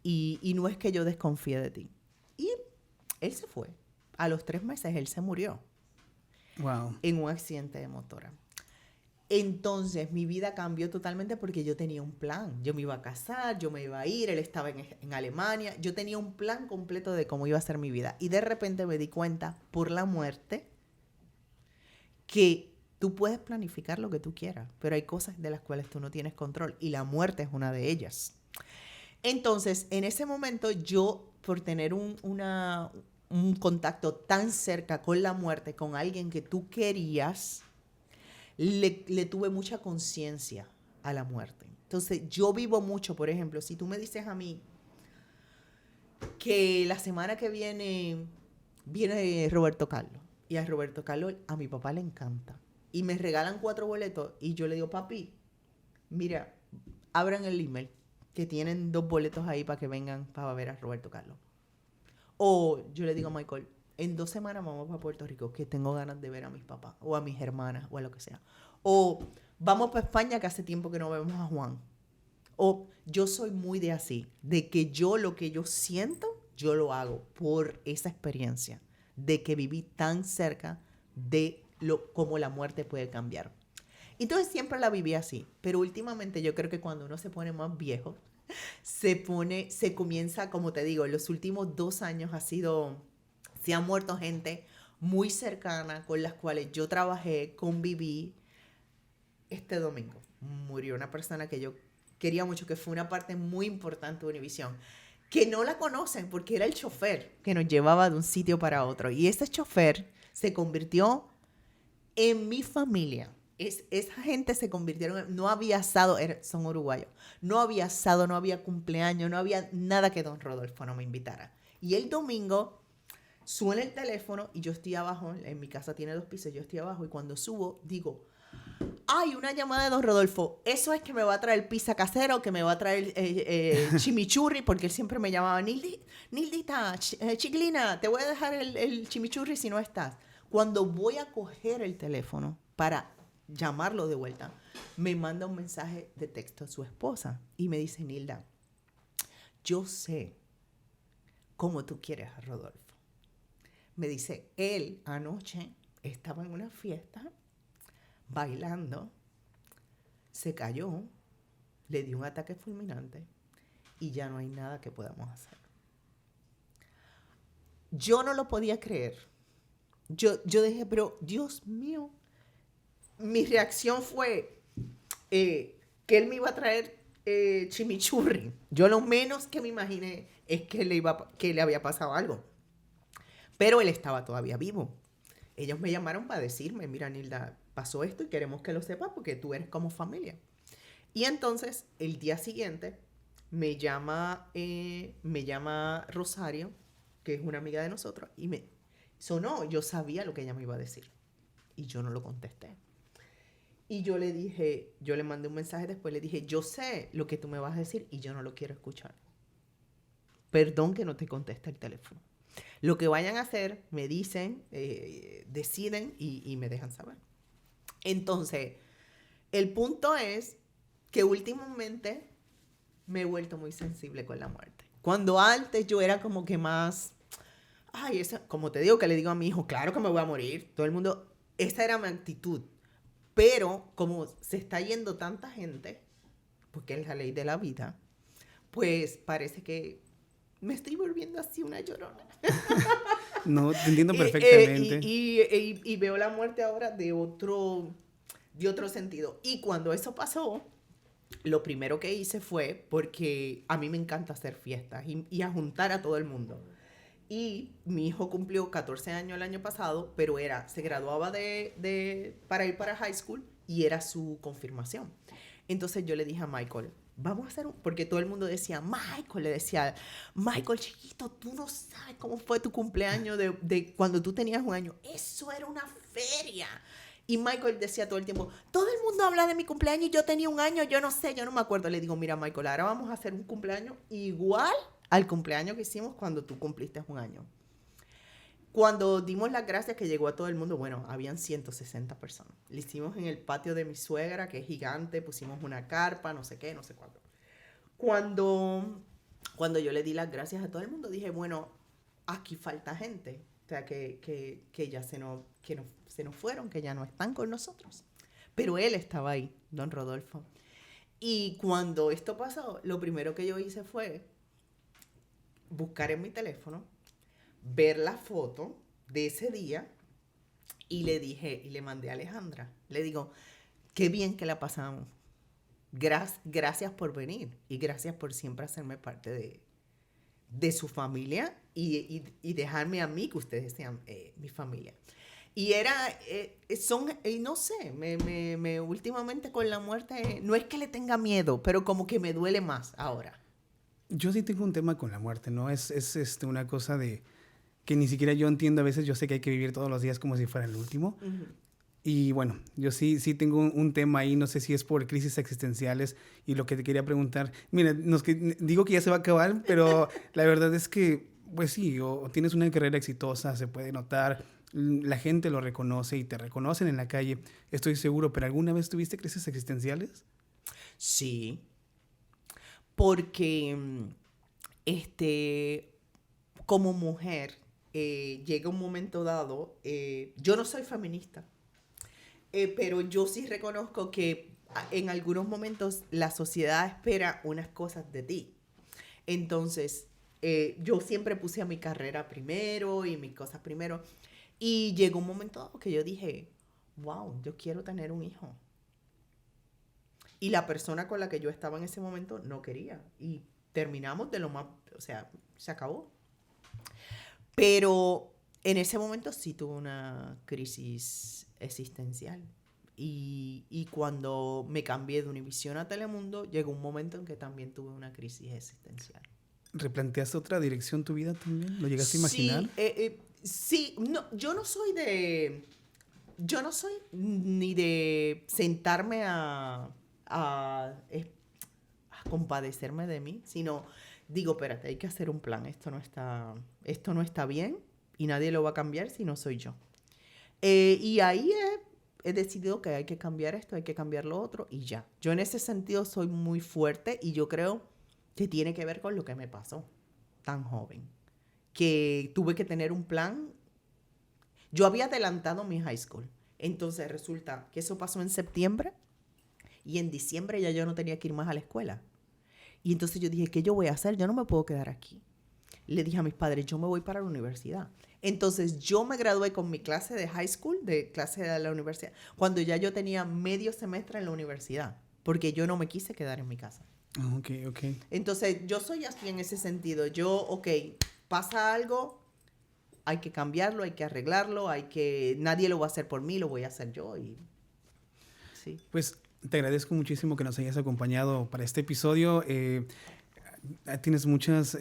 y no es que yo desconfíe de ti. Y él se fue. A los 3 meses él se murió. Wow. En un accidente de motora. Entonces mi vida cambió totalmente porque yo tenía un plan. Yo me iba a casar, yo me iba a ir, él estaba en Alemania. Yo tenía un plan completo de cómo iba a ser mi vida. Y de repente me di cuenta por la muerte que tú puedes planificar lo que tú quieras, pero hay cosas de las cuales tú no tienes control y la muerte es una de ellas. Entonces, en ese momento yo, por tener un contacto tan cerca con la muerte, con alguien que tú querías, le tuve mucha conciencia a la muerte. Entonces, yo vivo mucho, por ejemplo, si tú me dices a mí que la semana que viene Roberto Carlos y a Roberto Carlos a mi papá le encanta. Y me regalan 4 boletos y yo le digo, papi, mira, abran el email que tienen 2 boletos ahí para que vengan para ver a Roberto Carlos. O yo le digo a Michael, en 2 semanas vamos para Puerto Rico, que tengo ganas de ver a mis papás, o a mis hermanas, o a lo que sea. O vamos para España, que hace tiempo que no vemos a Juan. O yo soy muy de así, de que yo lo que yo siento, yo lo hago por esa experiencia, de que viví tan cerca de cómo la muerte puede cambiar. Entonces siempre la viví así, pero últimamente yo creo que cuando uno se pone más viejo, se comienza, como te digo, en los últimos 2 años se han muerto gente muy cercana con las cuales yo trabajé, conviví. Este domingo murió una persona que yo quería mucho, que fue una parte muy importante de Univisión, que no la conocen porque era el chofer que nos llevaba de un sitio para otro. Y ese chofer se convirtió en mi familia. Esa gente se convirtieron, no había asado, son uruguayos, no había asado, no había cumpleaños, no había nada que don Rodolfo no me invitara. Y el domingo suena el teléfono y yo estoy abajo, en mi casa tiene 2 pisos, yo estoy abajo y cuando subo digo, ay, una llamada de don Rodolfo, eso es que me va a traer pizza casera, que me va a traer chimichurri, porque él siempre me llamaba, Nildita, Chiglina, te voy a dejar el chimichurri si no estás. Cuando voy a coger el teléfono para llamarlo de vuelta, me manda un mensaje de texto a su esposa y me dice, Nilda, yo sé cómo tú quieres a Rodolfo. Me dice, él anoche estaba en una fiesta bailando, se cayó, le dio un ataque fulminante y ya no hay nada que podamos hacer. Yo no lo podía creer. Yo dije, pero Dios mío, mi reacción fue que él me iba a traer chimichurri. Yo lo menos que me imaginé es que le había pasado algo. Pero él estaba todavía vivo. Ellos me llamaron para decirme, mira, Nilda, pasó esto y queremos que lo sepas porque tú eres como familia. Y entonces, el día siguiente, me llama Rosario, que es una amiga de nosotros, y me sonó. Yo sabía lo que ella me iba a decir. Y yo no lo contesté. Y yo le mandé un mensaje después, le dije, yo sé lo que tú me vas a decir y yo no lo quiero escuchar. Perdón que no te conteste el teléfono. Lo que vayan a hacer, me dicen, deciden y me dejan saber. Entonces, el punto es que últimamente me he vuelto muy sensible con la muerte. Cuando antes yo era como que más, como te digo, que le digo a mi hijo, claro que me voy a morir. Todo el mundo, esa era mi actitud. Pero como se está yendo tanta gente, porque es la ley de la vida, pues parece que me estoy volviendo así una llorona. No, te entiendo perfectamente. Y veo la muerte ahora de otro sentido. Y cuando eso pasó, lo primero que hice fue, porque a mí me encanta hacer fiestas y a juntar a todo el mundo. Y mi hijo cumplió 14 años el año pasado, pero se graduaba para ir para high school y era su confirmación. Entonces yo le dije a Michael, vamos a hacer porque todo el mundo decía, Michael, chiquito, tú no sabes cómo fue tu cumpleaños de cuando tú tenías 1 año. Eso era una feria. Y Michael decía todo el tiempo, todo el mundo habla de mi cumpleaños y yo tenía 1 año, yo no sé, yo no me acuerdo. Le digo, mira, Michael, ahora vamos a hacer un cumpleaños igual al cumpleaños que hicimos cuando tú cumpliste 1 año. Cuando dimos las gracias que llegó a todo el mundo, bueno, habían 160 personas. Lo hicimos en el patio de mi suegra, que es gigante, pusimos una carpa, no sé qué, no sé cuánto. Cuando yo le di las gracias a todo el mundo, dije, bueno, aquí falta gente. O sea, que ya se nos fueron, que ya no están con nosotros. Pero él estaba ahí, don Rodolfo. Y cuando esto pasó, lo primero que yo hice fue buscar en mi teléfono, ver la foto de ese día y le mandé a Alejandra. Le digo, qué bien que la pasamos. Gracias por venir y gracias por siempre hacerme parte de su familia y dejarme a mí que ustedes sean mi familia. Y no sé, últimamente con la muerte, no es que le tenga miedo, pero como que me duele más ahora. Yo sí tengo un tema con la muerte, ¿no? Es una cosa que ni siquiera yo entiendo a veces. Yo sé que hay que vivir todos los días como si fuera el último. Ujú. Y bueno, yo sí tengo un tema ahí, no sé si es por crisis existenciales y lo que te quería preguntar. Mira, digo que ya se va a acabar, pero la verdad es que, pues sí, o tienes una carrera exitosa, se puede notar, la gente lo reconoce y te reconocen en la calle, estoy seguro, pero ¿alguna vez tuviste crisis existenciales? Sí, porque como mujer llega un momento dado, yo no soy feminista, pero yo sí reconozco que en algunos momentos la sociedad espera unas cosas de ti. Entonces, yo siempre puse a mi carrera primero y mis cosas primero. Y llegó un momento dado que yo dije, wow, yo quiero tener un hijo. Y la persona con la que yo estaba en ese momento no quería. Y terminamos de lo más, o sea, se acabó. Pero en ese momento sí tuve una crisis existencial. Y cuando me cambié de Univisión a Telemundo, llegó un momento en que también tuve una crisis existencial. ¿Replanteaste otra dirección tu vida también? ¿Lo llegaste a imaginar? Sí, no, yo no soy ni de sentarme a compadecerme de mí, sino digo, espérate, hay que hacer un plan, esto no está bien y nadie lo va a cambiar si no soy yo. Y ahí he decidido que hay que cambiar esto, hay que cambiar lo otro y ya. Yo en ese sentido soy muy fuerte y yo creo que tiene que ver con lo que me pasó tan joven, que tuve que tener un plan. Yo había adelantado mi high school, entonces resulta que eso pasó en septiembre y en diciembre ya yo no tenía que ir más a la escuela. Y entonces yo dije, ¿qué yo voy a hacer? Yo no me puedo quedar aquí. Le dije a mis padres, yo me voy para la universidad. Entonces yo me gradué con mi clase de high school, de clase de la universidad, cuando ya yo tenía medio semestre en la universidad, porque yo no me quise quedar en mi casa. Ok. Entonces yo soy así en ese sentido. Pasa algo, hay que cambiarlo, hay que arreglarlo, nadie lo va a hacer por mí, lo voy a hacer yo. Y sí. Pues te agradezco muchísimo que nos hayas acompañado para este episodio. Tienes muchas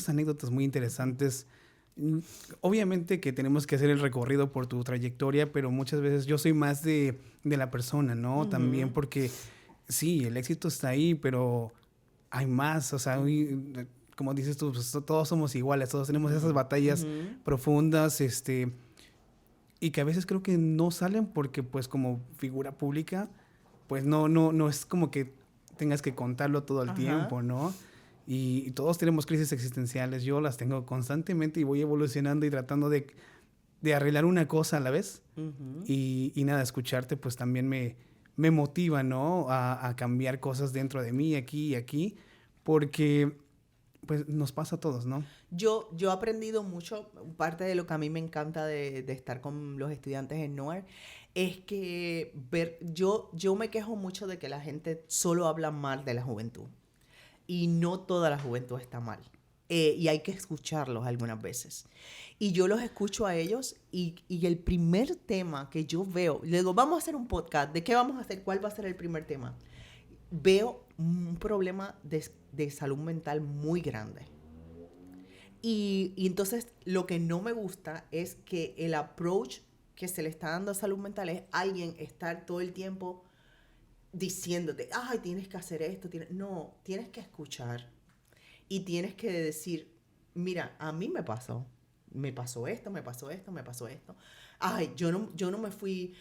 anécdotas muy interesantes. Obviamente que tenemos que hacer el recorrido por tu trayectoria, pero muchas veces yo soy más de la persona, ¿no? Uh-huh. También porque sí, el éxito está ahí, pero hay más. O sea, como dices tú, pues, todos somos iguales, todos tenemos esas batallas profundas, y que a veces creo que no salen porque pues como figura pública, pues no es como que tengas que contarlo todo el tiempo, ¿no? Y todos tenemos crisis existenciales. Yo las tengo constantemente y voy evolucionando y tratando de arreglar una cosa a la vez. Uh-huh. Y nada, escucharte pues también me motiva, ¿no? A cambiar cosas dentro de mí, aquí y aquí, porque pues nos pasa a todos, ¿no? Yo he aprendido mucho. Parte de lo que a mí me encanta de estar con los estudiantes en NOIR es que yo me quejo mucho de que la gente solo habla mal de la juventud. Y no toda la juventud está mal. Y hay que escucharlos algunas veces. Y yo los escucho a ellos y el primer tema que yo veo, le digo, vamos a hacer un podcast, ¿de qué vamos a hacer? ¿Cuál va a ser el primer tema? Veo un problema de salud mental muy grande. Y entonces lo que no me gusta es que el approach que se le está dando a salud mental es alguien estar todo el tiempo diciéndote, ay, tienes que hacer esto. No, tienes que escuchar y tienes que decir, mira, a mí me pasó esto. Ay, yo no me fui,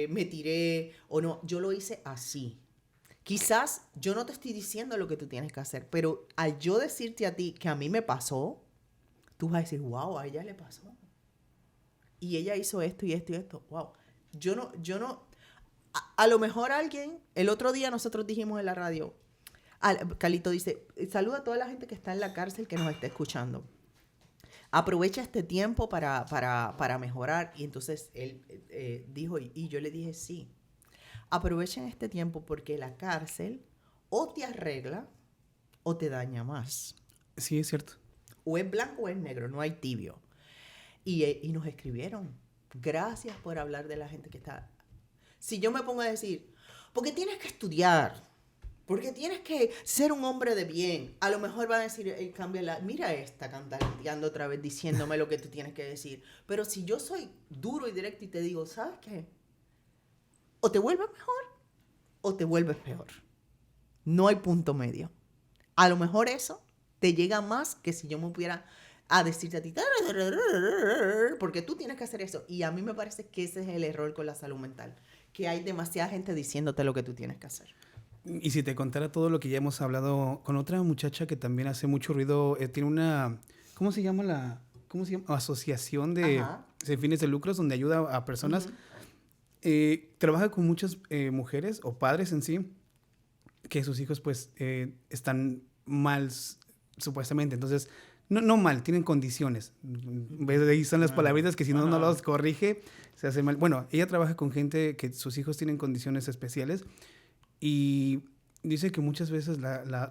me tiré o no, yo lo hice así. Quizás yo no te estoy diciendo lo que tú tienes que hacer, pero al yo decirte a ti que a mí me pasó, tú vas a decir, wow, a ella le pasó. Y ella hizo esto y esto y esto. Wow. Yo no. A lo mejor alguien, el otro día nosotros dijimos en la radio, Calito dice, saluda a toda la gente que está en la cárcel que nos está escuchando. Aprovecha este tiempo para mejorar. Y entonces él dijo, y yo le dije, sí. Aprovechen este tiempo porque la cárcel o te arregla o te daña más. Sí, es cierto. O es blanco o es negro, no hay tibio. Y nos escribieron, gracias por hablar de la gente que está... Si yo me pongo a decir, porque tienes que estudiar, Porque tienes que ser un hombre de bien. A lo mejor van a decir, mira esta cantareteando otra vez diciéndome lo que tú tienes que decir. Pero si yo soy duro y directo y te digo, ¿sabes qué? O te vuelves mejor o te vuelves peor. No hay punto medio. A lo mejor eso te llega más que si yo me pudiera a decirte a ti, porque tú tienes que hacer eso. Y a mí me parece que ese es el error con la salud mental, que hay demasiada gente diciéndote lo que tú tienes que hacer. Y si te contara todo lo que ya hemos hablado con otra muchacha que también hace mucho ruido, tiene una, ¿cómo se llama? Asociación de sin fines de lucros donde ayuda a personas. Trabaja con muchas mujeres o padres en sí que sus hijos pues están mal supuestamente. Entonces, no mal, tienen condiciones. Ahí son las palabritas que si no los corrige, se hace mal. Bueno, ella trabaja con gente que sus hijos tienen condiciones especiales y dice que muchas veces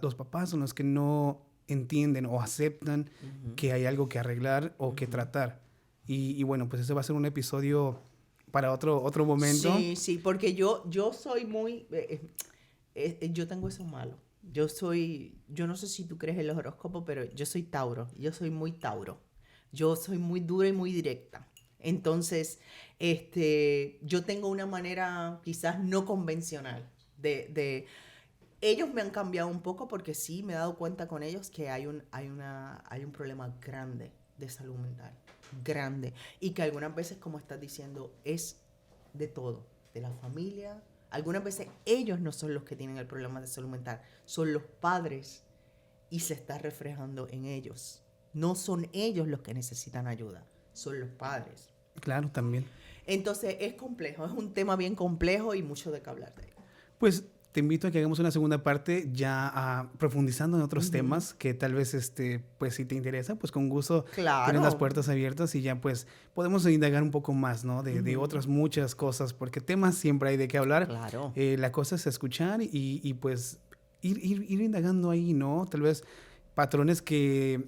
los papás son los que no entienden o aceptan que hay algo que arreglar o que tratar. Y bueno, pues ese va a ser un episodio para otro momento. Sí, porque yo soy muy... yo tengo eso malo. Yo no sé si tú crees en los horóscopos, pero yo soy Tauro. Yo soy muy Tauro. Yo soy muy dura y muy directa. Entonces, yo tengo una manera quizás no convencional de ellos me han cambiado un poco porque sí me he dado cuenta con ellos que hay un problema grande de salud mental. Grande. Y que algunas veces, como estás diciendo, es de todo. De la familia. Algunas veces ellos no son los que tienen el problema de salud mental. Son los padres y se está reflejando en ellos. No son ellos los que necesitan ayuda. Son los padres. Claro, también. Entonces es complejo. Es un tema bien complejo y mucho de qué hablar de ello. Pues te invito a que hagamos una segunda parte ya profundizando en otros temas que tal vez, pues si te interesa, pues con gusto tienes las puertas abiertas y ya pues podemos indagar un poco más, ¿no? De otras muchas cosas, porque temas siempre hay de qué hablar. Claro. La cosa es escuchar y pues ir indagando ahí, ¿no? Tal vez patrones que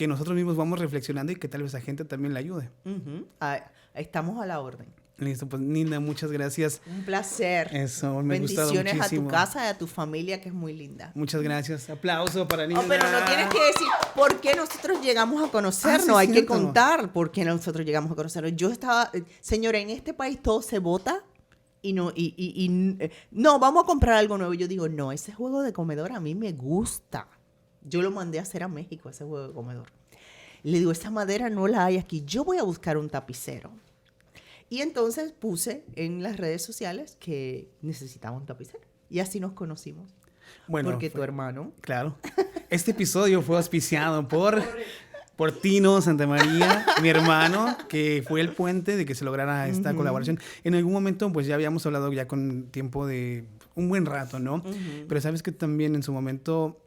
nosotros mismos vamos reflexionando y que tal vez a gente también le ayude. Estamos a la orden. Listo, pues Nilda, muchas gracias. Un placer. Eso, me ha gustado muchísimo. Bendiciones a tu casa y a tu familia, que es muy linda. Muchas gracias. Aplauso para Nilda. Pero no tienes que decir por qué nosotros llegamos a conocernos. Hay que contar por qué nosotros llegamos a conocernos. Yo estaba, señora, en este país todo se vota y no, vamos a comprar algo nuevo. Yo digo, no, ese juego de comedor a mí me gusta. Yo lo mandé a hacer a México, ese juego de comedor. Le digo, esa madera no la hay aquí. Yo voy a buscar un tapicero. Y entonces puse en las redes sociales que necesitaba un tapicero. Y así nos conocimos. Bueno, porque tu hermano... Claro. Este episodio fue auspiciado por Tino Santamaría, mi hermano, que fue el puente de que se lograra esta colaboración. En algún momento, pues ya habíamos hablado ya con tiempo de un buen rato, ¿no? Pero sabes que también en su momento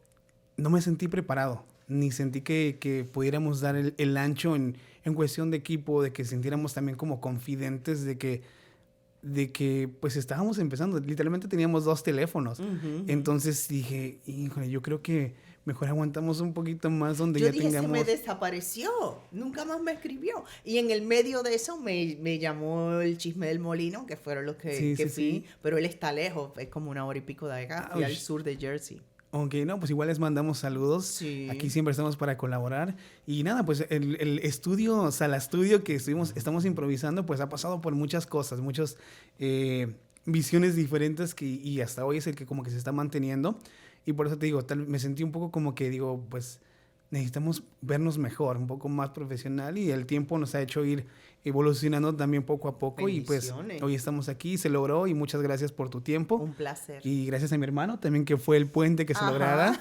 no me sentí preparado. Ni sentí que pudiéramos dar el ancho en cuestión de equipo, de que sintiéramos también como confidentes de que pues estábamos empezando. Literalmente teníamos 2 teléfonos. Entonces dije, híjole, yo creo que mejor aguantamos un poquito más donde ya tengamos... se me desapareció. Nunca más me escribió. Y en el medio de eso me llamó el Chisme del Molino, que fueron los que fui. Sí. Pero él está lejos. Es como 1 hora y pico de acá. Fui al sur de Jersey. Ok, no, pues igual les mandamos saludos. Sí. Aquí siempre estamos para colaborar. Y nada, pues el estudio, Sala Estudio que estamos improvisando, pues ha pasado por muchas cosas, muchas visiones diferentes y hasta hoy es el que como que se está manteniendo. Y por eso te digo, me sentí un poco como que digo, pues necesitamos vernos mejor, un poco más profesional y el tiempo nos ha hecho ir evolucionando también poco a poco. Bendiciones. Y pues hoy estamos aquí, se logró y muchas gracias por tu tiempo. Un placer. Y gracias a mi hermano también que fue el puente que se lograra.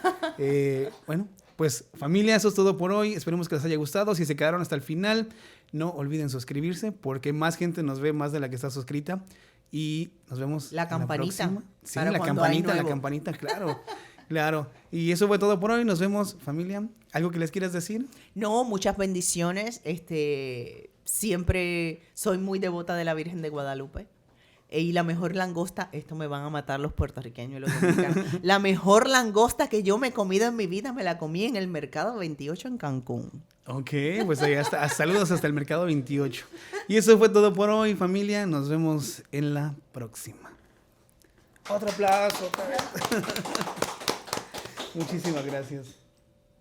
Bueno, pues familia, eso es todo por hoy. Esperemos que les haya gustado. Si se quedaron hasta el final, no olviden suscribirse porque más gente nos ve más de la que está suscrita. Y nos vemos la campanita. En la próxima. Sí, la campanita, claro. Claro. Y eso fue todo por hoy. Nos vemos, familia. ¿Algo que les quieras decir? No, muchas bendiciones. Siempre soy muy devota de la Virgen de Guadalupe. Y la mejor langosta, esto me van a matar los puertorriqueños y los dominicanos. La mejor langosta que yo me he comido en mi vida, me la comí en el Mercado 28 en Cancún. Ok, pues ahí está. Saludos hasta el Mercado 28. Y eso fue todo por hoy, familia. Nos vemos en la próxima. Otro aplauso. Muchísimas gracias.